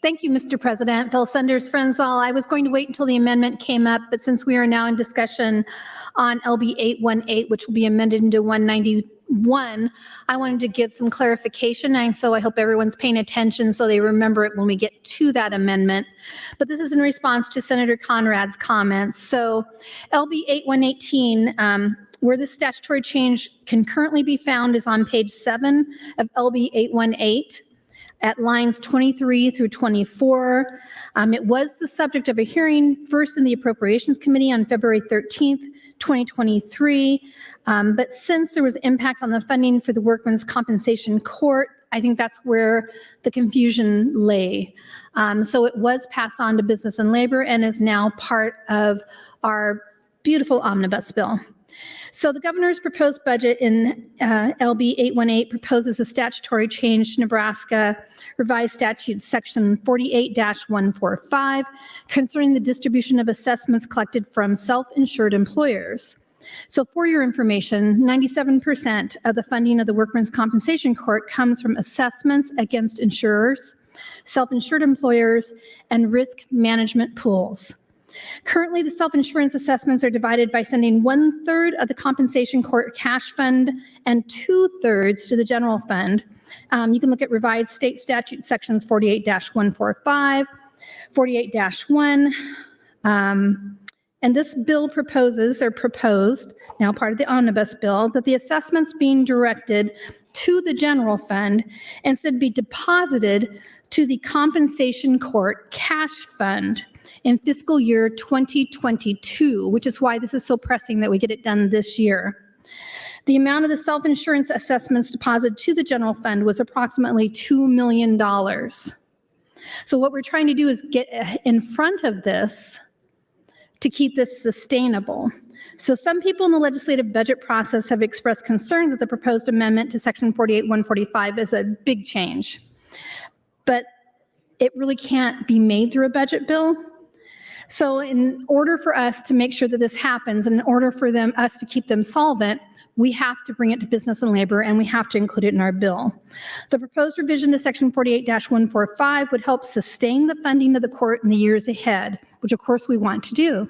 Thank you, Mr. President. Fellow senators, friends all, I was going to wait until the amendment came up, but since we are now in discussion on LB 818, which will be amended into 191, I wanted to give some clarification, and so I hope everyone's paying attention so they remember it when we get to that amendment. But this is in response to Senator Conrad's comments. So LB 8118, where the statutory change can currently be found is on page 7 of LB 818. At lines 23 through 24. It was the subject of a hearing first in the Appropriations Committee on February 13th, 2023. But since there was impact on the funding for the Workmen's Compensation Court, I think that's where the confusion lay. So it was passed on to Business and Labor and is now part of our beautiful omnibus bill. So the governor's proposed budget in LB 818 proposes a statutory change to Nebraska Revised Statute Section 48-145 concerning the distribution of assessments collected from self-insured employers. So for your information, 97% of the funding of the Workmen's Compensation Court comes from assessments against insurers, self-insured employers, and risk management pools. Currently, the self-insurance assessments are divided by sending 1/3 of the compensation court cash fund and 2/3 to the general fund. You can look at revised state statute sections 48-145, 48-1. And this bill proposed, now part of the omnibus bill, that the assessments being directed to the general fund instead be deposited to the compensation court cash fund in fiscal year 2022, which is why this is so pressing that we get it done this year. The amount of the self-insurance assessments deposited to the general fund was approximately $2 million. So what we're trying to do is get in front of this to keep this sustainable. So some people in the legislative budget process have expressed concern that the proposed amendment to section 48-145 is a big change. But it really can't be made through a budget bill. So in order for us to make sure that this happens, and in order for us to keep them solvent, we have to bring it to business and labor, and we have to include it in our bill. The proposed revision to section 48-145 would help sustain the funding of the court in the years ahead, which of course we want to do.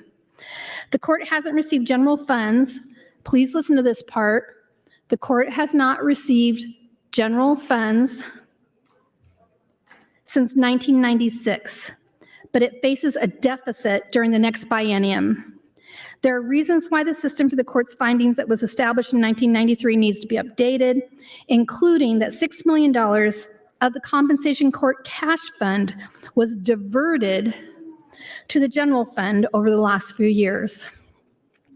The court hasn't received general funds. Please listen to this part. The court has not received general funds since 1996, but it faces a deficit during the next biennium. There are reasons why the system for the court's findings that was established in 1993 needs to be updated, including that $6 million of the compensation court cash fund was diverted to the general fund over the last few years.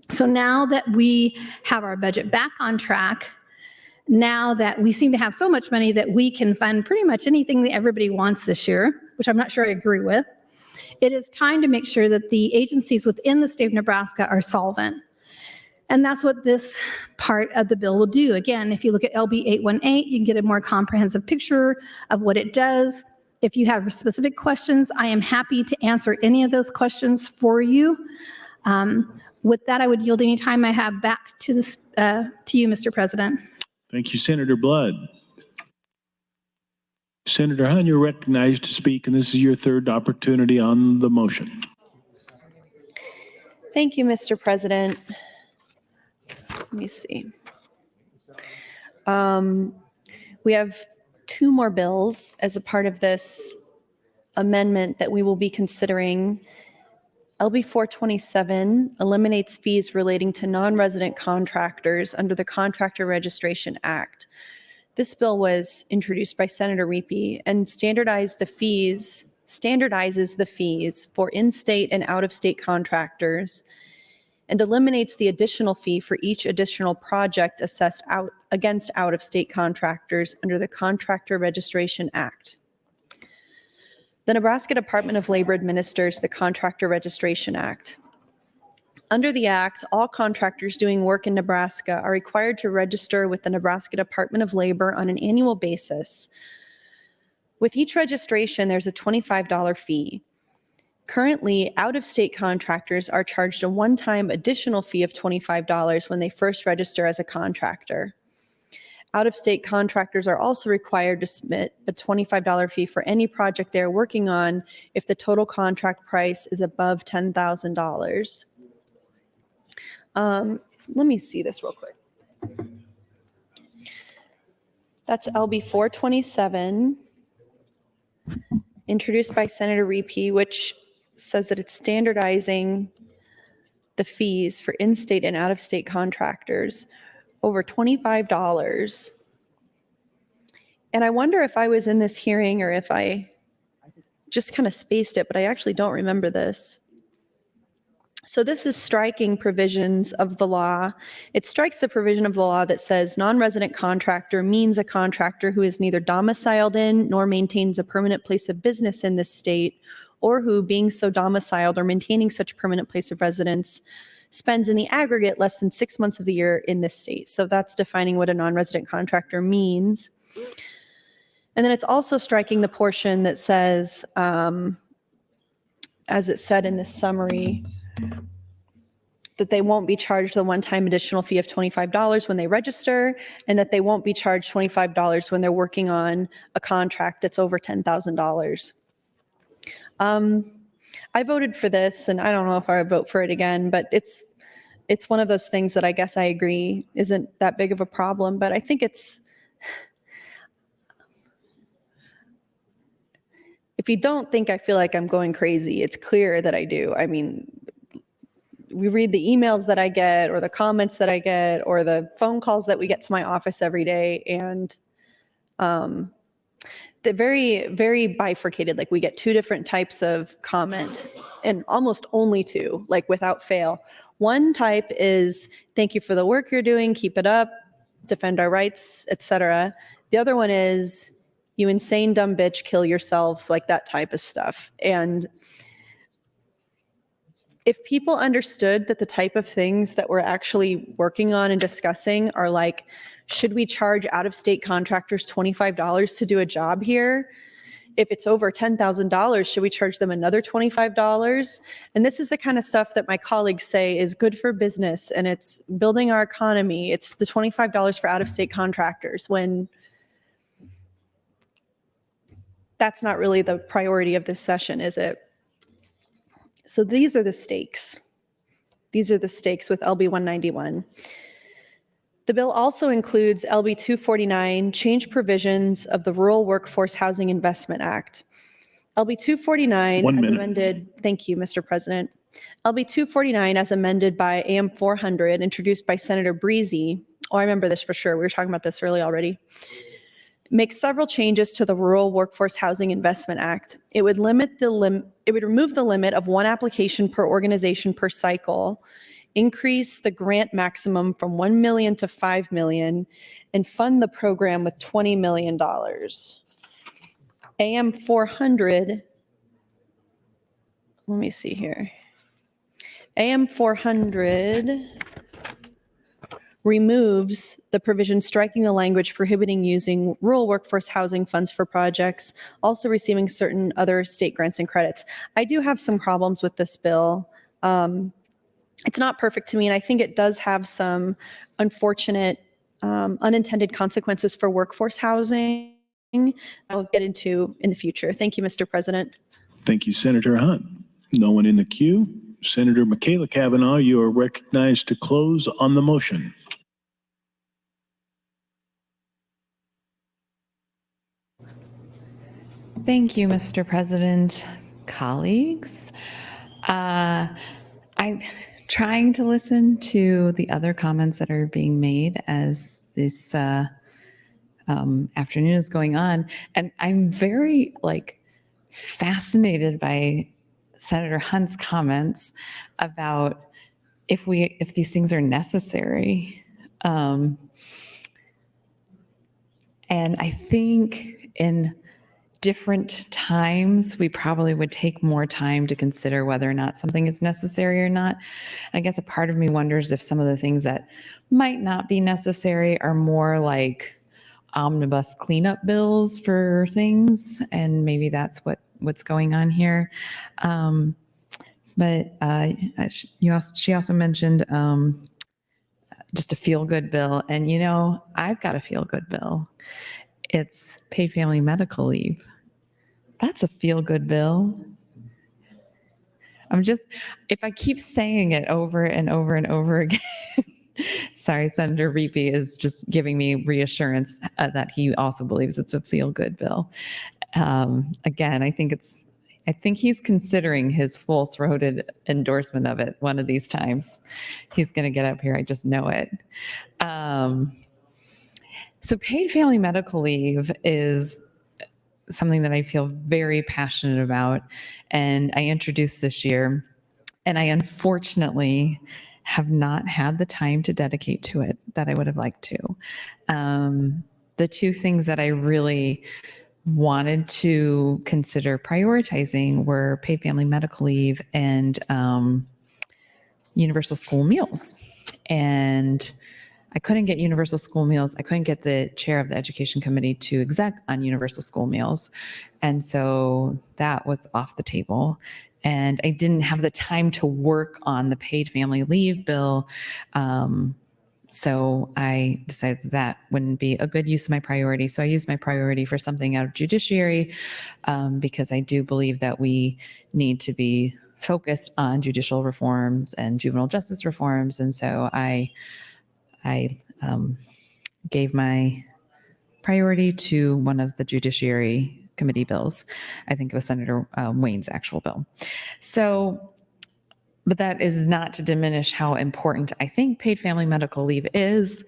So now that we have our budget back on track, now that we seem to have so much money that we can fund pretty much anything that everybody wants this year, which I'm not sure I agree with, it is time to make sure that the agencies within the state of Nebraska are solvent. And that's what this part of the bill will do. Again, if you look at LB 818, you can get a more comprehensive picture of what it does. If you have specific questions, I am happy to answer any of those questions for you. With that, I would yield any time I have back to you, Mr. President. Thank you, Senator Blood. Senator Hahn, you're recognized to speak, and this is your third opportunity on the motion. Thank you, Mr. President. Let me see. We have two more bills as a part of this amendment that we will be considering. LB 427 eliminates fees relating to non-resident contractors under the Contractor Registration Act. This bill was introduced by Senator Riepe and standardizes the fees for in-state and out-of-state contractors and eliminates the additional fee for each additional project assessed against out-of-state contractors under the Contractor Registration Act. The Nebraska Department of Labor administers the Contractor Registration Act. Under the Act, all contractors doing work in Nebraska are required to register with the Nebraska Department of Labor on an annual basis. With each registration, there's a $25 fee. Currently, out-of-state contractors are charged a one-time additional fee of $25 when they first register as a contractor. Out-of-state contractors are also required to submit a $25 fee for any project they're working on if the total contract price is above $10,000. Let me see this real quick. That's LB 427, introduced by Senator Riepe, which says that it's standardizing the fees for in-state and out-of-state contractors over $25. And I wonder if I was in this hearing or if I just kind of spaced it, but I actually don't remember this. So this is striking provisions of the law. It strikes the provision of the law that says non-resident contractor means a contractor who is neither domiciled in nor maintains a permanent place of business in this state, or who, being so domiciled or maintaining such permanent place of residence, spends in the aggregate less than 6 months of the year in this state. So that's defining what a non-resident contractor means. And then it's also striking the portion that says, as it said in this summary, that they won't be charged the one-time additional fee of $25 when they register, and that they won't be charged $25 when they're working on a contract that's over $10,000. I voted for this, and I don't know if I would vote for it again, but it's one of those things that I guess I agree isn't that big of a problem, but I think it's, if you don't think I feel like I'm going crazy, it's clear that I do. I mean, we read the emails that I get or the comments that I get or the phone calls that we get to my office every day, and they're very, very bifurcated. Like we get two different types of comment, and almost only two, like without fail. One type is, thank you for the work you're doing, keep it up, defend our rights, etc. The other one is, you insane dumb bitch, kill yourself, like that type of stuff. And if people understood that the type of things that we're actually working on and discussing are like, should we charge out-of-state contractors $25 to do a job here? If it's over $10,000, should we charge them another $25? And this is the kind of stuff that my colleagues say is good for business and it's building our economy. It's the $25 for out-of-state contractors, when that's not really the priority of this session, is it? So these are the stakes. These are the stakes with LB 191. The bill also includes LB 249, change provisions of the Rural Workforce Housing Investment Act. LB 249 as amended, thank you, Mr. President. LB 249 as amended by AM 400, introduced by Senator Breezy. Oh, I remember this for sure. We were talking about this early already. Makes several changes to the Rural Workforce Housing Investment Act. It would remove the limit of one application per organization per cycle, increase the grant maximum from $1 million to $5 million, and fund the program with $20 million. AM 400, let me see here. AM 400 removes the provision striking the language prohibiting using rural workforce housing funds for projects, also receiving certain other state grants and credits. I do have some problems with this bill. It's not perfect to me, and I think it does have some unfortunate unintended consequences for workforce housing I'll get into in the future. Thank you, Mr. President. Thank you, Senator Hunt. No one in the queue. Senator Michaela Cavanaugh, you are recognized to close on the motion. Thank you, Mr. President. Colleagues, I'm trying to listen to the other comments that are being made as this afternoon is going on, and I'm very fascinated by Senator Hunt's comments about if these things are necessary. And I think in different times, we probably would take more time to consider whether or not something is necessary or not. I guess a part of me wonders if some of the things that might not be necessary are more like omnibus cleanup bills for things, and maybe that's what's going on here. But she also mentioned just a feel-good bill, and I've got a feel-good bill. It's paid family medical leave. That's a feel-good bill. If I keep saying it over and over and over again, sorry, Senator Reapy is just giving me reassurance that he also believes it's a feel-good bill. Again, I think he's considering his full-throated endorsement of it one of these times. He's going to get up here. I just know it. So paid family medical leave is something that I feel very passionate about, and I introduced this year, and I unfortunately have not had the time to dedicate to it that I would have liked to. The two things that I really wanted to consider prioritizing were paid family medical leave and universal school meals. And I couldn't get universal school meals. I couldn't get the chair of the education committee to exec on universal school meals. And so that was off the table. And I didn't have the time to work on the paid family leave bill. So I decided that wouldn't be a good use of my priority. So I used my priority for something out of judiciary because I do believe that we need to be focused on judicial reforms and juvenile justice reforms. And so I gave my priority to one of the Judiciary Committee bills. I think it was Senator Wayne's actual bill. So, but that is not to diminish how important I think paid family medical leave is.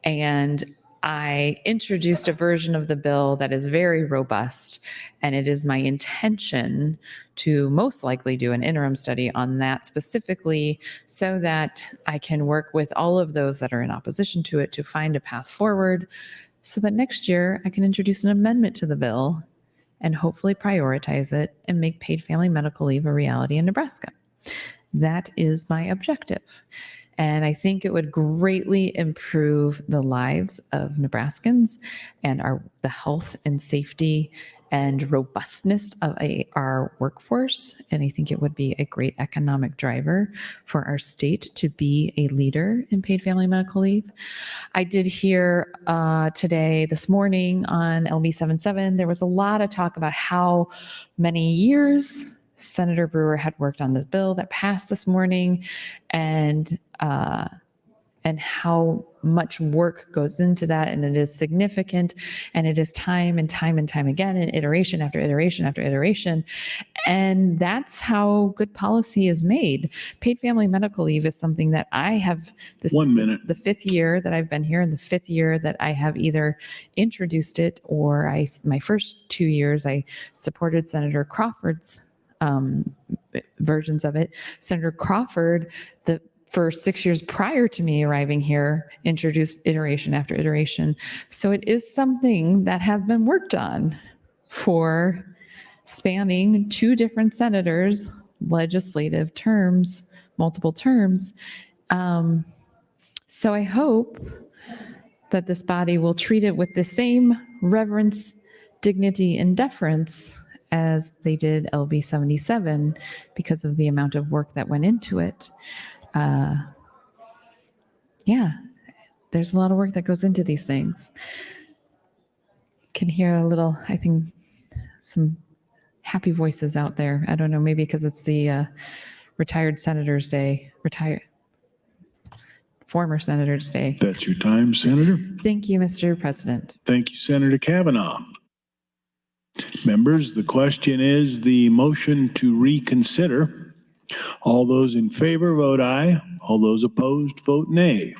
And I introduced a version of the bill that is very robust, and it is my intention to most likely do an interim study on that specifically so that I can work with all of those that are in opposition to it to find a path forward so that next year I can introduce an amendment to the bill and hopefully prioritize it and make paid family medical leave a reality in Nebraska. That is my objective. And I think it would greatly improve the lives of Nebraskans and the health and safety and robustness of our workforce. And I think it would be a great economic driver for our state to be a leader in paid family medical leave. I did hear this morning on LB 77, there was a lot of talk about how many years Senator Brewer had worked on this bill that passed this morning, and how much work goes into that, and it is significant, and it is time and time and time again, and iteration after iteration after iteration, and that's how good policy is made. Paid family medical leave is something that I have. This is the fifth year that I've been here, and the fifth year that I have either introduced it or my first 2 years I supported Senator Crawford's versions of it. Senator Crawford, for 6 years prior to me arriving here, introduced iteration after iteration. So it is something that has been worked on for spanning 2 different senators, legislative terms, multiple terms. So I hope that this body will treat it with the same reverence, dignity, and deference as they did LB 77 because of the amount of work that went into it. There's a lot of work that goes into these things. Can hear a little, I think, some happy voices out there. I don't know, maybe because it's the retired Senators Day, former Senators Day. That's your time, Senator. Thank you, Mr. President. Thank you, Senator Kavanaugh. Members, the question is the motion to reconsider. All those in favor vote aye. All those opposed vote nay.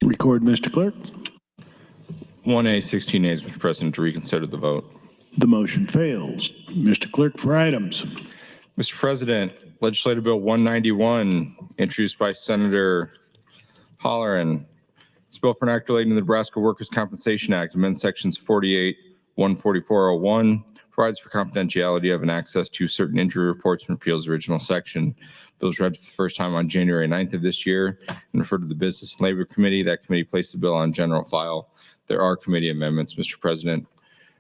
Record, Mr. Clerk. 1A, 16 A's, Mr. President, to reconsider the vote. The motion fails. Mr. Clerk, for items. Mr. President, Legislative Bill 191, introduced by Senator Holleran. It's a bill for an act relating to the Nebraska Workers' Compensation Act, amends sections 48, 14401, provides for confidentiality of and access to certain injury reports and repeals the original section. Bill was read for the first time on January 9th of this year and referred to the Business and Labor Committee. That committee placed the bill on general file. There are committee amendments, Mr. President.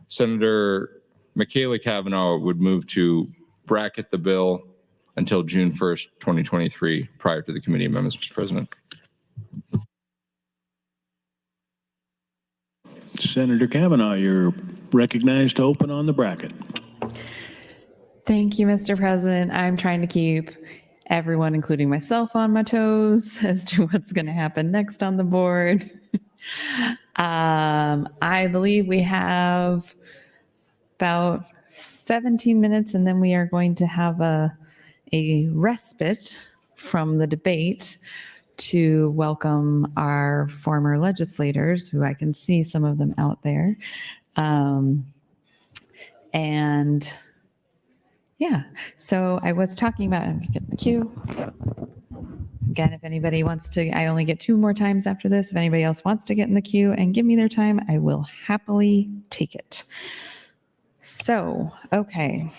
Senator Michaela Kavanaugh would move to bracket the bill until June 1st, 2023, prior to the committee amendments, Mr. President. Senator Kavanaugh, you're recognized to open on the bracket. Thank you, Mr. President. I'm trying to keep everyone, including myself, on my toes as to what's going to happen next on the board. I believe we have about 17 minutes, and then we are going to have a respite from the debate to welcome our former legislators, who I can see some of them out there. And yeah, so I was talking about, I'm gonna get the cue. Again, if anybody wants to, I only get 2 more times after this. If anybody else wants to get in the queue and give me their time, I will happily take it. So, okay.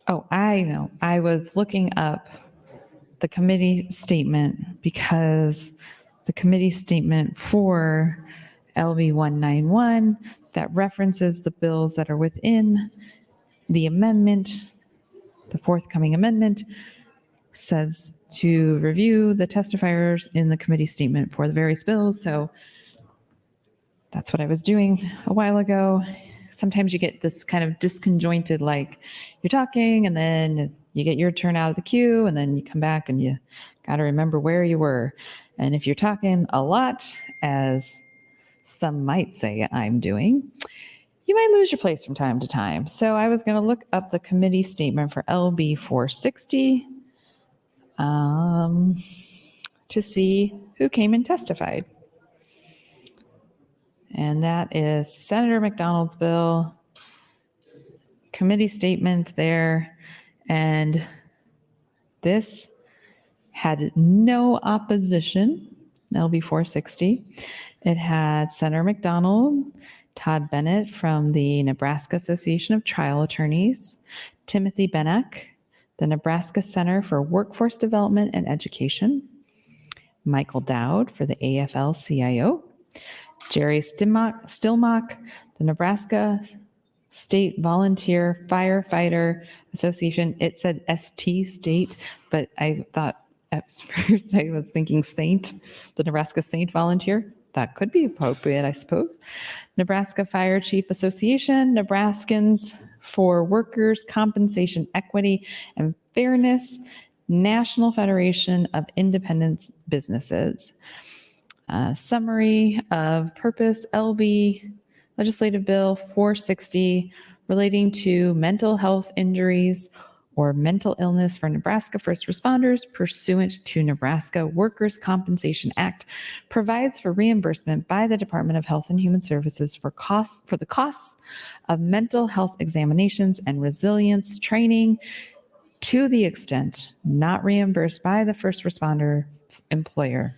Oh, I know. I was looking up the committee statement because the committee statement for LB 191 that references the bills that are within the amendment, the forthcoming amendment, says to review the testifiers in the committee statement for the various bills. So that's what I was doing a while ago. Sometimes you get this kind of disconjointed, like you're talking and then you get your turn out of the queue and then you come back and you got to remember where you were. And if you're talking a lot, as some might say I'm doing, you might lose your place from time to time. So I was going to look up the committee statement for LB 460 to see who came and testified. And that is Senator McDonald's bill, committee statement there. And this had no opposition, LB 460. It had Senator McDonald, Todd Bennett from the Nebraska Association of Trial Attorneys, Timothy Benek, the Nebraska Center for Workforce Development and Education, Michael Dowd for the AFL-CIO, Jerry Stilmock, the Nebraska State Volunteer Firefighter Association. It said ST State, but I thought at first I was thinking Saint, the Nebraska Saint Volunteer. That could be appropriate, I suppose. Nebraska Fire Chief Association, Nebraskans for Workers' Compensation Equity and Fairness, National Federation of Independent Businesses. Summary of purpose, LB Legislative Bill 460 relating to mental health injuries or mental illness for Nebraska first responders pursuant to Nebraska Workers' Compensation Act provides for reimbursement by the Department of Health and Human Services for the costs of mental health examinations and resilience training to the extent not reimbursed by the first responder's employer.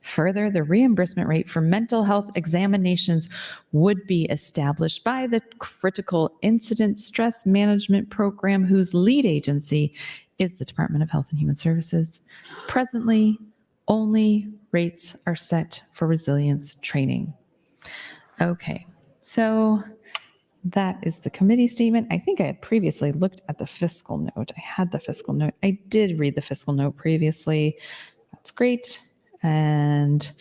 Further, the reimbursement rate for mental health examinations would be established by the Critical Incident Stress Management Program, whose lead agency is the Department of Health and Human Services. Presently, only rates are set for resilience training. Okay, so that is the committee statement. I think I had previously looked at the fiscal note. I had the fiscal note. I did read the fiscal note previously. That's great. And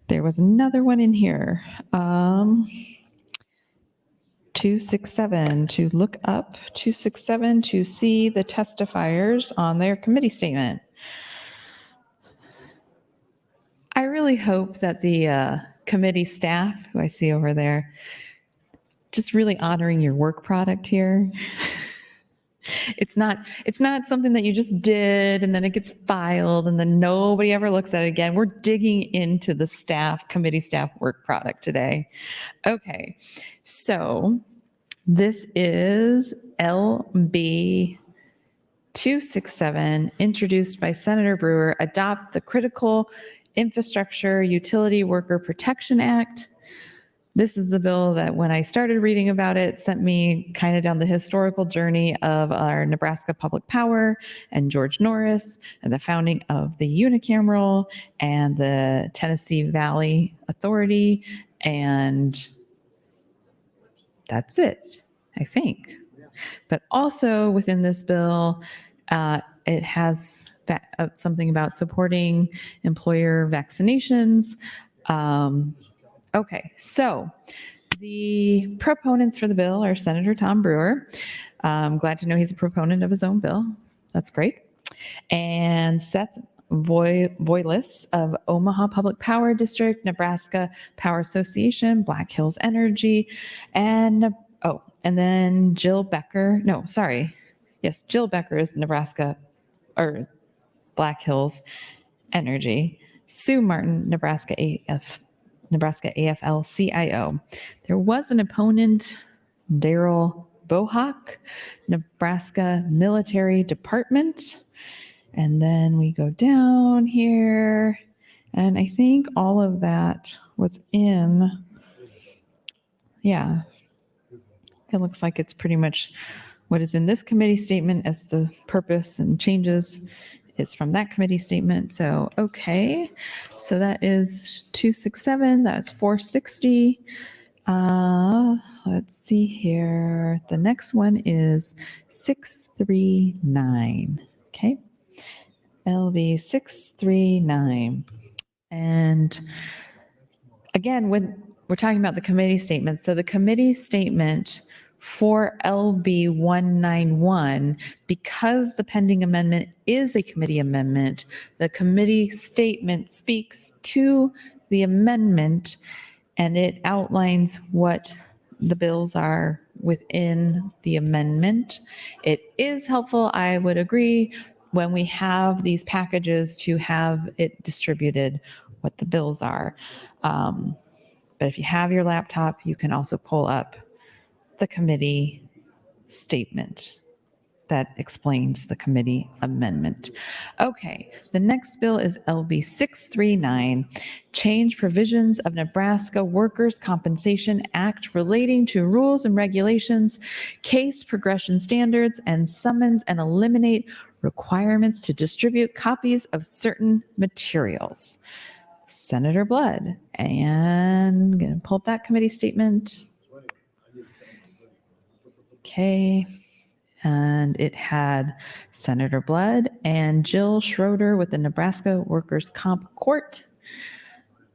there was another one in here, 267, to look up 267 to see the testifiers on their committee statement. I really hope that the committee staff, who I see over there, just really honoring your work product here. It's not something that you just did and then it gets filed and then nobody ever looks at it again. We're digging into the committee staff work product today. Okay, so this is LB 267, introduced by Senator Brewer, adopt the Critical Infrastructure Utility Worker Protection Act. This is the bill that when I started reading about it, sent me kind of down the historical journey of our Nebraska Public Power and George Norris and the founding of the unicameral and the Tennessee Valley Authority. And that's it, I think. But also within this bill, it has something about supporting employer vaccinations. Okay, so the proponents for the bill are Senator Tom Brewer. I'm glad to know he's a proponent of his own bill. That's great. And Seth Voilis of Omaha Public Power District, Nebraska Power Association, Black Hills Energy, and then Jill Becker. No, sorry. Yes, Jill Becker is Nebraska or Black Hills Energy. Sue Martin, Nebraska AFL-CIO. There was an opponent, Daryl Bohawk, Nebraska Military Department. And then we go down here, and I think all of that was in, yeah, it looks like it's pretty much what is in this committee statement as the purpose and changes is from that committee statement. So, okay, so that is 267, that's 460. Let's see here. The next one is 639, okay? LB 639. And again, when we're talking about the committee statement, so the committee statement for LB 191, because the pending amendment is a committee amendment, the committee statement speaks to the amendment and it outlines what the bills are within the amendment. It is helpful, I would agree, when we have these packages to have it distributed what the bills are. But if you have your laptop, you can also pull up the committee statement that explains the committee amendment. Okay, the next bill is LB 639, change provisions of Nebraska Workers' Compensation Act relating to rules and regulations, case progression standards, and summons and eliminate requirements to distribute copies of certain materials. Senator Blood, and I'm going to pull up that committee statement. Okay. And it had Senator Blood and Jill Schroeder with the Nebraska Workers' Comp Court.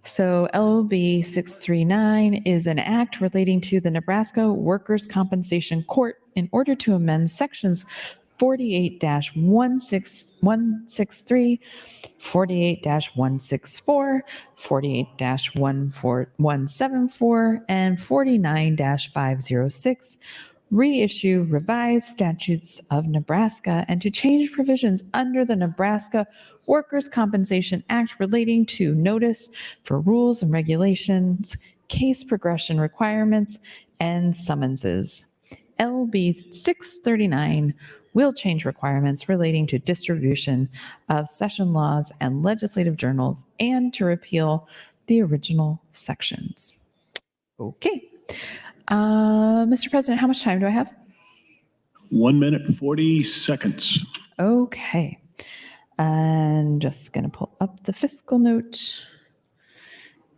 So LB 639 is an act relating to the Nebraska Workers' Compensation Court in order to amend sections 48-163, 48-164, 48-174, and 49-506, reissue revised statutes of Nebraska and to change provisions under the Nebraska Workers' Compensation Act relating to notice for rules and regulations, case progression requirements, and summonses. LB 639 will change requirements relating to distribution of session laws and legislative journals and to repeal the original sections. Okay. Mr. President, how much time do I have? 1 minute, 40 seconds. Okay. And just going to pull up the fiscal note.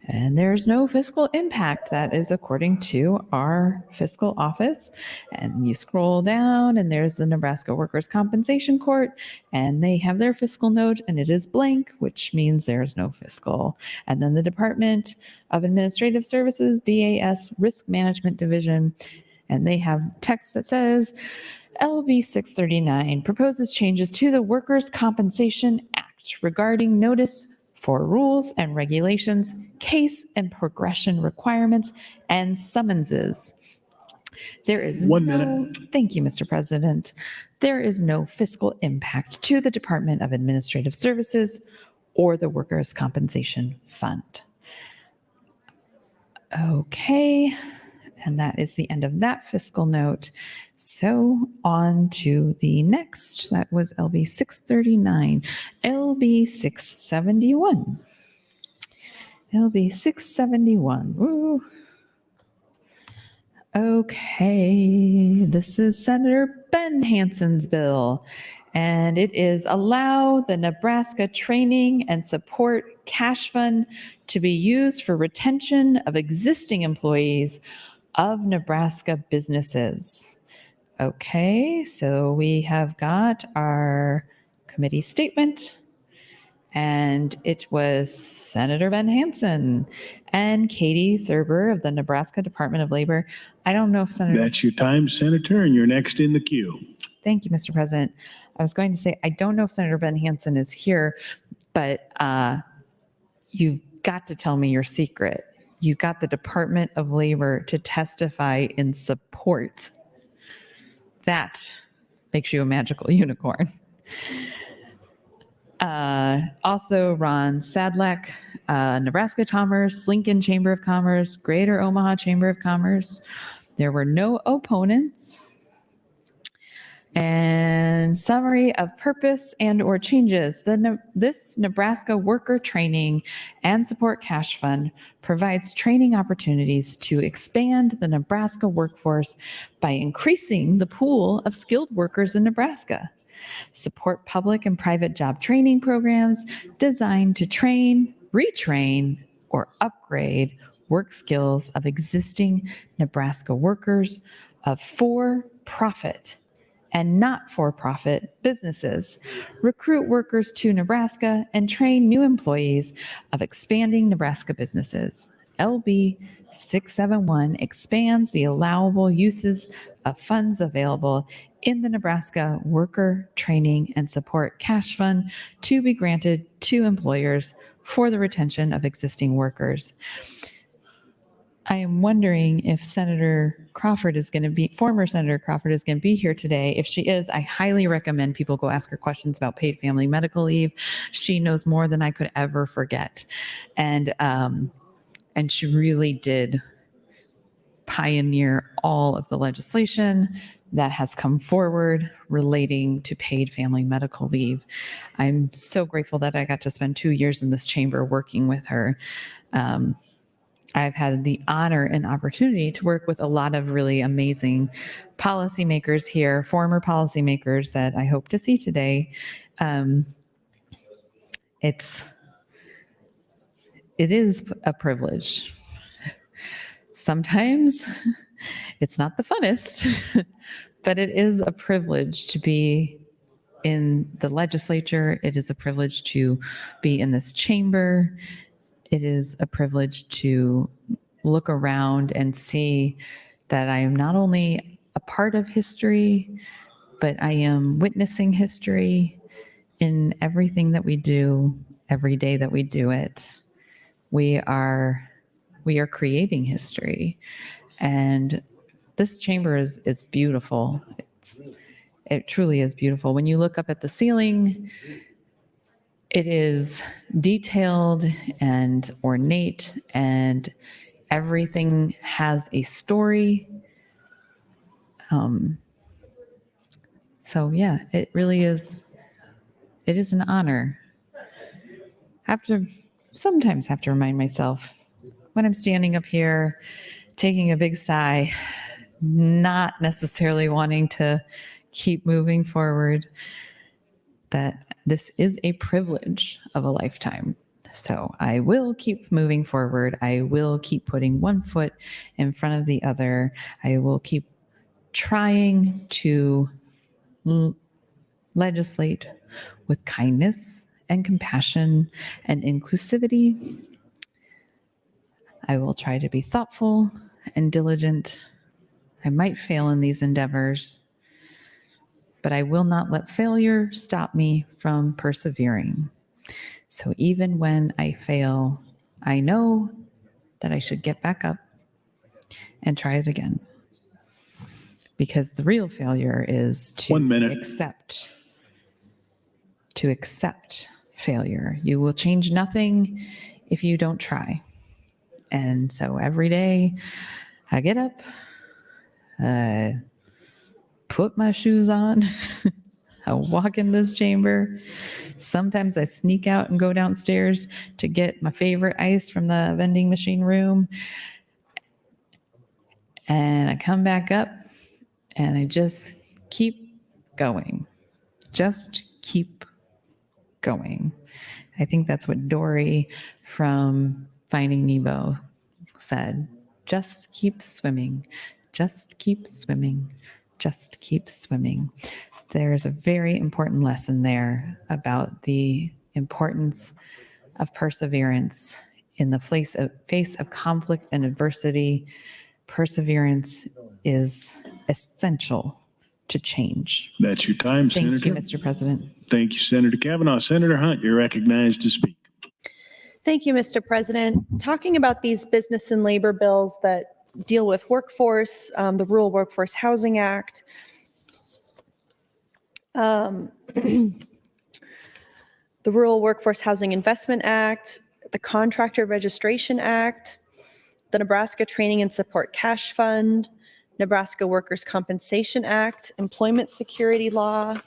And there's no fiscal impact. That is according to our fiscal office. And you scroll down and there's the Nebraska Workers' Compensation Court and they have their fiscal note and it is blank, which means there's no fiscal. And then the Department of Administrative Services, DAS Risk Management Division, and they have text that says LB 639 proposes changes to the Workers' Compensation Act regarding notice for rules and regulations, case and progression requirements, and summonses. There is 1 minute. Thank you, Mr. President. There is no fiscal impact to the Department of Administrative Services or the Workers' Compensation Fund. Okay, and that is the end of that fiscal note. So on to the next. That was LB 639. LB 671. LB 671. Woo. Okay, this is Senator Ben Hanson's bill, and it is allow the Nebraska Training and Support Cash Fund to be used for retention of existing employees of Nebraska businesses. Okay, so we have got our committee statement, and it was Senator Ben Hanson and Katie Thurber of the Nebraska Department of Labor. I don't know if Senator... That's your time, Senator, and you're next in the queue. Thank you, Mr. President. I was going to say, I don't know if Senator Ben Hanson is here. But you've got to tell me your secret. You got the Department of Labor to testify in support. That makes you a magical unicorn. Also, Ron Sadlek, Nebraska Commerce, Lincoln Chamber of Commerce, Greater Omaha Chamber of Commerce. There were no opponents. And summary of purpose and or changes. This Nebraska Worker Training and Support Cash Fund provides training opportunities to expand the Nebraska workforce by increasing the pool of skilled workers in Nebraska. Support public and private job training programs designed to train, retrain, or upgrade work skills of existing Nebraska workers of for-profit and not-for-profit businesses, recruit workers to Nebraska, and train new employees of expanding Nebraska businesses. LB 671 expands the allowable uses of funds available in the Nebraska Worker Training and Support Cash Fund to be granted to employers for the retention of existing workers. I am wondering if Senator Crawford is going to be, former Senator Crawford is going to be here today. If she is, I highly recommend people go ask her questions about paid family medical leave. She knows more than I could ever forget. And she really did pioneer all of the legislation that has come forward relating to paid family medical leave. I'm so grateful that I got to spend 2 years in this chamber working with her. I've had the honor and opportunity to work with a lot of really amazing policymakers here, former policymakers that I hope to see today. It is a privilege. Sometimes it's not the funnest, but it is a privilege to be in the legislature. It is a privilege to be in this chamber. It is a privilege to look around and see that I am not only a part of history, but I am witnessing history in everything that we do, every day that we do it. We are creating history. And this chamber is beautiful. It truly is beautiful. When you look up at the ceiling, it is detailed and ornate, and everything has a story. So yeah, it really is. It is an honor. Sometimes have to remind myself when I'm standing up here, taking a big sigh, not necessarily wanting to keep moving forward, that this is a privilege of a lifetime. So I will keep moving forward. I will keep putting one foot in front of the other. I will keep trying to legislate with kindness and compassion and inclusivity. I will try to be thoughtful and diligent. I might fail in these endeavors, but I will not let failure stop me from persevering. So even when I fail, I know that I should get back up and try it again. Because the real failure is to accept failure. You will change nothing if you don't try. And so every day I get up, put my shoes on, I walk in this chamber. Sometimes I sneak out and go downstairs to get my favorite ice from the vending machine room. And I come back up and I just keep going. Just keep going. I think that's what Dory from Finding Nemo said. Just keep swimming. Just keep swimming. Just keep swimming. There's a very important lesson there about the importance of perseverance in the face of conflict and adversity. Perseverance is essential to change. That's your time, Thank Senator. you, Mr. President. Thank you, Senator Kavanaugh. Senator Hunt, you're recognized to speak. Thank you, Mr. President. Talking about these business and labor bills that deal with workforce, the Rural Workforce Housing Act, the Rural Workforce Housing Investment Act, the Contractor Registration Act, the Nebraska Training and Support Cash Fund, Nebraska Workers' Compensation Act, Employment Security Law,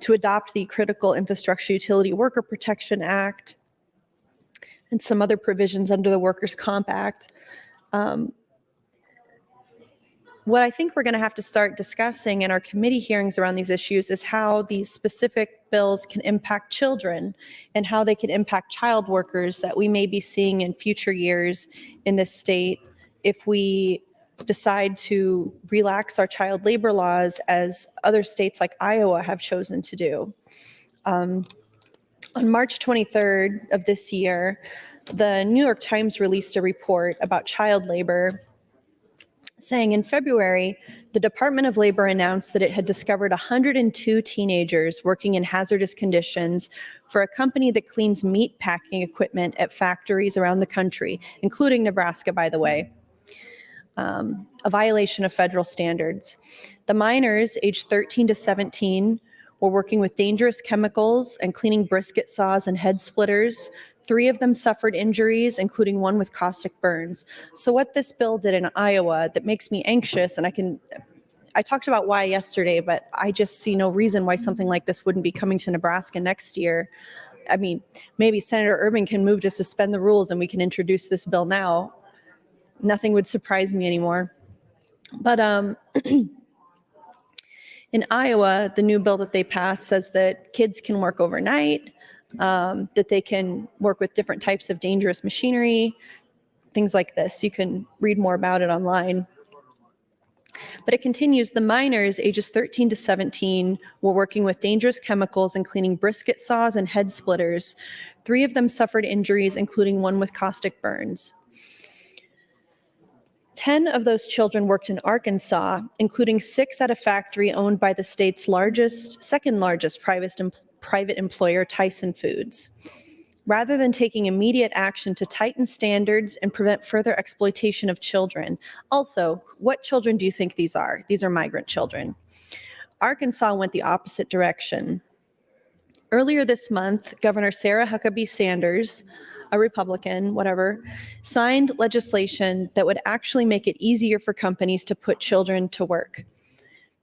to adopt the Critical Infrastructure Utility Worker Protection Act, and some other provisions under the Workers' Comp Act. What I think we're going to have to start discussing in our committee hearings around these issues is how these specific bills can impact children and how they can impact child workers that we may be seeing in future years in this state if we decide to relax our child labor laws as other states like Iowa have chosen to do. On March 23rd of this year, the New York Times released a report about child labor saying in February, the Department of Labor announced that it had discovered 102 teenagers working in hazardous conditions for a company that cleans meat packing equipment at factories around the country, including Nebraska, by the way. A violation of federal standards. The minors, aged 13 to 17, were working with dangerous chemicals and cleaning brisket saws and head splitters. 3 of them suffered injuries, including one with caustic burns. So what this bill did in Iowa that makes me anxious, and I talked about why yesterday, but I just see no reason why something like this wouldn't be coming to Nebraska next year. I mean, maybe Senator Urban can move to suspend the rules and we can introduce this bill now. Nothing would surprise me anymore. But in Iowa, the new bill that they passed says that kids can work overnight, that they can work with different types of dangerous machinery, things like this. You can read more about it online. But it continues, the minors ages 13 to 17 were working with dangerous chemicals and cleaning brisket saws and head splitters. 3 of them suffered injuries, including one with caustic burns. 10 of those children worked in Arkansas, including 6 at a factory owned by the state's second largest private employer, Tyson Foods. Rather than taking immediate action to tighten standards and prevent further exploitation of children. Also, what children do you think these are? These are migrant children. Arkansas went the opposite direction. Earlier this month, Governor Sarah Huckabee Sanders, a Republican, whatever, signed legislation that would actually make it easier for companies to put children to work.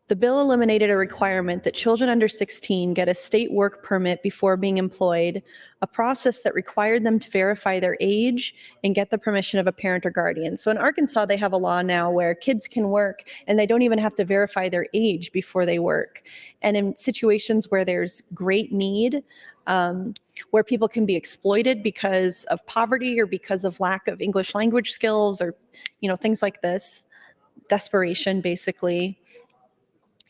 The bill eliminated a requirement that children under 16 get a state work permit before being employed, a process that required them to verify their age and get the permission of a parent or guardian. So in Arkansas, they have a law now where kids can work and they don't even have to verify their age before they work. And in situations where there's great need, where people can be exploited because of poverty or because of lack of English language skills or, things like this, desperation, basically.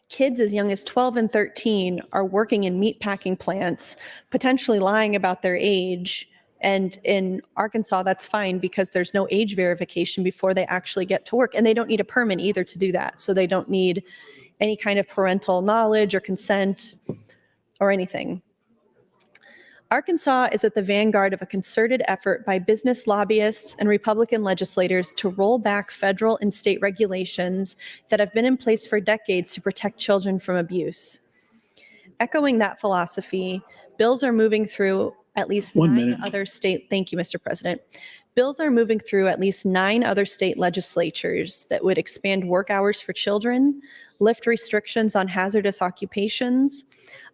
Kids as young as 12 and 13 are working in meatpacking plants, potentially lying about their age. And in Arkansas, that's fine because there's no age verification before they actually get to work. And they don't need a permit either to do that. So they don't need any kind of parental knowledge or consent or anything. Arkansas is at the vanguard of a concerted effort by business lobbyists and Republican legislators to roll back federal and state regulations that have been in place for decades to protect children from abuse. Echoing that philosophy, bills are moving through at least 9 other state, thank you, Mr. President. Bills are moving through at least 9 other state legislatures that would expand work hours for children, lift restrictions on hazardous occupations,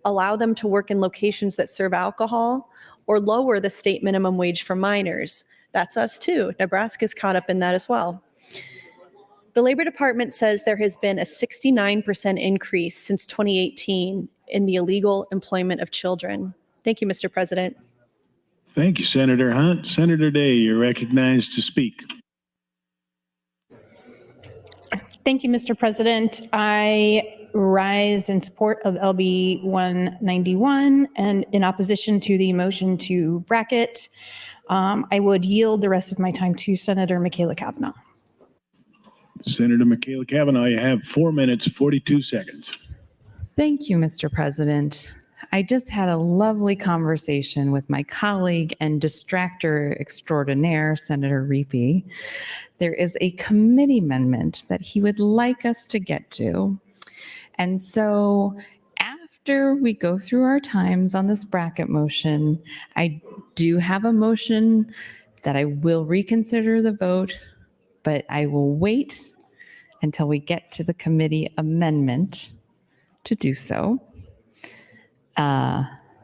allow them to work in locations that serve alcohol, or lower the state minimum wage for minors. That's us too. Nebraska's caught up in that as well. The Labor Department says there has been a 69% increase since 2018 in the illegal employment of children. Thank you, Mr. President. Thank you, Senator Hunt. Senator Day, you're recognized to speak. Thank you, Mr. President. I rise in support of LB 191 and in opposition to the motion to bracket. I would yield the rest of my time to Senator Michaela Kavanaugh. Senator Michaela Kavanaugh, you have 4 minutes, 42 seconds. Thank you, Mr. President. I just had a lovely conversation with my colleague and distractor extraordinaire, Senator Reapy. There is a committee amendment that he would like us to get to. And so after we go through our times on this bracket motion, I do have a motion that I will reconsider the vote, but I will wait until we get to the committee amendment to do so.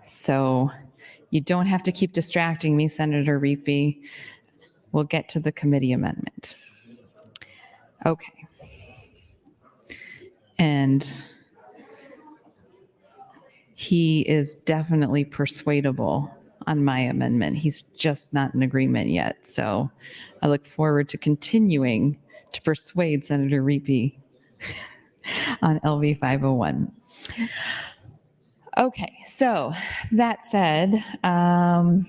So you don't have to keep distracting me, Senator Reapy. We'll get to the committee amendment. Okay. And he is definitely persuadable on my amendment. He's just not in agreement yet. So I look forward to continuing to persuade Senator Reapy on LB 501. Okay, so that said, I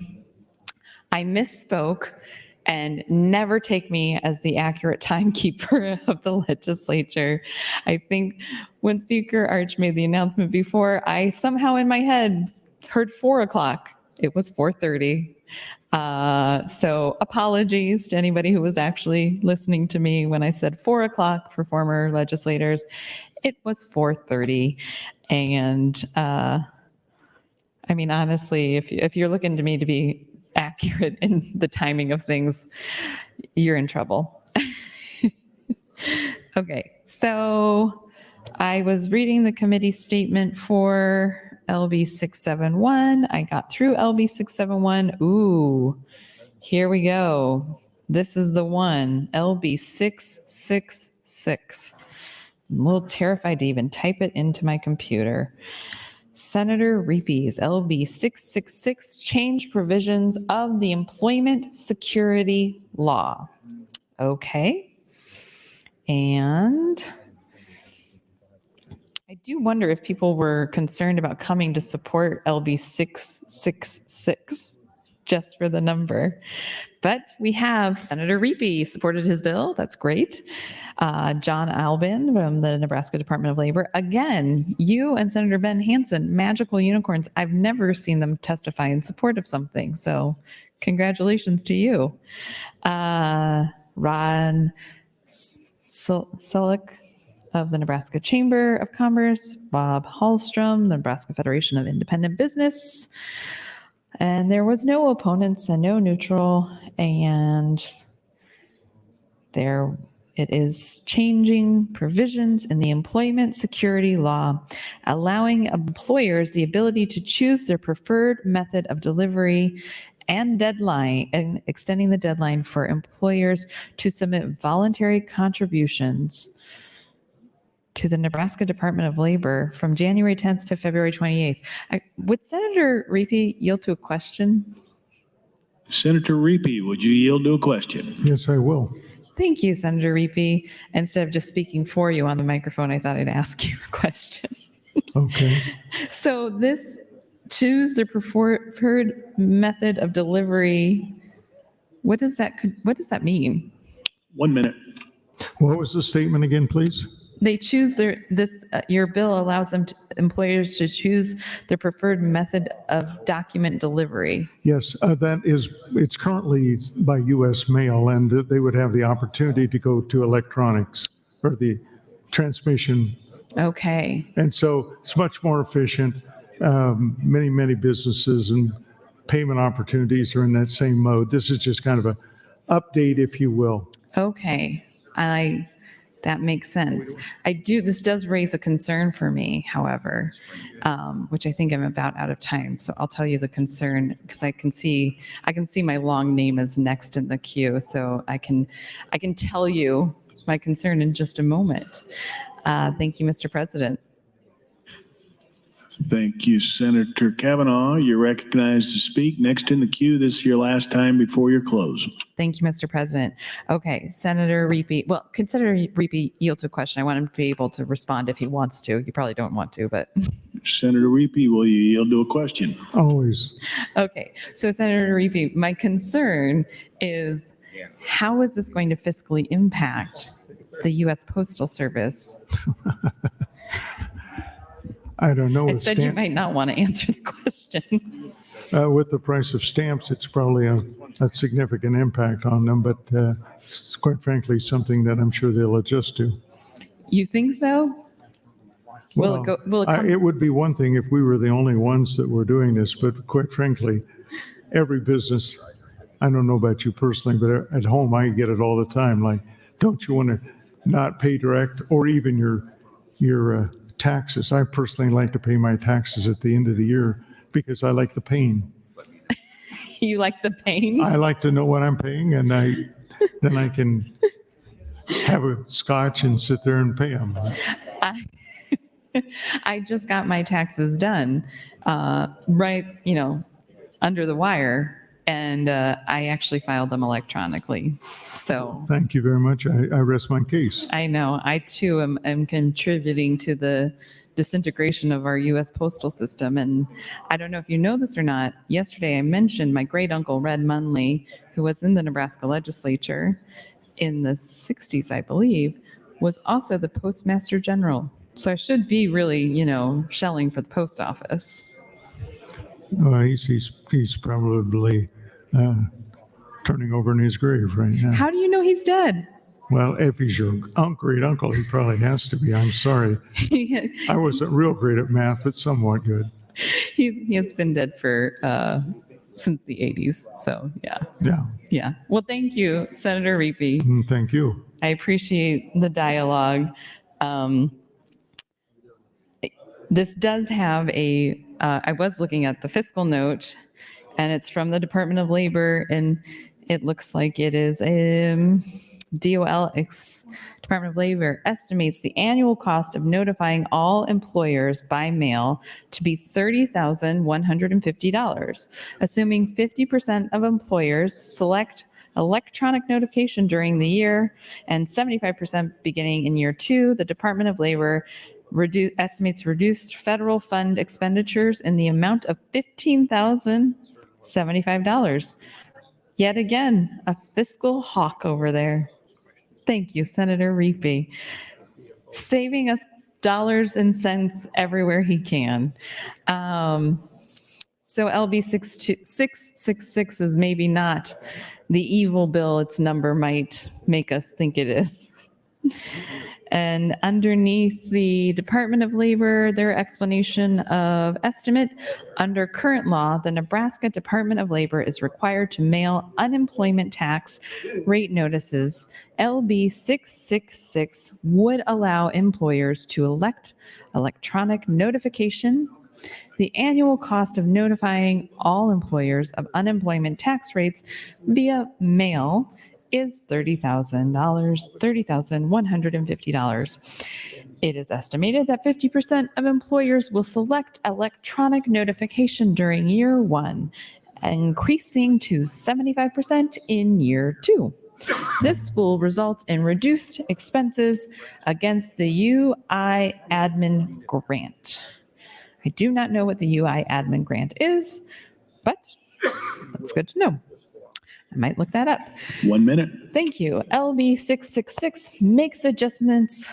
misspoke, and never take me as the accurate timekeeper of the legislature. I think when Speaker Arch made the announcement before, I somehow in my head heard 4 o'clock. It was 4:30. So apologies to anybody who was actually listening to me when I said 4 o'clock for former legislators. It was 4:30. And I mean, honestly, if you're looking to me to be accurate in the timing of things, you're in trouble. Okay, so I was reading the committee statement for LB 671. I got through LB 671. Ooh, here we go. This is the one, LB 666. I'm a little terrified to even type it into my computer. Senator Reapy's LB 666, change provisions of the employment security law. Okay. And I do wonder if people were concerned about coming to support LB 666 just for the number. But we have Senator Reapy supported his bill. That's great. John Albin from the Nebraska Department of Labor. Again, you and Senator Ben Hansen, magical unicorns. I've never seen them testify in support of something. So congratulations to you. Ron Sullick of the Nebraska Chamber of Commerce. Bob Hallstrom, the Nebraska Federation of Independent Business. And there was no opponents and no neutral, and there it is changing provisions in the employment security law, allowing employers the ability to choose their preferred method of delivery and deadline, and extending the deadline for employers to submit voluntary contributions to the Nebraska Department of Labor from January 10th to February 28th. Would Senator Reapy yield to a question? Senator Reapy, would you yield to a question? Yes, I will. Thank you, Senator Reapy. Instead of just speaking for you on the microphone, I thought I'd ask you a question. Okay. So this choose the preferred method of delivery, what does that mean? 1 minute. What was the statement again, please? They choose your bill allows employers to choose their preferred method of document delivery. Yes, it's currently by U.S. mail, and they would have the opportunity to go to electronics or the transmission. Okay. And so it's much more efficient. Many businesses and payment opportunities are in that same mode. This is just kind of a update, if you will. Okay. That makes sense. This does raise a concern for me, however, which I think I'm about out of time. So I'll tell you the concern because I can see my long name is next in the queue. So I can tell you my concern in just a moment. Thank you, Mr. President. Thank you, Senator Kavanaugh. You're recognized to speak. Next in the queue, this is your last time before your close. Thank you, Mr. President. Okay, Senator Reapy. Well, could Senator Reapy yield to a question? I want him to be able to respond if he wants to. You probably don't want to, but. Senator Reapy, will you yield to a question? Always. Okay, so Senator Reapy, my concern is how is this going to fiscally impact the U.S. Postal Service? I don't know. I with said you stamp- might not want to answer the question. With the price of stamps, it's probably a significant impact on them, but it's quite frankly, something that I'm sure they'll adjust to. You think so? Will it go? Will it come? It would be one thing if we were the only ones that were doing this, but quite frankly, every business, I don't know about you personally, but at home, I get it all the time. Like, don't you want to not pay direct or even your taxes? I personally like to pay my taxes at the end of the year because I like the pain. You like the pain? I like to know what I'm paying, and then I can have a scotch and sit there and pay them. I just got my taxes done, right, under the wire, and I actually filed them electronically. So Thank you very much. I rest my case. I know I too am contributing to the disintegration of our U.S. postal system. And I don't know if you know this or not. Yesterday, I mentioned my great uncle Red Munley, who was in the Nebraska Legislature in the 60s, I believe, was also the Postmaster General. So I should be really, shelling for the post office. He's probably turning over in his grave right now. How do you know he's dead? Well, if he's your great uncle, he probably has to be. I'm sorry. I wasn't real great at math, but somewhat good. He has been dead for since the 80s. So yeah. Well, thank you, Senator Reapy. Thank you. I appreciate the dialogue. This does have I was looking at the fiscal note, and it's from the Department of Labor, and it looks like it is Department of Labor estimates the annual cost of notifying all employers by mail to be $30,150, assuming 50% of employers select electronic notification during the year and 75% beginning in year 2. The Department of Labor estimates reduced federal fund expenditures in the amount of $15,075. Yet again, a fiscal hawk over there. Thank you, Senator Reapy. Saving us dollars and cents everywhere he can. So LB 666 is maybe not the evil bill its number might make us think it is. And underneath the Department of Labor, their explanation of estimate, under current law, the Nebraska Department of Labor is required to mail unemployment tax rate notices. LB 666 would allow employers to elect electronic notification. The annual cost of notifying all employers of unemployment tax rates via mail is $30,150. It is estimated that 50% of employers will select electronic notification during year 1, increasing to 75% in year 2. This will result in reduced expenses against the UI admin grant. I do not know what the UI admin grant is, but that's good to know. I might look that up. 1 minute. Thank you. LB 666 makes adjustments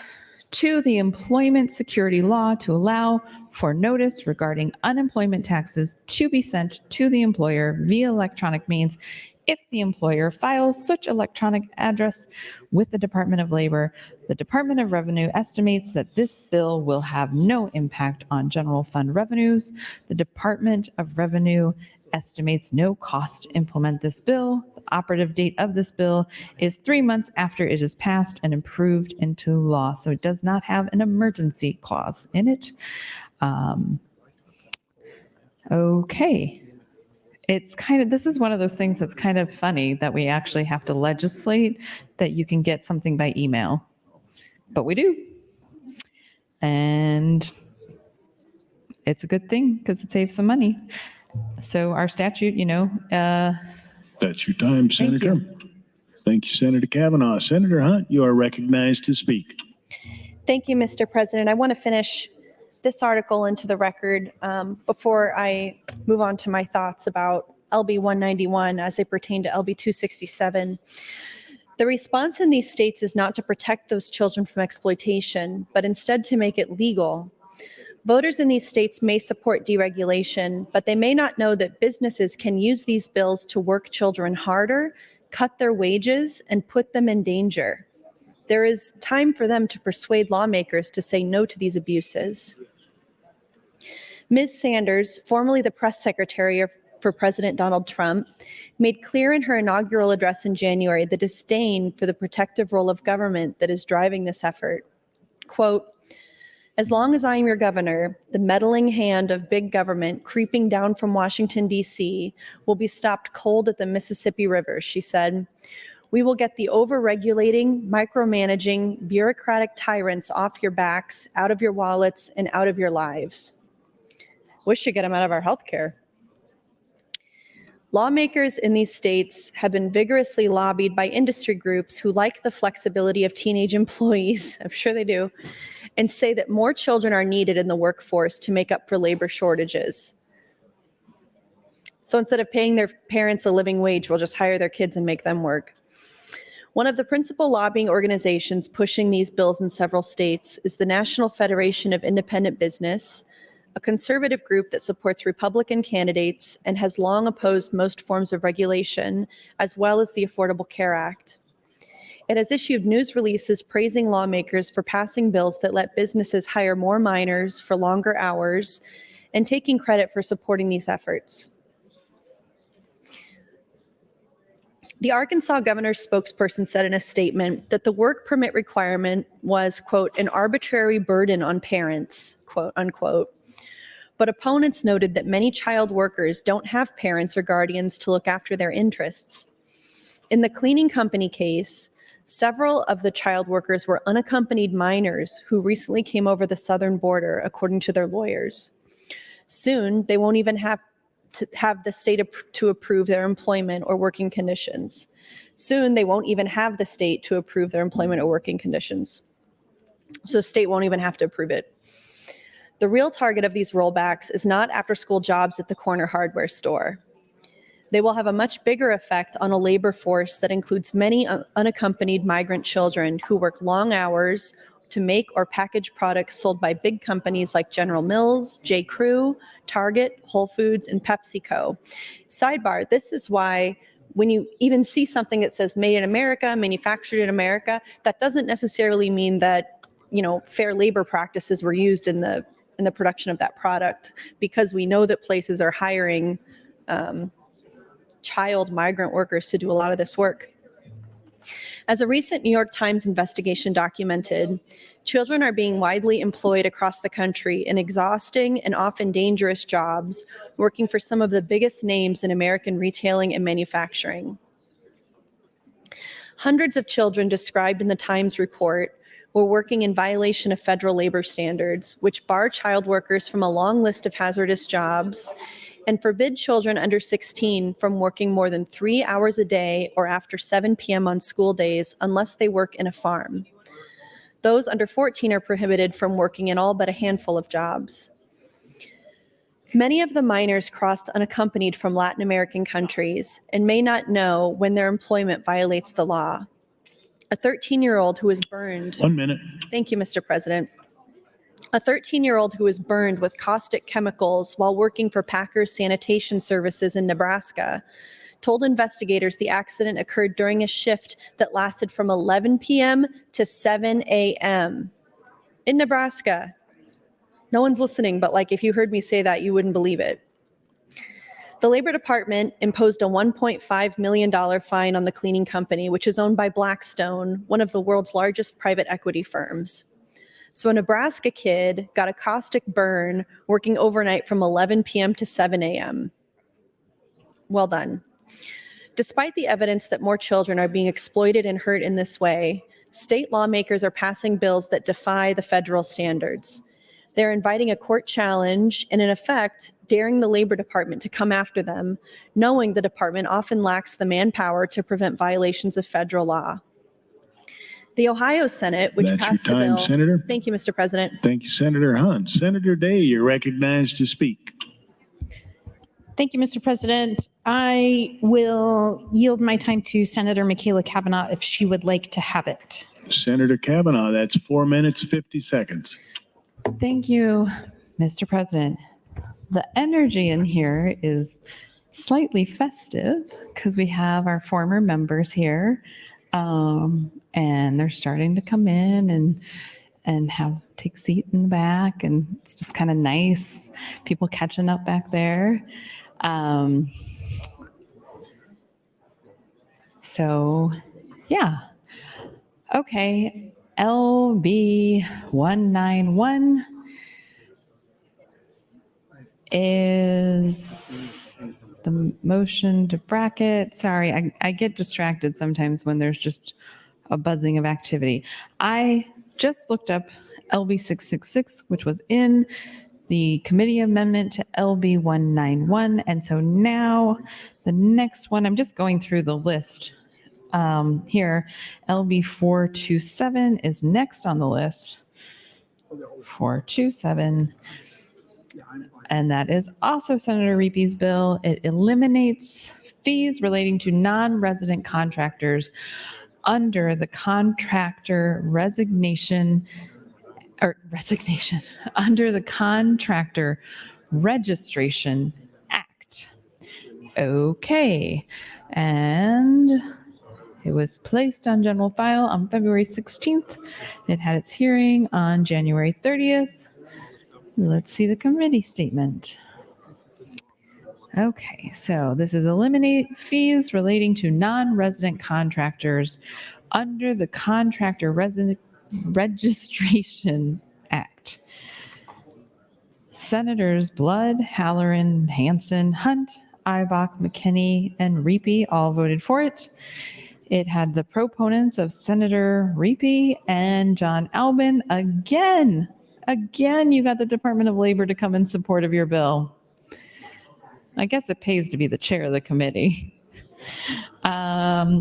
to the employment security law to allow for notice regarding unemployment taxes to be sent to the employer via electronic means if the employer files such electronic address with the Department of Labor. The Department of Revenue estimates that this bill will have no impact on general fund revenues. The Department of Revenue estimates no cost to implement this bill. The operative date of this bill is 3 months after it is passed and approved into law. So it does not have an emergency clause in it. Okay. This is one of those things that's kind of funny that we actually have to legislate that you can get something by email, but we do. And it's a good thing because it saves some money. So our statute, That's your time, Senator. Thank you, Senator Kavanaugh. Senator Hunt, you are recognized to speak. Thank you, Mr. President. I want to finish this article into the record before I move on to my thoughts about LB 191 as they pertain to LB 267. The response in these states is not to protect those children from exploitation, but instead to make it legal Voters in these states may support deregulation, but they may not know that businesses can use these bills to work children harder, cut their wages, and put them in danger. There is time for them to persuade lawmakers to say no to these abuses. Ms. Sanders, formerly the press secretary for President Donald Trump, made clear in her inaugural address in January the disdain for the protective role of government that is driving this effort. Quote, "As long as I am your governor, the meddling hand of big government creeping down from Washington, D.C. will be stopped cold at the Mississippi River," she said. "We will get the over-regulating, micromanaging, bureaucratic tyrants off your backs, out of your wallets, and out of your lives." We should get them out of our healthcare. Lawmakers in these states have been vigorously lobbied by industry groups who like the flexibility of teenage employees, I'm sure they do, and say that more children are needed in the workforce to make up for labor shortages. So instead of paying their parents a living wage, we'll just hire their kids and make them work. One of the principal lobbying organizations pushing these bills in several states is the National Federation of Independent Business, a conservative group that supports Republican candidates and has long opposed most forms of regulation, as well as the Affordable Care Act. It has issued news releases praising lawmakers for passing bills that let businesses hire more minors for longer hours and taking credit for supporting these efforts. The Arkansas governor's spokesperson said in a statement that the work permit requirement was, quote, "an arbitrary burden on parents," quote unquote. But opponents noted that many child workers don't have parents or guardians to look after their interests. In the cleaning company case, several of the child workers were unaccompanied minors who recently came over the southern border, according to their lawyers. Soon, they won't even have to have the state to approve their employment or working conditions. Soon, they won't even have the state to approve their employment or working conditions. So state won't even have to approve it. The real target of these rollbacks is not after-school jobs at the corner hardware store. They will have a much bigger effect on a labor force that includes many unaccompanied migrant children who work long hours to make or package products sold by big companies like General Mills, J. Crew, Target, Whole Foods, and PepsiCo. Sidebar, this is why when you even see something that says made in America, manufactured in America, that doesn't necessarily mean that, you know, fair labor practices were used in the production of that product, because we know that places are hiring child migrant workers to do a lot of this work. As a recent New York Times investigation documented, children are being widely employed across the country in exhausting and often dangerous jobs, working for some of the biggest names in American retailing and manufacturing. Hundreds of children described in the Times report were working in violation of federal labor standards, which bar child workers from a long list of hazardous jobs and forbid children under 16 from working more than 3 hours a day or after 7 p.m. on school days unless they work in a farm. Those under 14 are prohibited from working in all but a handful of jobs. Many of the minors crossed unaccompanied from Latin American countries and may not know when their employment violates the law. A 13-year-old who was burned. 1 minute. Thank you, Mr. President. A 13-year-old who was burned with caustic chemicals while working for Packers Sanitation Services in Nebraska told investigators the accident occurred during a shift that lasted from 11 p.m. to 7 a.m. in Nebraska. No one's listening, but like if you heard me say that, you wouldn't believe it. The Labor Department imposed a $1.5 million fine on the cleaning company, which is owned by Blackstone, one of the world's largest private equity firms. So a Nebraska kid got a caustic burn working overnight from 11 p.m. to 7 a.m. Well done. Despite the evidence that more children are being exploited and hurt in this way, state lawmakers are passing bills that defy the federal standards. They're inviting a court challenge and, in effect, daring the Labor Department to come after them, knowing the department often lacks the manpower to prevent violations of federal law. The Ohio Senate, which That's passed your the time, bill. Senator. Thank you, Mr. President. Thank you, Senator Hunt. Senator Day, you're recognized to speak. Thank you, Mr. President. I will yield my time to Senator Michaela Cavanaugh if she would like to have it. Senator Kavanaugh, that's 4 minutes, 50 seconds. Thank you, Mr. President, the energy in here is slightly festive because we have our former members here, and they're starting to come in and take a seat in the back, and it's just kind of nice. People catching up back there. So, yeah. Okay, LB 191 is the motion to bracket. Sorry, I get distracted sometimes when there's just a buzzing of activity. I just looked up LB 666, which was in the committee amendment to LB 191. And so now the next one, I'm just going through the list here. LB 427 is next on the list. 427. And that is also Senator Reepe's bill. It eliminates fees relating to non-resident contractors under the Contractor under the Contractor Registration Act. Okay. And it was placed on general file on February 16th. It had its hearing on January 30th. Let's see the committee statement. Okay, so this is eliminate fees relating to non-resident contractors under the Contractor Registration Act. Senators Blood, Halloran, Hansen, Hunt, Ibach, McKinney, and Repe all voted for it. It had the proponents of Senator Repe and John Albin. Again, you got the Department of Labor to come in support of your bill. I guess it pays to be the chair of the committee.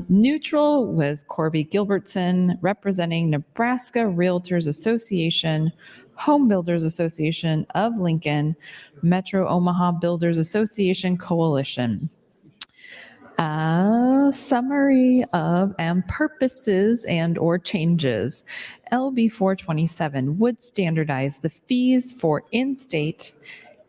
Neutral was Corby Gilbertson, representing Nebraska Realtors Association, Home Builders Association of Lincoln, Metro Omaha Builders Association Coalition. Summary of and purposes and or changes. LB 427 would standardize the fees for in-state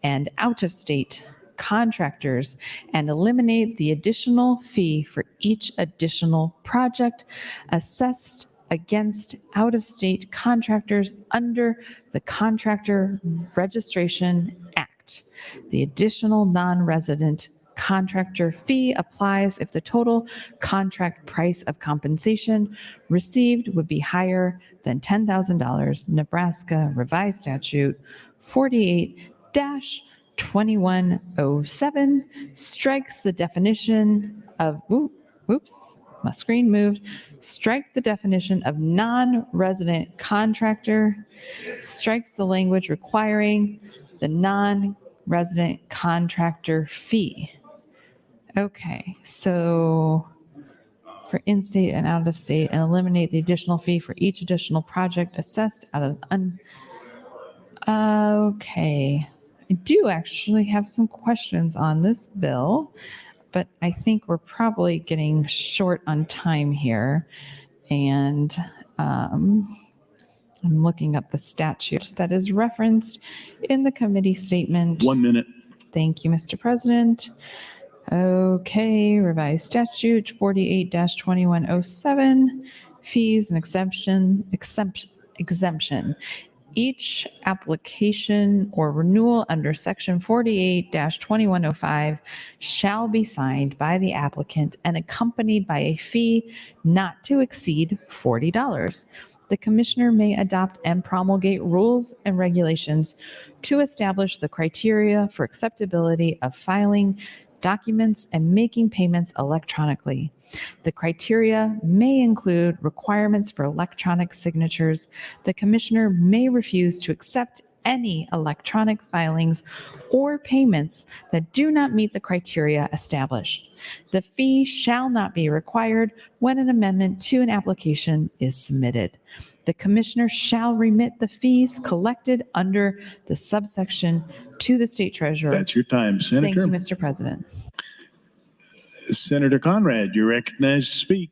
and out-of-state contractors and eliminate the additional fee for each additional project assessed against out-of-state contractors under the Contractor Registration Act. The additional non-resident contractor fee applies if the total contract price of compensation received would be higher than $10,000. Nebraska Revised Statute 48-2107 strikes the definition of, my screen moved, strike the definition of non-resident contractor, strikes the language requiring the non-resident contractor fee. Okay, so for in-state and out-of-state, and eliminate the additional fee for each additional project assessed out of okay, I do actually have some questions on this bill, but I think we're probably getting short on time here, and I'm looking up the statute that is referenced in the committee statement. 1 minute. Thank you, Mr. President. Okay, revised statute 48-2107, fees and exemption. Each application or renewal under section 48-2105 shall be signed by the applicant and accompanied by a fee not to exceed $40. The commissioner may adopt and promulgate rules and regulations to establish the criteria for acceptability of filing documents and making payments electronically. The criteria may include requirements for electronic signatures. The commissioner may refuse to accept any electronic filings or payments that do not meet the criteria established. The fee shall not be required when an amendment to an application is submitted. The commissioner shall remit the fees collected under the subsection to the state treasurer. That's your time, Senator. Thank you, Mr. President. Senator Conrad, you're recognized to speak.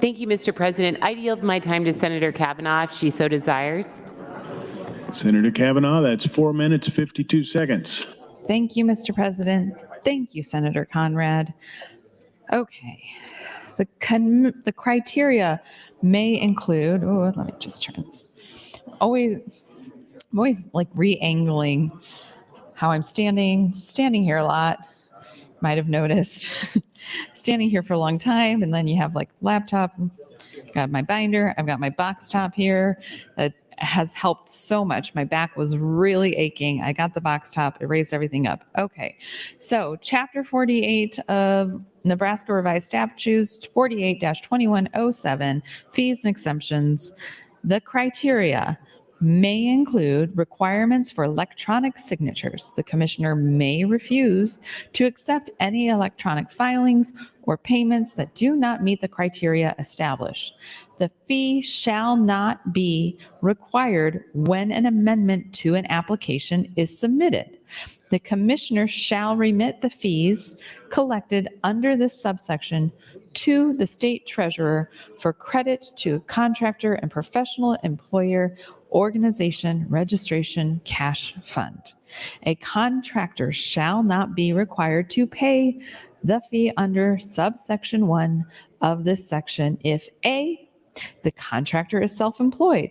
Thank you, Mr. President. I yield my time to Senator Kavanaugh if she so desires. Senator Kavanaugh, that's 4 minutes, 52 seconds. Thank you, Mr. President. Thank you, Senator Conrad. Okay. The criteria may include, oh, let me just turn this. I'm always like re-angling how I'm standing here a lot. Might have noticed standing here for a long time, and then you have like laptop, got my binder, I've got my box top here that has helped so much. My back was really aching. I got the box top, it raised everything up. Okay, so Chapter 48 of Nebraska Revised Statutes 48-2107, fees and exemptions. The criteria may include requirements for electronic signatures. The commissioner may refuse to accept any electronic filings or payments that do not meet the criteria established. The fee shall not be required when an amendment to an application is submitted. The commissioner shall remit the fees collected under this subsection to the state treasurer for credit to contractor and professional employer organization registration cash fund. A contractor shall not be required to pay the fee under subsection 1 of this section if A, the contractor is self-employed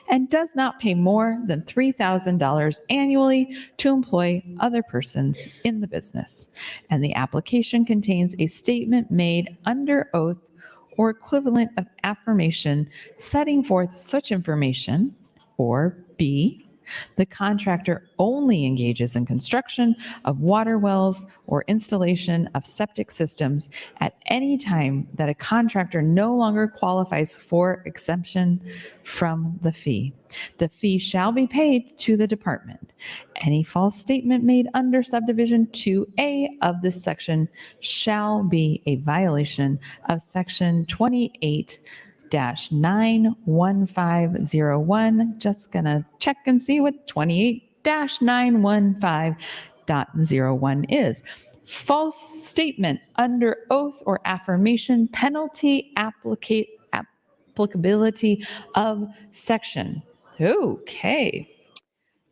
and does not pay more than $3,000 annually to employ other persons in the business, and the application contains a statement made under oath or equivalent of affirmation setting forth such information, or B, the contractor only engages in construction of water wells or installation of septic systems at any time that a contractor no longer qualifies for exemption from the fee. The fee shall be paid to the department. Any false statement made under subdivision 2A of this section shall be a violation of section 28-91501. Just gonna check and see what 28-915.01 is. False statement under oath or affirmation, penalty applicability of section. Okay.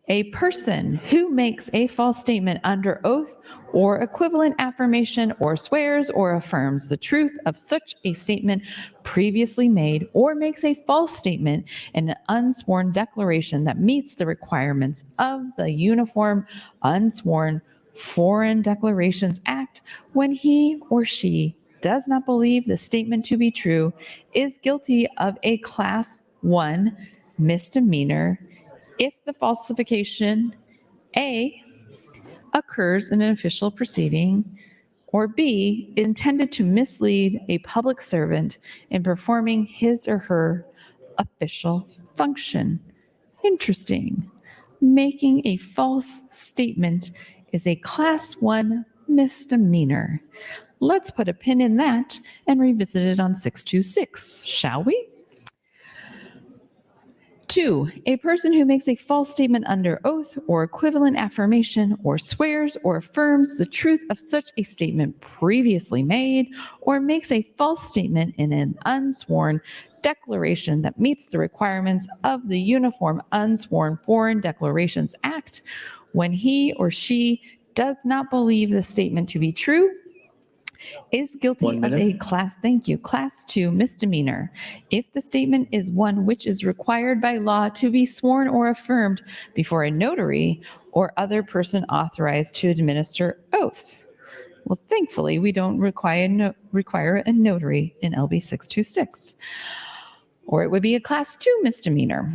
A person who makes a false statement under oath or equivalent affirmation or swears or affirms the truth of such a statement previously made or makes a false statement in an unsworn declaration that meets the requirements of the Uniform Unsworn Foreign Declarations Act when he or she does not believe the statement to be true is guilty of a Class 1 misdemeanor if the falsification A, occurs in an official proceeding, or B, intended to mislead a public servant in performing his or her official function. Interesting. Making a false statement is a Class 1 misdemeanor. Let's put a pin in that and revisit it on 626, shall we? 2, a person who makes a false statement under oath or equivalent affirmation or swears or affirms the truth of such a statement previously made or makes a false statement in an unsworn declaration that meets the requirements of the Uniform Unsworn Foreign Declarations Act when he or she does not believe the statement to be true is guilty of a Class 2 misdemeanor if the statement is one which is required by law to be sworn or affirmed before a notary or other person authorized to administer oaths. Well, thankfully, we don't require a notary in LB 626, or it would be a Class 2 misdemeanor.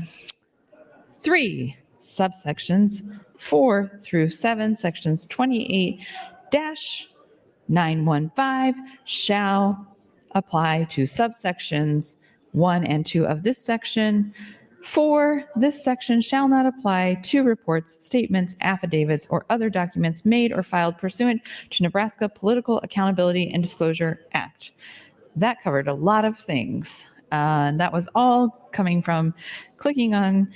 3, subsections 4 through 7, sections 28-915 shall apply to subsections 1 and 2 of this section. 4, this section shall not apply to reports, statements, affidavits, or other documents made or filed pursuant to Nebraska Political Accountability and Disclosure Act. That covered a lot of things. And that was all coming from clicking on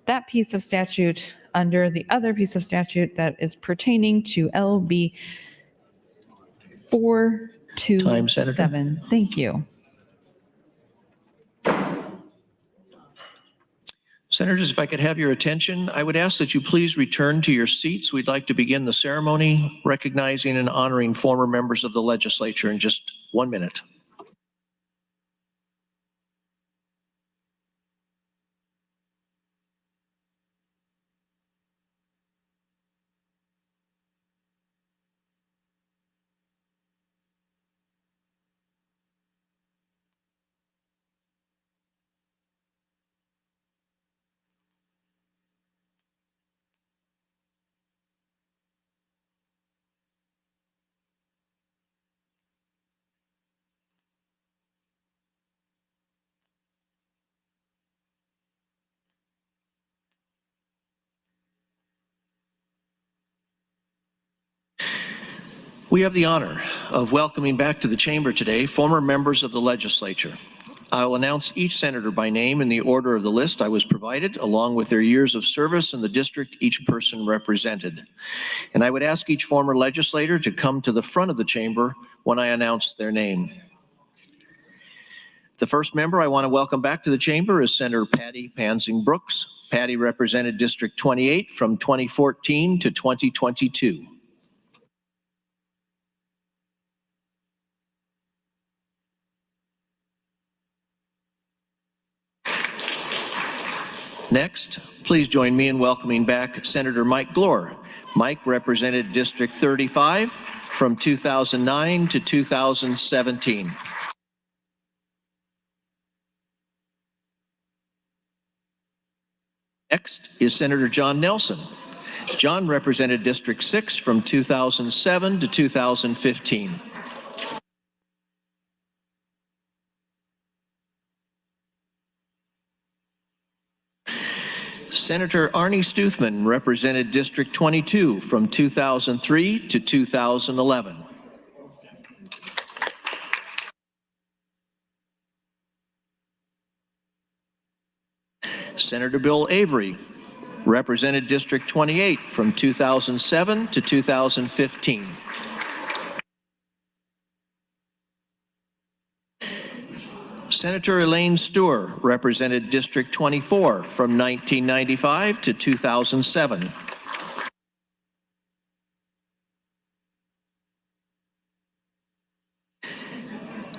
that piece of statute under the other piece of statute that is pertaining to LB 427. Thank you. Senators, if I could have your attention, I would ask that you please return to your seats. We'd like to begin the ceremony recognizing and honoring former members of the legislature in just 1 minute. We have the honor of welcoming back to the chamber today former members of the legislature. I will announce each senator by name in the order of the list I was provided, along with their years of service in the district each person represented. And I would ask each former legislator to come to the front of the chamber when I announce their name. The first member I want to welcome back to the chamber is Senator Patty Pansing Brooks. Patty represented District 28 from 2014 to 2022. Next, please join me in welcoming back Senator Mike Glore. Mike represented District 35 from 2009 to 2017. Next is Senator John Nelson. John represented District 6 from 2007 to 2015. Senator Arnie Stuthman represented District 22 from 2003 to 2011. Senator Bill Avery represented District 28 from 2007 to 2015. Senator Elaine Stewart represented District 24 from 1995 to 2007.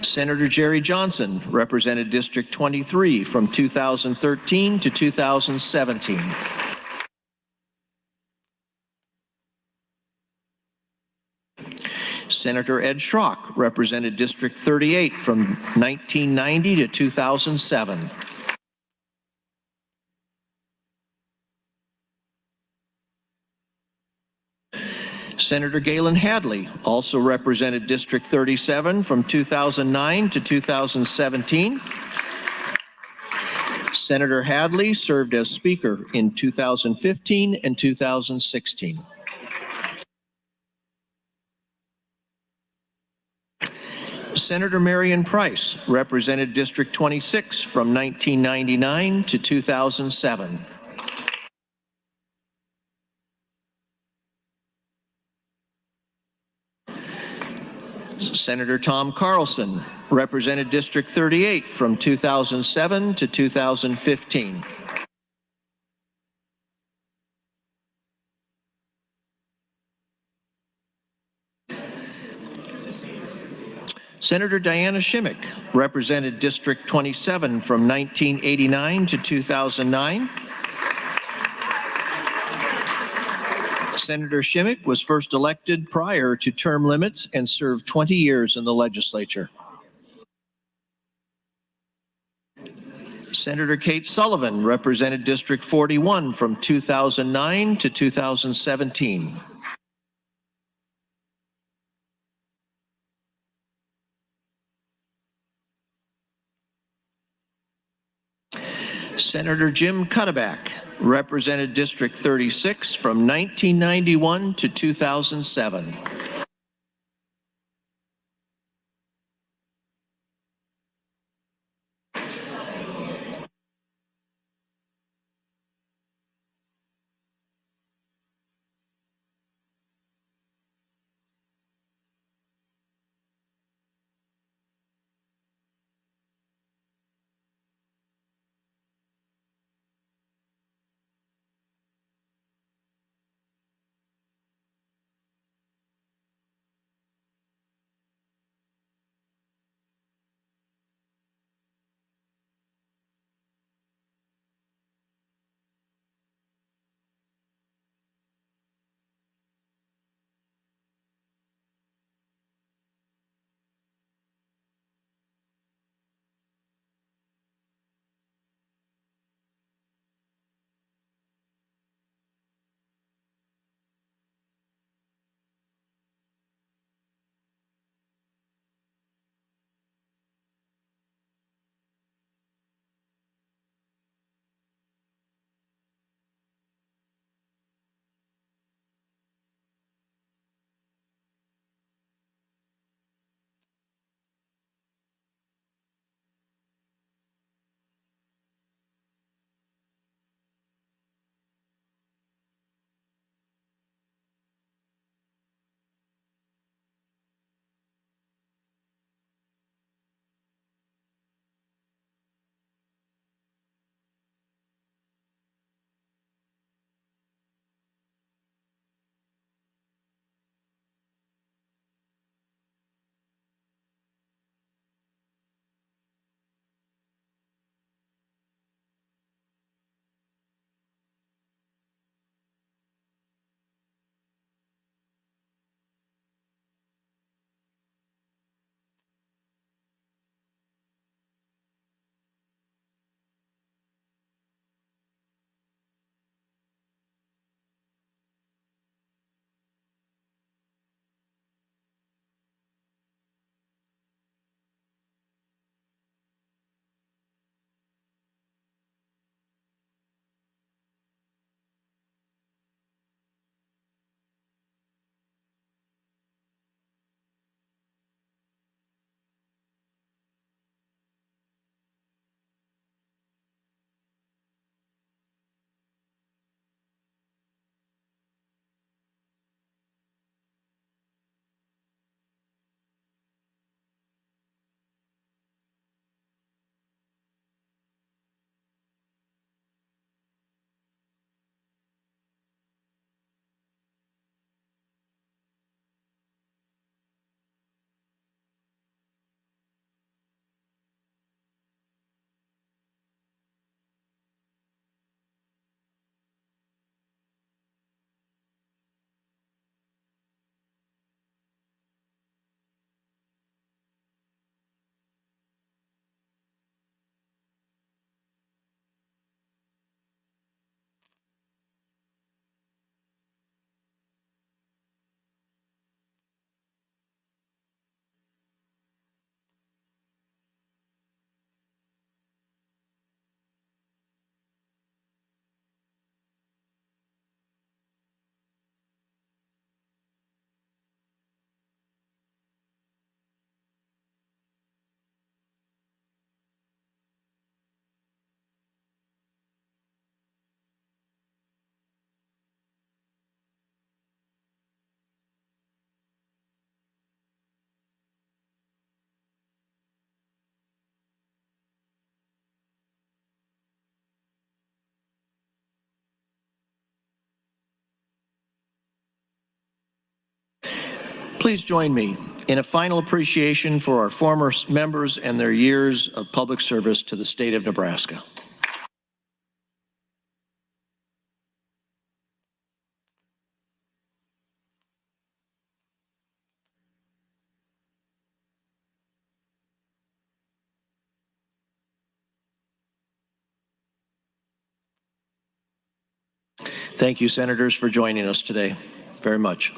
Senator Jerry Johnson represented District 23 from 2013 to 2017. Senator Ed Schrock represented District 38 from 1990 to 2007. Senator Galen Hadley also represented District 37 from 2009 to 2017. Senator Hadley served as Speaker in 2015 and 2016. Senator Marion Price represented District 26 from 1999 to 2007. Senator Tom Carlson represented District 38 from 2007 to 2015. Senator Diana Shimmick represented District 27 from 1989 to 2009. Senator Shimmick was first elected prior to term limits and served 20 years in the legislature. Senator Kate Sullivan represented District 41 from 2009 to 2017. Senator Jim Cuddeback represented District 36 from 1991 to 2007. Please join me in a final appreciation for our former members and their years of public service to the state of Nebraska. Thank you, Senators, for joining us today very much.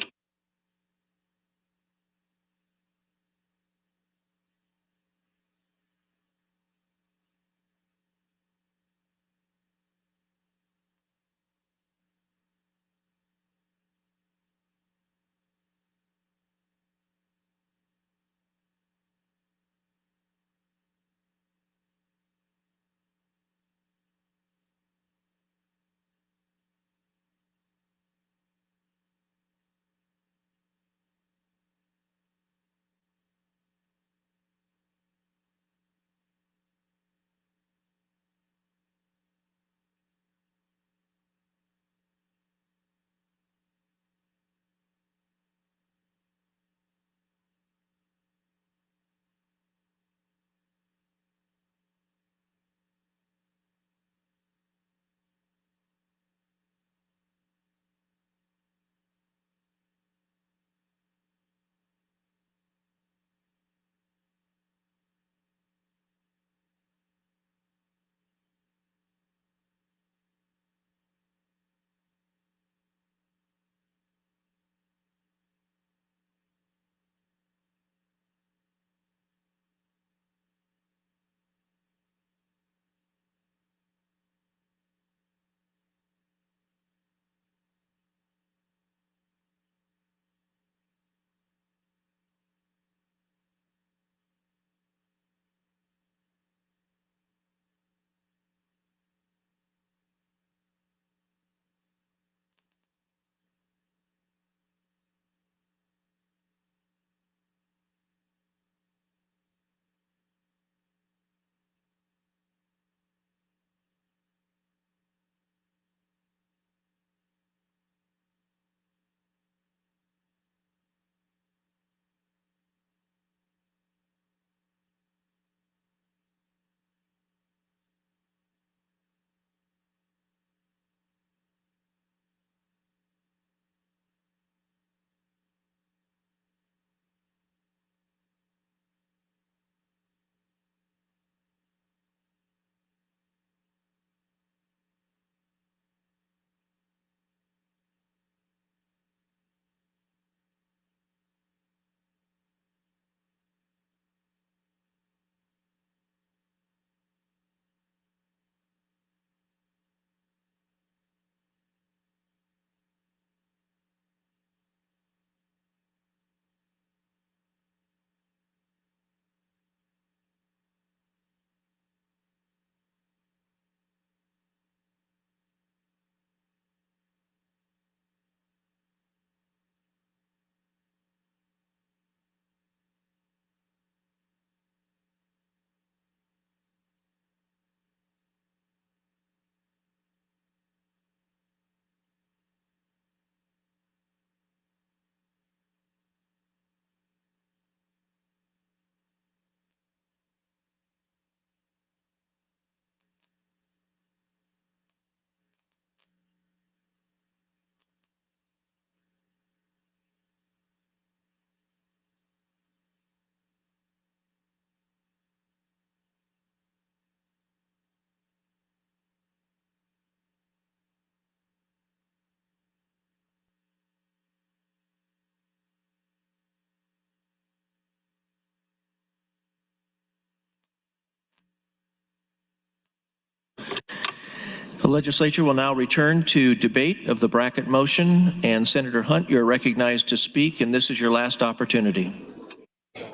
The legislature will now return to debate of the bracket motion, and Senator Hunt, you're recognized to speak, and this is your last opportunity.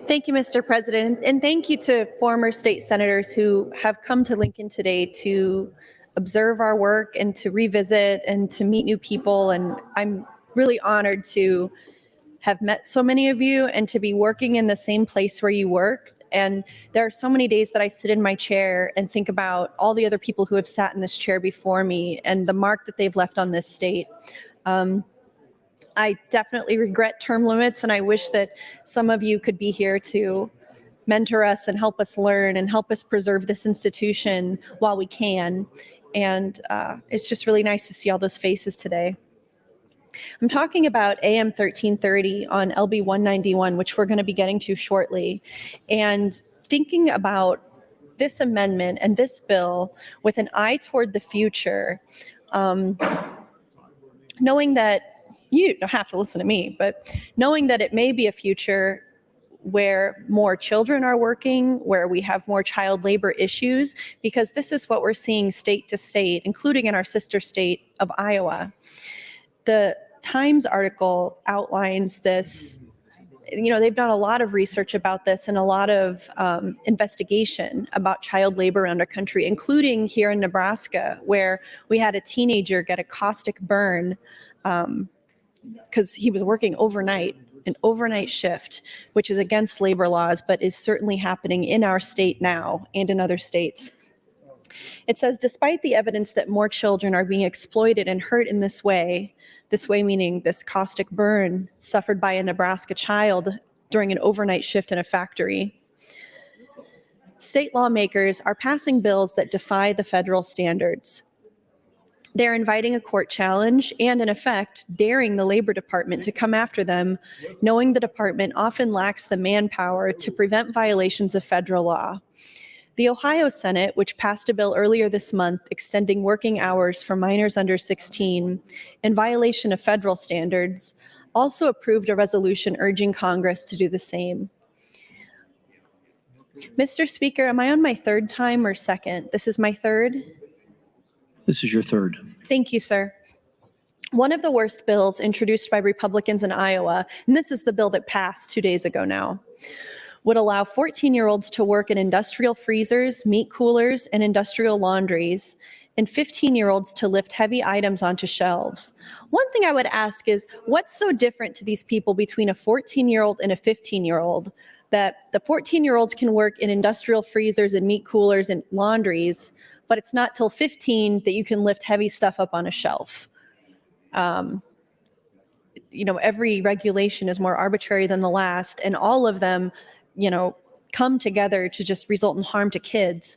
Thank you, Mr. President, and thank you to former state senators who have come to Lincoln today to observe our work and to revisit and to meet new people. And I'm really honored to have met so many of you and to be working in the same place where you work. And there are so many days that I sit in my chair and think about all the other people who have sat in this chair before me and the mark that they've left on this state. I I definitely regret term limits, and I wish that some of you could be here to mentor us and help us learn and help us preserve this institution while we can. And it's just really nice to see all those faces today. I'm talking about AM 1330 on LB 191, which we're going to be getting to shortly, and thinking about this amendment and this bill with an eye toward the future, knowing that you don't have to listen to me, but knowing that it may be a future where more children are working, where we have more child labor issues, because this is what we're seeing state to state, including in our sister state of Iowa. The Times article outlines this. You know, they've done a lot of research about this and a lot of investigation about child labor around our country, including here in Nebraska, where we had a teenager get a caustic burn because he was working overnight, an overnight shift, which is against labor laws, but is certainly happening in our state now and in other states. It says, despite the evidence that more children are being exploited and hurt in this way meaning this caustic burn suffered by a Nebraska child during an overnight shift in a factory, state lawmakers are passing bills that defy the federal standards. They're inviting a court challenge and, in effect, daring the Labor Department to come after them, knowing the department often lacks the manpower to prevent violations of federal law. The Ohio Senate, which passed a bill earlier this month extending working hours for minors under 16 in violation of federal standards, also approved a resolution urging Congress to do the same. Mr. Speaker, am I on my third time or second? This is my third? This is your third. Thank you, sir. One of the worst bills introduced by Republicans in Iowa, and this is the bill that passed 2 days ago now, would allow 14-year-olds to work in industrial freezers, meat coolers, and industrial laundries, and 15-year-olds to lift heavy items onto shelves. One thing I would ask is, what's so different to these people between a 14-year-old and a 15-year-old that the 14-year-olds can work in industrial freezers and meat coolers and laundries, but it's not till 15 that you can lift heavy stuff up on a shelf? You know, every regulation is more arbitrary than the last, and all of them, you know, come together to just result in harm to kids.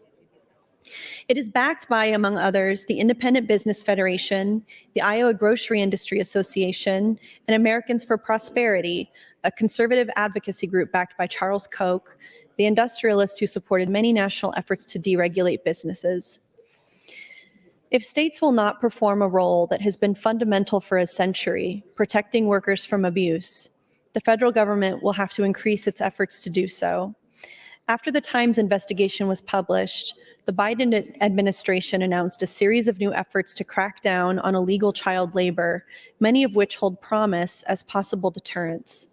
It is backed by, among others, the Independent Business Federation, the Iowa Grocery Industry Association, and Americans for Prosperity, a conservative advocacy group backed by Charles Koch, the industrialist who supported many national efforts to deregulate businesses. If states will not perform a role that has been fundamental for a century, protecting workers from abuse, the federal government will have to increase its efforts to do so. After the Times investigation was published, the Biden administration announced a series of new efforts to crack down on illegal child labor, many of which hold promise as possible deterrents.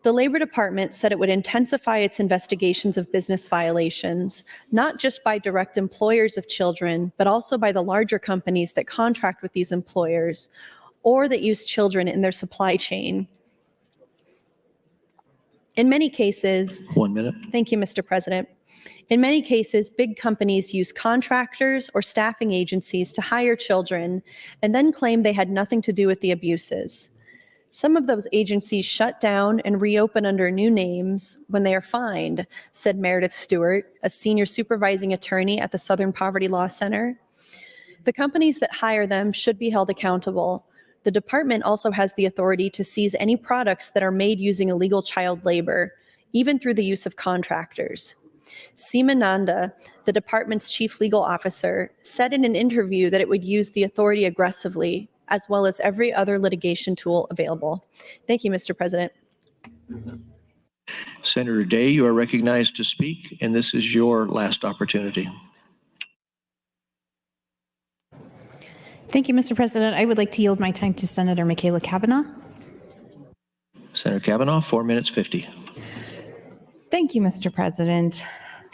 The Labor Department said it would intensify its investigations of business violations, not just by direct employers of children, but also by the larger companies that contract with these employers or that use children in their supply chain. In many cases, 1 minute. Thank you, Mr. President. In many cases, big companies use contractors or staffing agencies to hire children and then claim they had nothing to do with the abuses. Some of those agencies shut down and reopen under new names when they are fined, said Meredith Stewart, a senior supervising attorney at the Southern Poverty Law Center. The companies that hire them should be held accountable. The department also has the authority to seize any products that are made using illegal child labor, even through the use of contractors. Seema Nanda, the department's chief legal officer, said in an interview that it would use the authority aggressively, as well as every other litigation tool available. Thank you, Mr. President. Senator Day, you are recognized to speak, and this is your last opportunity. Thank you, Mr. President. I would like to yield my time to Senator Michaela Kavanaugh. Senator Kavanaugh, 4 minutes 50. Thank you, Mr. President,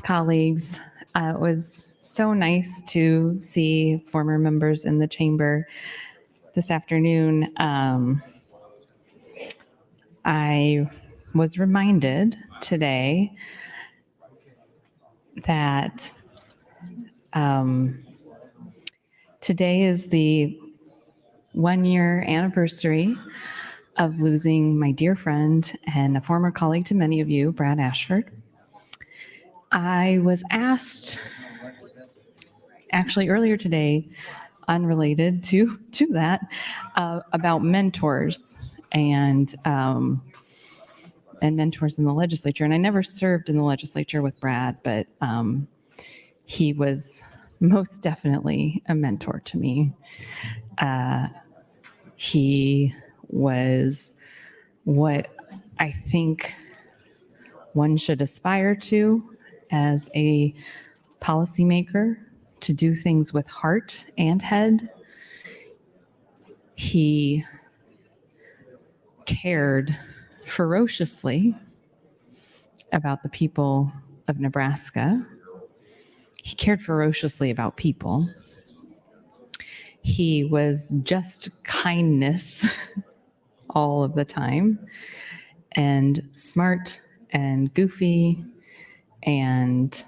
colleagues. It was so nice to see former members in the chamber this afternoon. I was reminded today that today is the 1-year anniversary of losing my dear friend and a former colleague to many of you, Brad Ashford. I was asked, actually earlier today, unrelated to that, about mentors and mentors in the legislature. And I never served in the legislature with Brad, but he was most definitely a mentor to me. He was what I think one should aspire to as a policymaker, to do things with heart and head. He cared ferociously about the people of Nebraska. He cared ferociously about people. He was just kindness all of the time, and smart and goofy and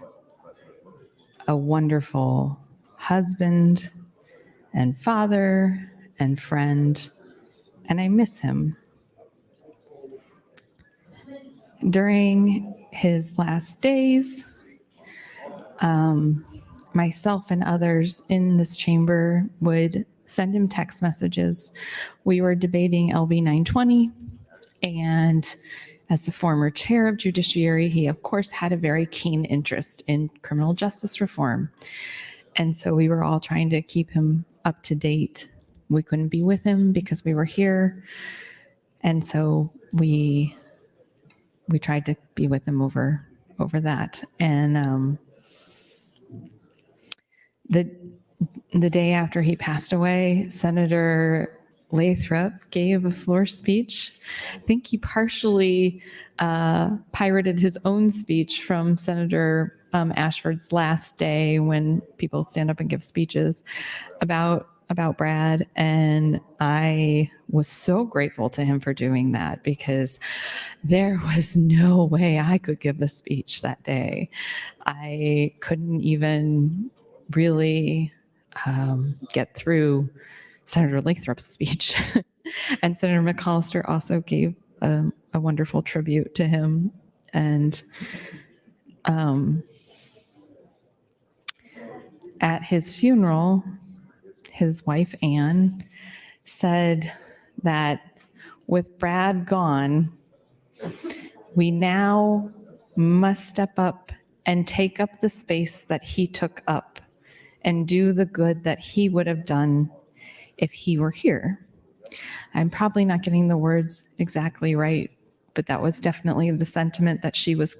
a wonderful husband and father and friend, and I miss him. During his last days, myself and others in this chamber would send him text messages. We were debating LB 920, and as the former chair of Judiciary, he of course had a very keen interest in criminal justice reform. And so we were all trying to keep him up to date. We couldn't be with him because we were here. And so we tried to be with him over that. And the day after he passed away, Senator Lathrop gave a floor speech. I think he partially pirated his own speech from Senator Ashford's last day, when people stand up and give speeches about Brad. And I was so grateful to him for doing that, because there was no way I could give a speech that day. I couldn't even really get through Senator Lathrop's speech. And Senator McAllister also gave a wonderful tribute to him. And at his funeral, his wife, Ann, said that with Brad gone, we now must step up and take up the space that he took up and do the good that he would have done if he were here. I'm probably not getting the words exactly right, but that was definitely the sentiment that she was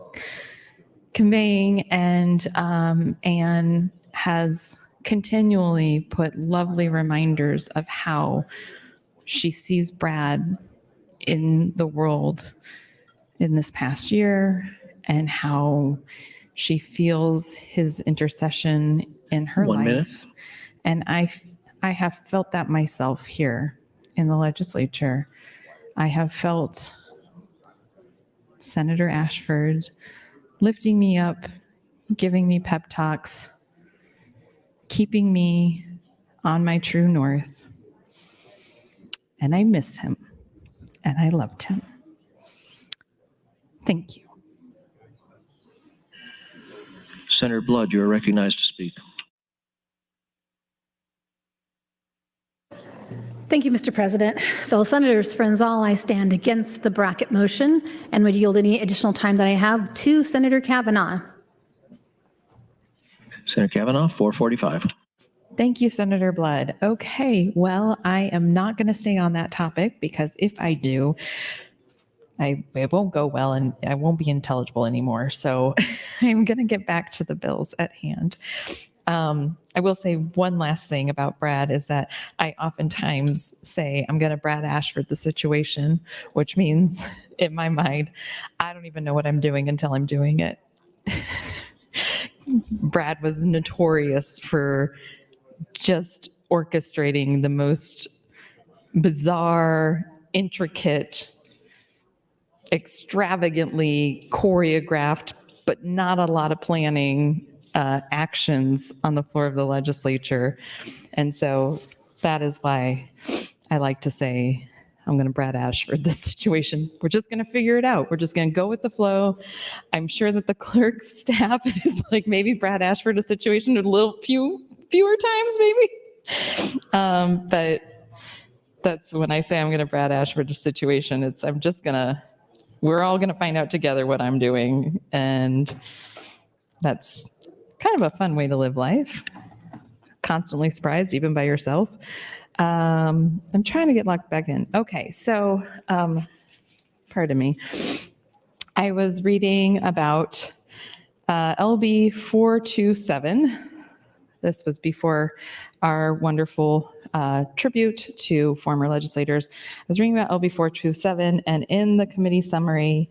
conveying. And Anne has continually put lovely reminders of how she sees Brad in the world in this past year, and how she feels his intercession in her life. 1 minute. And I have felt that myself here in the legislature. I have felt Senator Ashford lifting me up, giving me pep talks, keeping me on my true north. And I miss him, and I loved him. Thank you. Senator Blood, you are recognized to speak. Thank you, Mr. President. Fellow senators, friends all, I stand against the bracket motion and would yield any additional time that I have to Senator Kavanaugh. Senator Kavanaugh, 445. Thank you, Senator Blood. Okay, well, I am not going to stay on that topic, because if I do, it won't go well and I won't be intelligible anymore. So I'm going to get back to the bills at hand. I will say one last thing about Brad is that I oftentimes say I'm going to Brad Ashford the situation, which means in my mind, I don't even know what I'm doing until I'm doing it. Brad was notorious for just orchestrating the most bizarre, intricate, extravagantly choreographed, but not a lot of planning actions on the floor of the legislature. And so that is why I like to say, I'm going to Brad Ashford this situation. We're just going to figure it out. We're just going to go with the flow. I'm sure that the clerk's staff is like maybe Brad Ashford a situation a fewer times maybe. But that's when I say I'm going to Brad Ashford a situation. We're all going to find out together what I'm doing. And that's kind of a fun way to live life. Constantly surprised even by yourself. I'm trying to get locked back in. Okay, so pardon me. I was reading about LB 427. This was before our wonderful tribute to former legislators. I was reading about LB 427, and in the committee summary,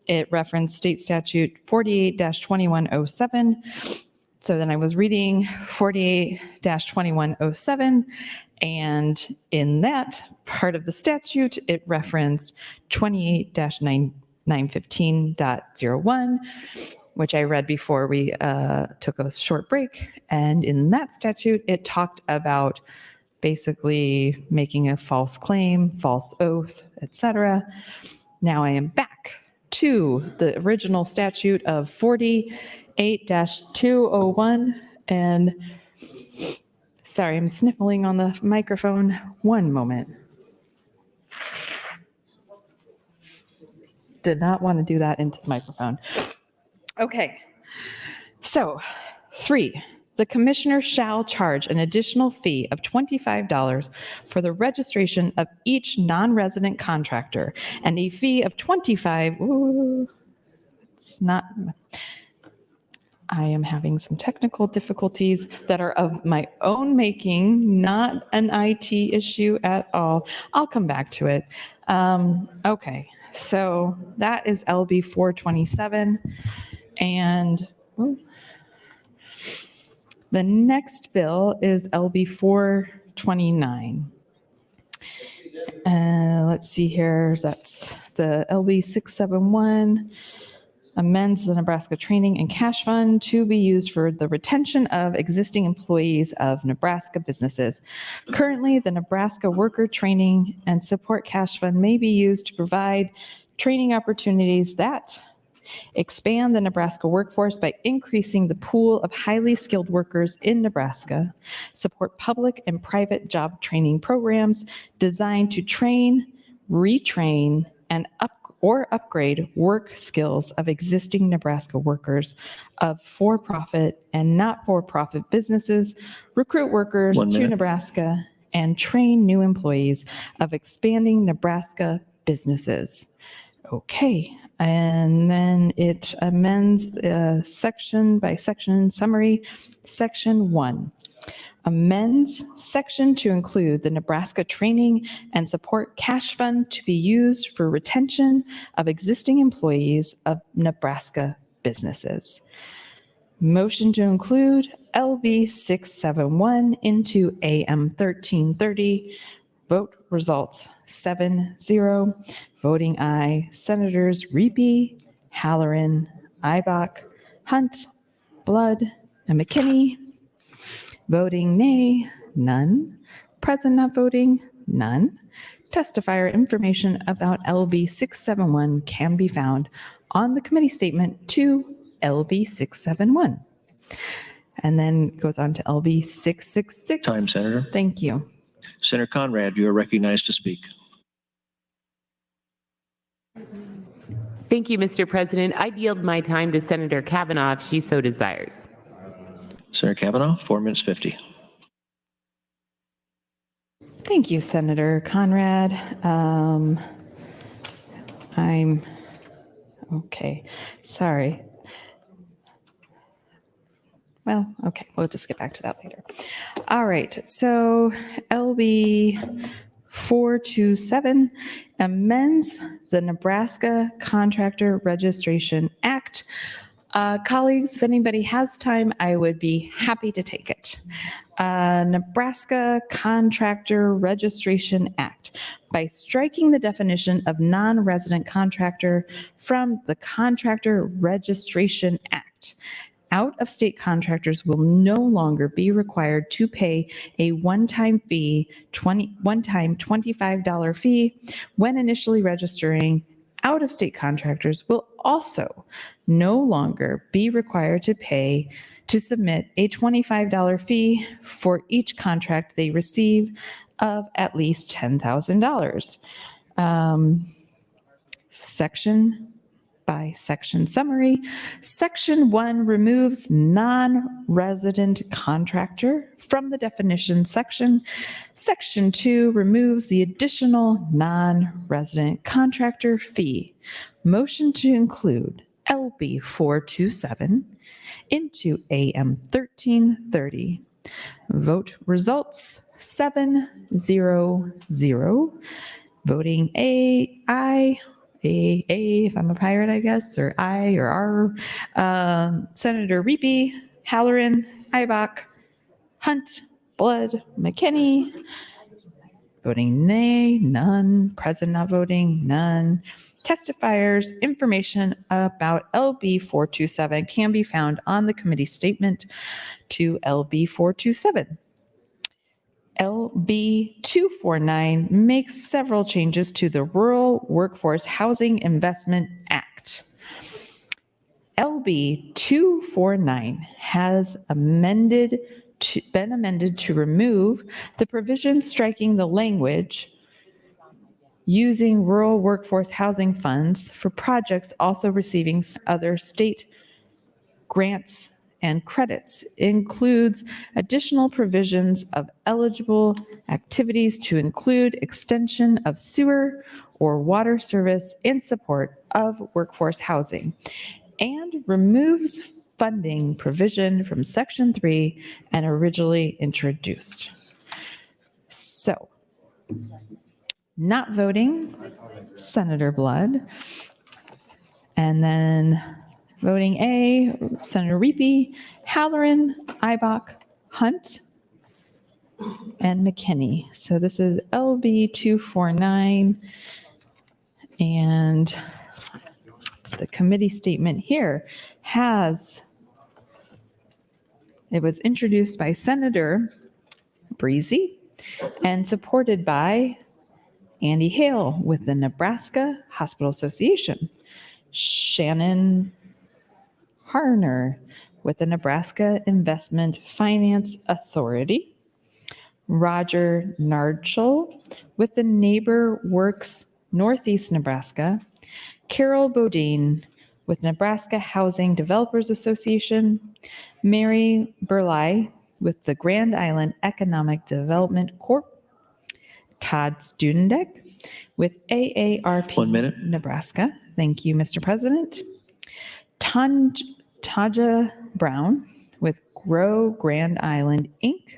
it referenced state statute 48-2107. So then I was reading 48-2107, and in that part of the statute, it referenced 28-915.01, which I read before we took a short break. And in that statute, it talked about basically making a false claim, false oath, etc. Now I am back to the original statute of 48-201, and sorry, I'm sniffling on the microphone. One moment. Did not want to do that into the microphone. Okay, so 3, the commissioner shall charge an additional fee of $25 for the registration of each non-resident contractor and a fee of $25. I am having some technical difficulties that are of my own making, not an IT issue at all. I'll come back to it. Okay, so that is LB 427. And the next bill is LB 429. Let's see here. That's the LB 671. Amends the Nebraska Training and Cash Fund to be used for the retention of existing employees of Nebraska businesses. Currently, the Nebraska Worker Training and Support Cash Fund may be used to provide training opportunities that expand the Nebraska workforce by increasing the pool of highly skilled workers in Nebraska, support public and private job training programs designed to train, retrain, and upgrade work skills of existing Nebraska workers of for-profit and not-for-profit businesses, recruit workers to Nebraska, and train new employees of expanding Nebraska businesses. Okay, and then it amends section by section summary. Section 1 amends section to include the Nebraska Training and Support Cash Fund to be used for retention of existing employees of Nebraska businesses. Motion to include LB 671 into AM 1330. Vote results 7-0. Voting aye, Senators Reapy, Halloran, Ibach, Hunt, Blood, and McKinney. Voting nay, none. Present not voting, none. Testifier information about LB 671 can be found on the committee statement to LB 671. And then goes on to LB 666. Time, Senator. Thank you. Senator Conrad, you are recognized to speak. Thank you, Mr. President. I yield my time to Senator Kavanaugh if she so desires. Senator Kavanaugh, 4 minutes 50. Thank you, Senator Conrad. I'm okay. Sorry. Well, okay, we'll just get back to that later. All right, so LB 427 amends the Nebraska Contractor Registration Act. Colleagues, if anybody has time, I would be happy to take it. Nebraska Contractor Registration Act. By striking the definition of non-resident contractor from the Contractor Registration Act, Out-of-state contractors will no longer be required to pay a one-time $25 fee when initially registering. Out-of-state contractors will also no longer be required to submit a $25 fee for each contract they receive of at least $10,000. Section by section summary. Section 1 removes non-resident contractor from the definition section. Section 2 removes the additional non-resident contractor fee. Motion to include LB 427 into AM 1330. Vote results 7-0-0. Voting aye, if I'm a pirate, I guess, or I or R. Senator Reapy, Halloran, Ibach, Hunt, Blood, McKinney. Voting nay, none. Present not voting, none. Testifiers, information about LB 427 can be found on the committee statement to LB 427. LB 249 makes several changes to the Rural Workforce Housing Investment Act. LB 249 has been amended to remove the provision striking the language using rural workforce housing funds for projects also receiving other state grants and credits. Includes additional provisions of eligible activities to include extension of sewer or water service in support of workforce housing, and removes funding provision from Section 3 and originally introduced. So, not voting, Senator Blood, and then voting A, Senator Reapy, Halloran, Ibach, Hunt, and McKinney. So this is LB 249, and the committee statement here it was introduced by Senator Breezy and supported by Andy Hale with the Nebraska Hospital Association, Shannon Harner with the Nebraska Investment Finance Authority, Roger Nardschel with the Neighbor Works Northeast Nebraska, Carol Bodine with Nebraska Housing Developers Association, Mary Burley with the Grand Island Economic Development Corp., Todd Studendek with AARP 1 minute. Nebraska. Thank you, Mr. President. Taja Brown with Grow Grand Island, Inc.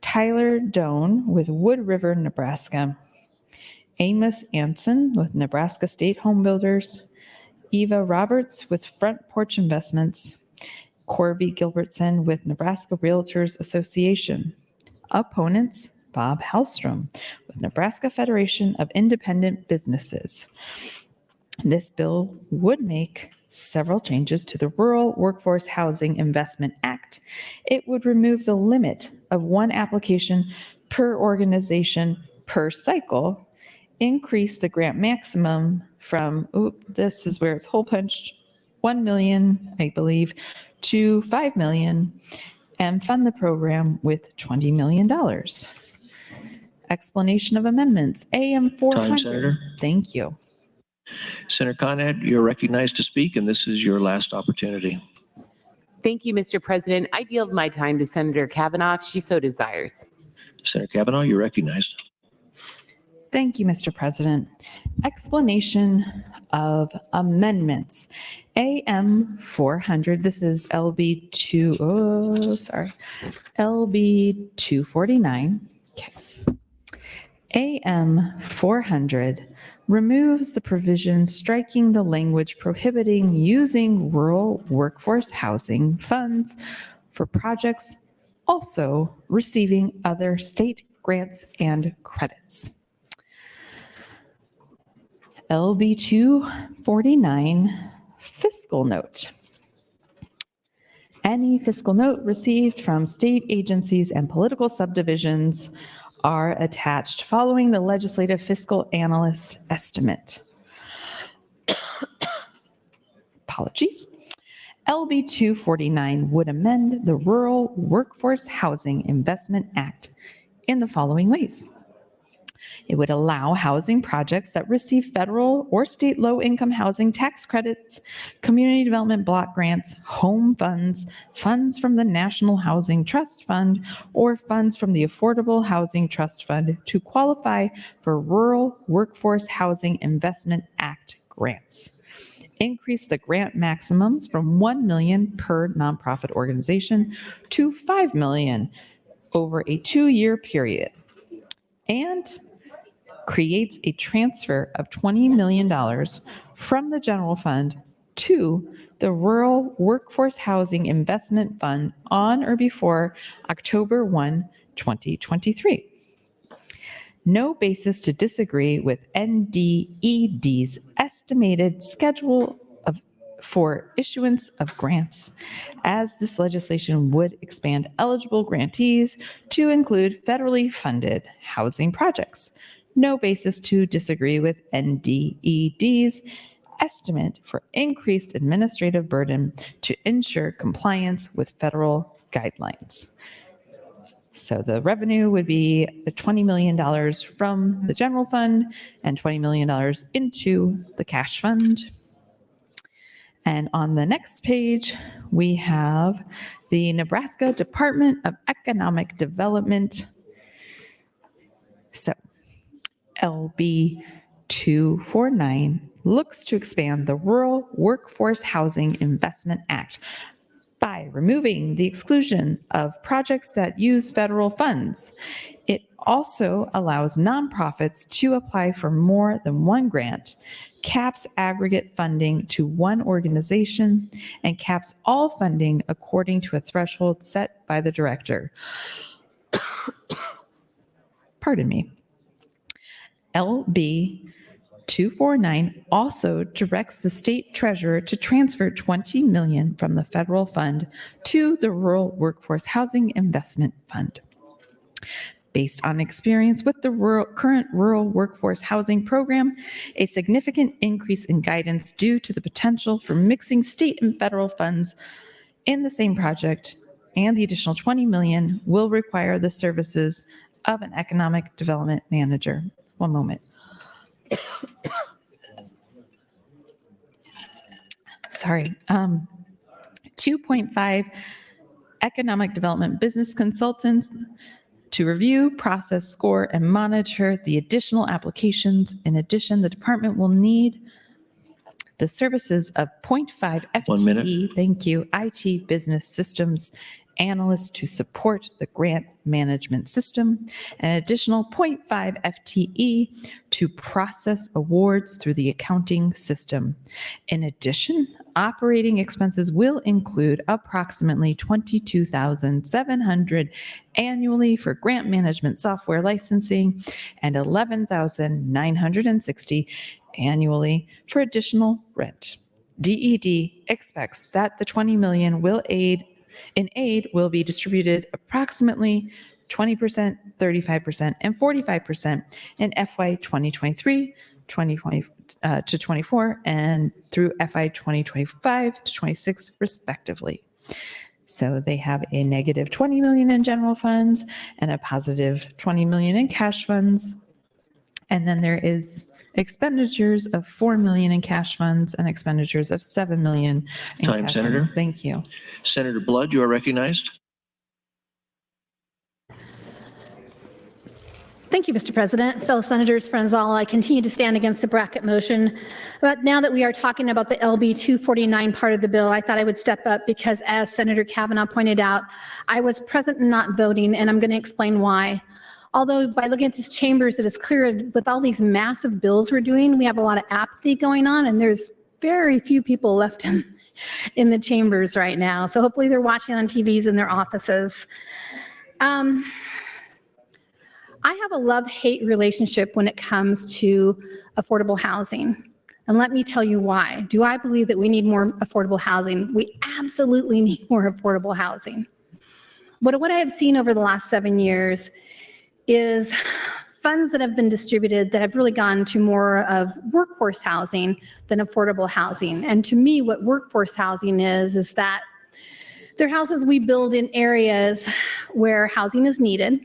Tyler Doan with Wood River, Nebraska. Amos Anson with Nebraska State Home Builders. Eva Roberts with Front Porch Investments. Corby Gilbertson with Nebraska Realtors Association. Opponents, Bob Hallstrom with Nebraska Federation of Independent Businesses. This bill would make several changes to the Rural Workforce Housing Investment Act. It would remove the limit of one application per organization per cycle, increase the grant maximum from, this is where it's hole punched, 1 million, I believe, to 5 million, and fund the program with $20 million. Explanation of amendments. AM 400. Time, Senator. Thank you. Senator Conrad, you're recognized to speak, and this is your last opportunity. Thank you, Mr. President. I yield my time to Senator Kavanaugh if she so desires. Senator Kavanaugh, you're recognized. Thank you, Mr. President. Explanation of amendments. AM 400, this is LB 249. Okay. AM 400 removes the provision striking the language prohibiting using rural workforce housing funds for projects also receiving other state grants and credits. LB 249 fiscal note. Any fiscal note received from state agencies and political subdivisions are attached following the legislative fiscal analyst estimate. Apologies. LB 249 would amend the Rural Workforce Housing Investment Act in the following ways. It would allow housing projects that receive federal or state low-income housing tax credits, community development block grants, home funds, funds from the National Housing Trust Fund, or funds from the Affordable Housing Trust Fund to qualify for Rural Workforce Housing Investment Act grants. Increase the grant maximums from $1 million per nonprofit organization to $5 million over a 2-year period. And creates a transfer of $20 million from the general fund to the Rural Workforce Housing Investment Fund on or before October 1, 2023. No basis to disagree with NDED's estimated schedule for issuance of grants, as this legislation would expand eligible grantees to include federally funded housing projects. No basis to disagree with NDED's estimate for increased administrative burden to ensure compliance with federal guidelines. So the revenue would be $20 million from the general fund and $20 million into the cash fund. And on the next page, we have the Nebraska Department of Economic Development. So LB 249 looks to expand the Rural Workforce Housing Investment Act by removing the exclusion of projects that use federal funds. It also allows nonprofits to apply for more than one grant, caps aggregate funding to one organization, and caps all funding according to a threshold set by the director. Pardon me. LB 249 also directs the state treasurer to transfer $20 million from the federal fund to the Rural Workforce Housing Investment Fund. Based on experience with the current rural workforce housing program, a significant increase in guidance due to the potential for mixing state and federal funds in the same project, and the additional $20 million will require the services of an economic development manager. One moment. Sorry. 2.5, economic development business consultants to review, process, score, and monitor the additional applications. In addition, the department will need the services of 0.5 FTE, 1 minute. Thank you, IT business systems analysts to support the grant management system, an additional 0.5 FTE to process awards through the accounting system. In addition, operating expenses will include approximately $22,700 annually for grant management software licensing and $11,960 annually for additional rent. DED expects that the $20 million will be distributed approximately 20%, 35%, and 45% in FY 2023, 2020 to 24, and through FY 2025 to 26, respectively. So they have a negative $20 million in general funds and a positive $20 million in cash funds. And then there is expenditures of $4 million in cash funds and expenditures of $7 million in Time, cash Senator. funds. Thank you. Senator Blood, you are recognized. Thank you, Mr. President. Fellow senators, friends all, I continue to stand against the bracket motion. But now that we are talking about the LB 249 part of the bill, I thought I would step up because, as Senator Kavanaugh pointed out, I was present and not voting, and I'm going to explain why. Although by looking at these chambers, it is clear with all these massive bills we're doing, we have a lot of apathy going on, and there's very few people left in the chambers right now. So hopefully they're watching on TVs in their offices. I have a love-hate relationship when it comes to affordable housing. And let me tell you why. Do I believe that we need more affordable housing? We absolutely need more affordable housing. But what I have seen over the last 7 years is funds that have been distributed that have really gone to more of workforce housing than affordable housing. And to me, what workforce housing is that they're houses we build in areas where housing is needed,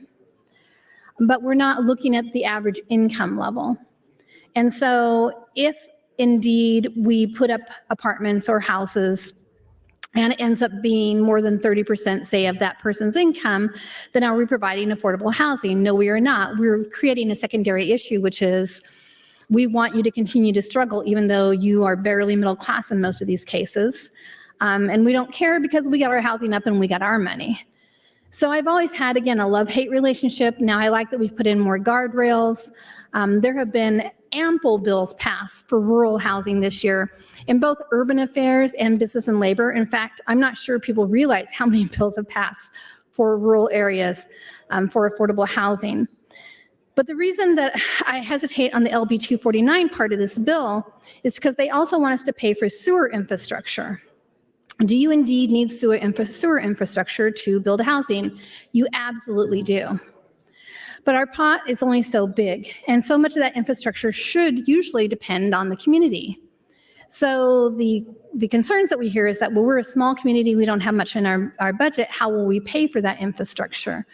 but we're not looking at the average income level. And so if indeed we put up apartments or houses and it ends up being more than 30%, say, of that person's income, then are we providing affordable housing? No, we are not. We're creating a secondary issue, which is we want you to continue to struggle even though you are barely middle class in most of these cases. And we don't care because we got our housing up and we got our money. So I've always had, again, a love-hate relationship. Now I like that we've put in more guardrails. There have been ample bills passed for rural housing this year in both urban affairs and business and labor. In fact, I'm not sure people realize how many bills have passed for rural areas for affordable housing. But the reason that I hesitate on the LB 249 part of this bill is because they also want us to pay for sewer infrastructure. Do you indeed need sewer infrastructure to build housing? You absolutely do. But our pot is only so big, and so much of that infrastructure should usually depend on the community. So the concerns that we hear is that, well, we're a small community, we don't have much in our budget, how will we pay for that infrastructure?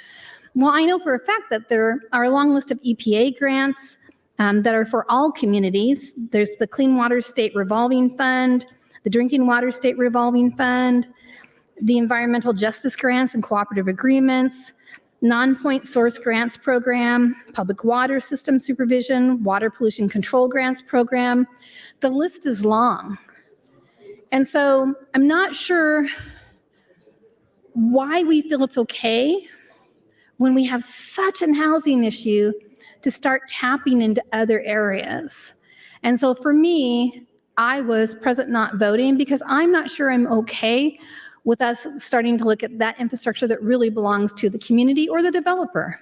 Well, I know for a fact that there are a long list of EPA grants that are for all communities. There's the Clean Water State Revolving Fund, the Drinking Water State Revolving Fund, the Environmental Justice Grants and Cooperative Agreements, Non-Point Source Grants Program, Public Water System Supervision, Water Pollution Control Grants Program. The list is long. And so I'm not sure why we feel it's okay when we have such a housing issue to start tapping into other areas. And so for me, I was present not voting because I'm not sure I'm okay with us starting to look at that infrastructure that really belongs to the community or the developer.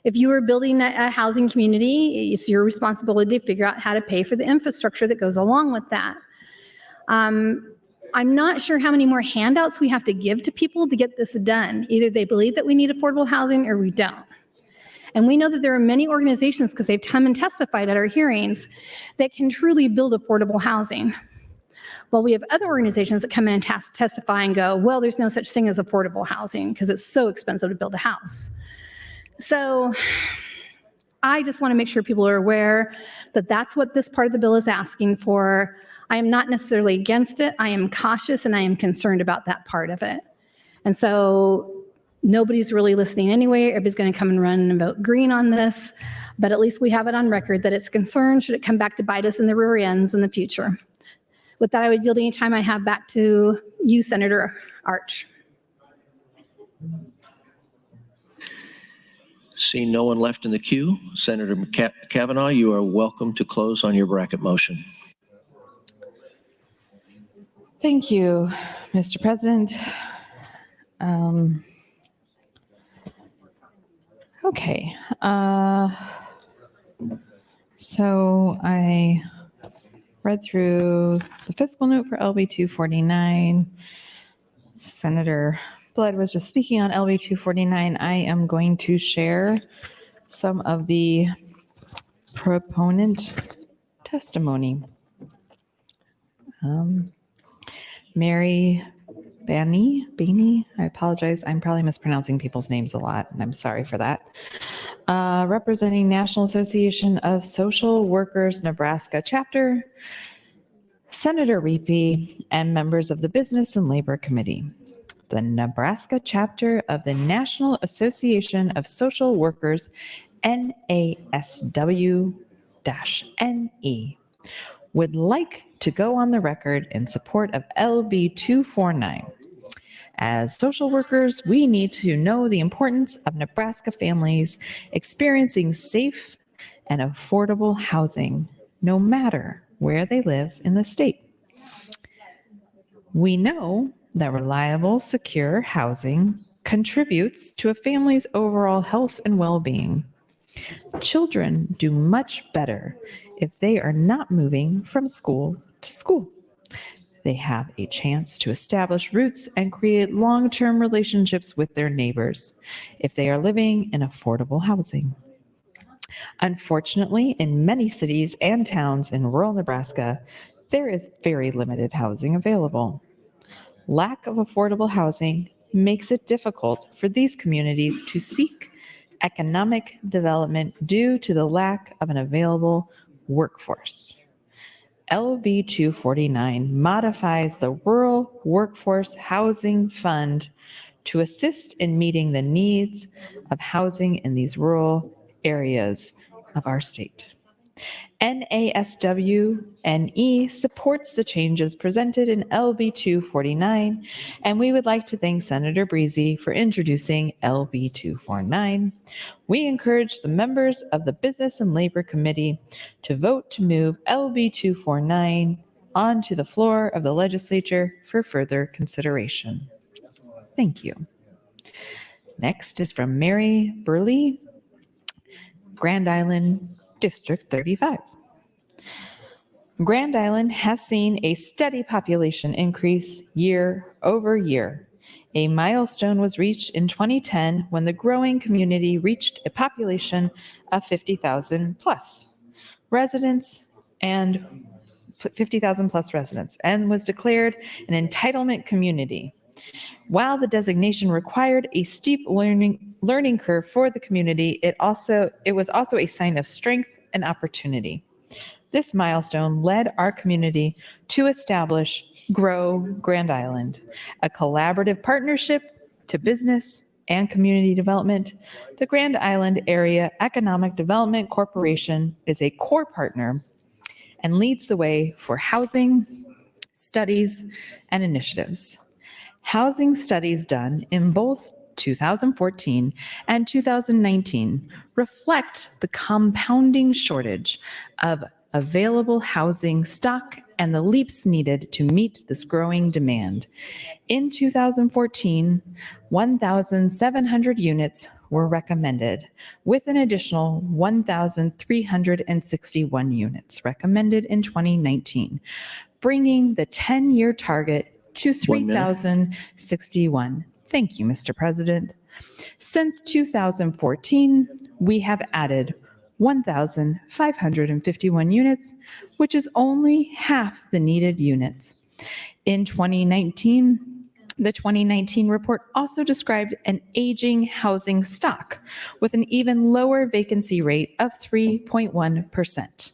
If you are building a housing community, it's your responsibility to figure out how to pay for the infrastructure that goes along with that. I'm not sure how many more handouts we have to give to people to get this done. Either they believe that we need affordable housing or we don't. And we know that there are many organizations, because they've come and testified at our hearings, that can truly build affordable housing. Well, we have other organizations that come in and testify and go, well, there's no such thing as affordable housing because it's so expensive to build a house. So I just want to make sure people are aware that that's what this part of the bill is asking for. I am not necessarily against it. I am cautious and I am concerned about that part of it. And so nobody's really listening anyway. Everybody's going to come and run and vote green on this. But at least we have it on record that it's a concern should it come back to bite us in the rear ends in the future. With that, I would yield any time I have back to you, Senator Arch. Seeing no one left in the queue, Senator Kavanaugh, you are welcome to close on your bracket motion. Thank you, Mr. President. Okay. So I read through the fiscal note for LB 249. Senator Blood was just speaking on LB 249. I am going to share some of the proponent testimony. Mary Baney, I apologize. I'm probably mispronouncing people's names a lot, and I'm sorry for that. Representing National Association of Social Workers, Nebraska chapter, Senator Reapy, and members of the Business and Labor Committee. The Nebraska chapter of the National Association of Social Workers, NASW-NE, would like to go on the record in support of LB 249. As social workers, we need to know the importance of Nebraska families experiencing safe and affordable housing, no matter where they live in the state. We know that reliable, secure housing contributes to a family's overall health and well-being. Children do much better if they are not moving from school to school. They have a chance to establish roots and create long-term relationships with their neighbors if they are living in affordable housing. Unfortunately, in many cities and towns in rural Nebraska, there is very limited housing available. Lack of affordable housing makes it difficult for these communities to seek economic development due to the lack of an available workforce. LB 249 modifies the Rural Workforce Housing Fund to assist in meeting the needs of housing in these rural areas of our state. NASWNE supports the changes presented in LB 249, and we would like to thank Senator Breezy for introducing LB 249. We encourage the members of the Business and Labor Committee to vote to move LB 249 onto the floor of the legislature for further consideration. Thank you. Next is from Mary Burley, Grand Island, District 35. Grand Island has seen a steady population increase year over year. A milestone was reached in 2010 when the growing community reached a population of 50,000 plus residents and 50,000 plus residents and was declared an entitlement community. While the designation required a steep learning curve for the community, it was also a sign of strength and opportunity. This milestone led our community to establish Grow Grand Island, a collaborative partnership to business and community development. The Grand Island Area Economic Development Corporation is a core partner and leads the way for housing, studies, and initiatives. Housing studies done in both 2014 and 2019 reflect the compounding shortage of available housing stock and the leaps needed to meet this growing demand. In 2014, 1,700 units were recommended, with an additional 1,361 units recommended in 2019, bringing the 10-year target to 3,061. Thank you, Mr. President. Since 2014, we have added 1,551 units, which is only half the needed units. In 2019, the 2019 report also described an aging housing stock with an even lower vacancy rate of 3.1%.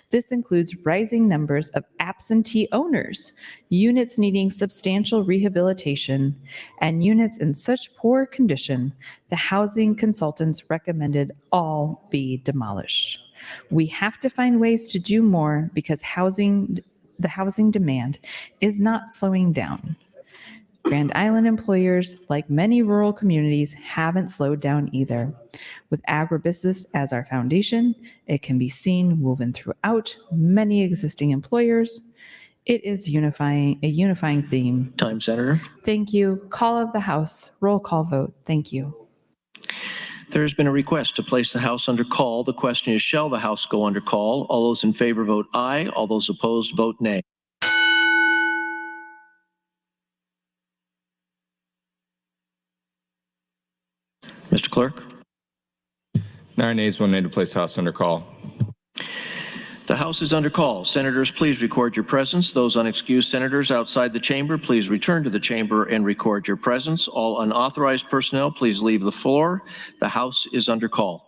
This includes rising numbers of absentee owners, units needing substantial rehabilitation, and units in such poor condition the housing consultants recommended all be demolished. We have to find ways to do more because the housing demand is not slowing down. Grand Island employers, like many rural communities, haven't slowed down either. With agribusiness as our foundation, it can be seen woven throughout many existing employers. It is a unifying theme. Time, Senator. Thank you. Call of the House. Roll call vote. Thank you. There has been a request to place the House under call. The question is, shall the House go under call? All those in favor vote aye. All those opposed vote nay. Mr. Clerk? 9 ayes, 1 nay to place House under call. The House is under call. Senators, please record your presence. Those unexcused senators outside the chamber, please return to the chamber and record your presence. All unauthorized personnel, please leave the floor. The House is under call.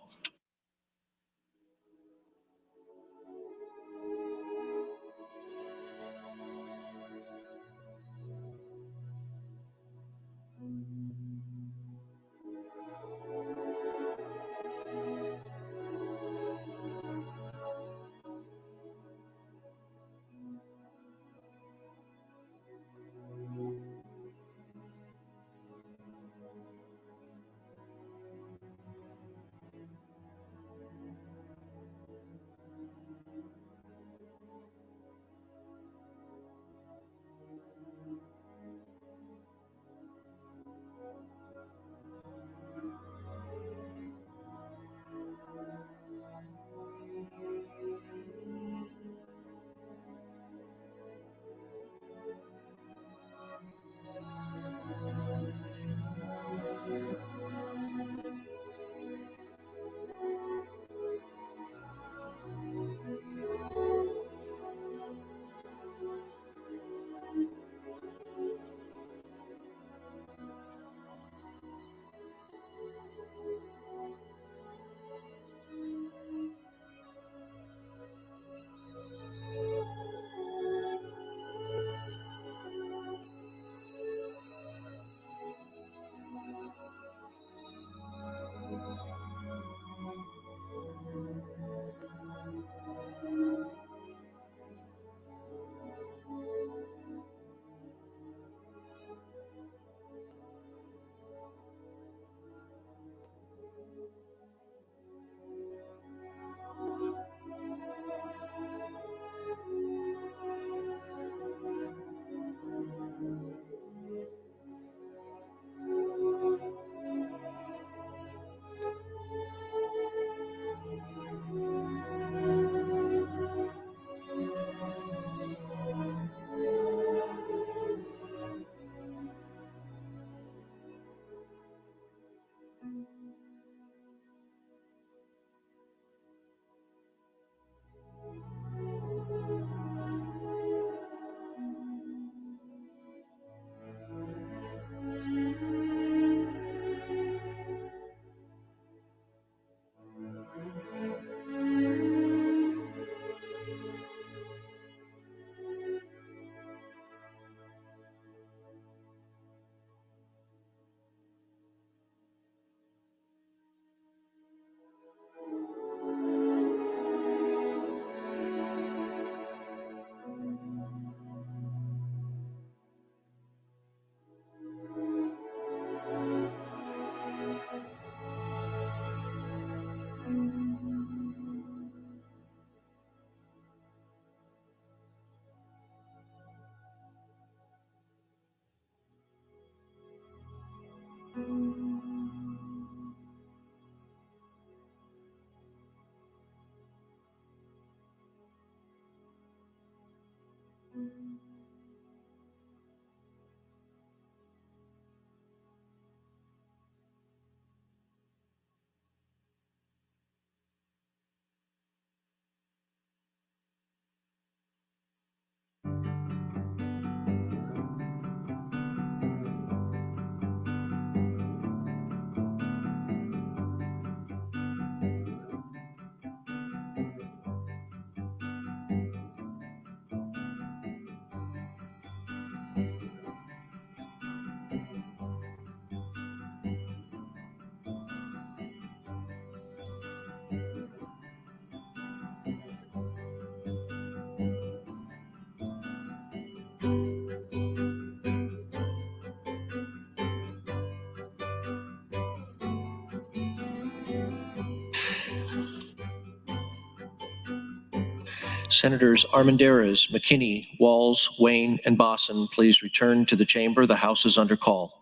Senators Armendariz, McKinney, Walls, Wayne, and Bosson, please return to the chamber. The House is under call.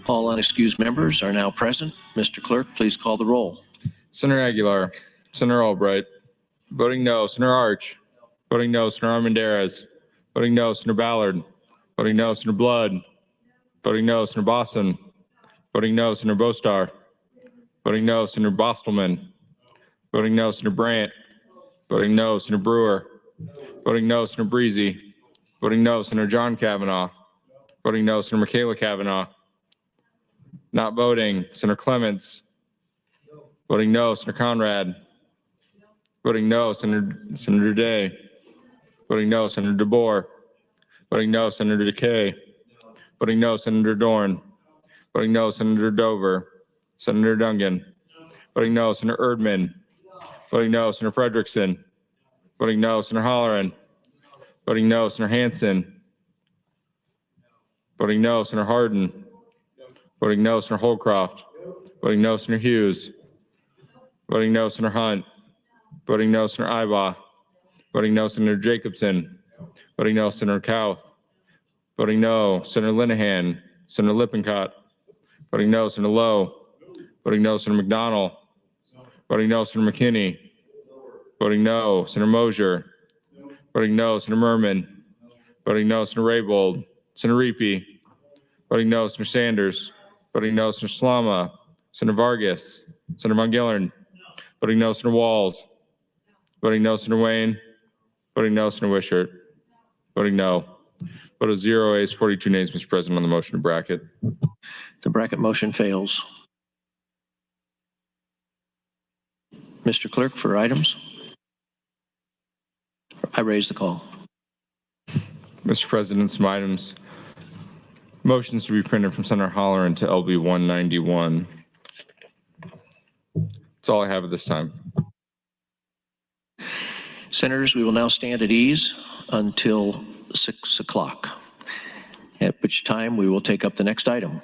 All unexcused members are now present. Mr. Clerk, please call the roll. Senator Aguilar, Senator Albright, voting no, Senator Arch, voting no, Senator Armendariz, voting no, Senator Ballard, voting no, Senator Blood, voting no, Senator Bosson, voting no, Senator Bostar, voting no, Senator Bostelman, voting no, Senator Brandt, voting no, Senator Brewer, voting no, Senator Breezy, voting no, Senator John Kavanaugh, voting no, Senator Michaela Kavanaugh, not voting, Senator Clements, voting no, Senator Conrad, voting no, Senator Day, voting no, Senator DeBoer, voting no, Senator DeKay, voting no, Senator Dorn, voting no, Senator Dover, Senator Dungan, voting no, Senator Erdman, voting no, Senator Frederickson, voting no, Senator Holleran, voting no, Senator Hansen, voting no, Senator Hardin, voting no, Senator Holcroft, voting no, Senator Hughes, voting no, Senator Hunt, voting no, Senator Ibaugh, voting no, Senator Jacobson, voting no, Senator Kauth, voting no, Senator Linehan, Senator Lippincott, voting no, Senator Lowe, voting no, Senator McDonald, voting no, Senator McKinney, voting no, Senator Mosier, voting no, Senator Merman, voting no, Senator Raybold, Senator Riepe, voting no, Senator Sanders, voting no, Senator Slama, Senator Vargas, Senator Von Gillern, voting no, Senator Walls, voting no, Senator Wayne, voting no, Senator Wishart, voting no. Vote of 0 ayes, 42 nays, Mr. President, on the motion to bracket. The bracket motion fails. Mr. Clerk, for items. I raise the call. Mr. President, some items. Motions to be printed from Senator Holleran to LB 191. That's all I have at this time. Senators, we will now stand at ease until 6 o'clock, at which time we will take up the next item.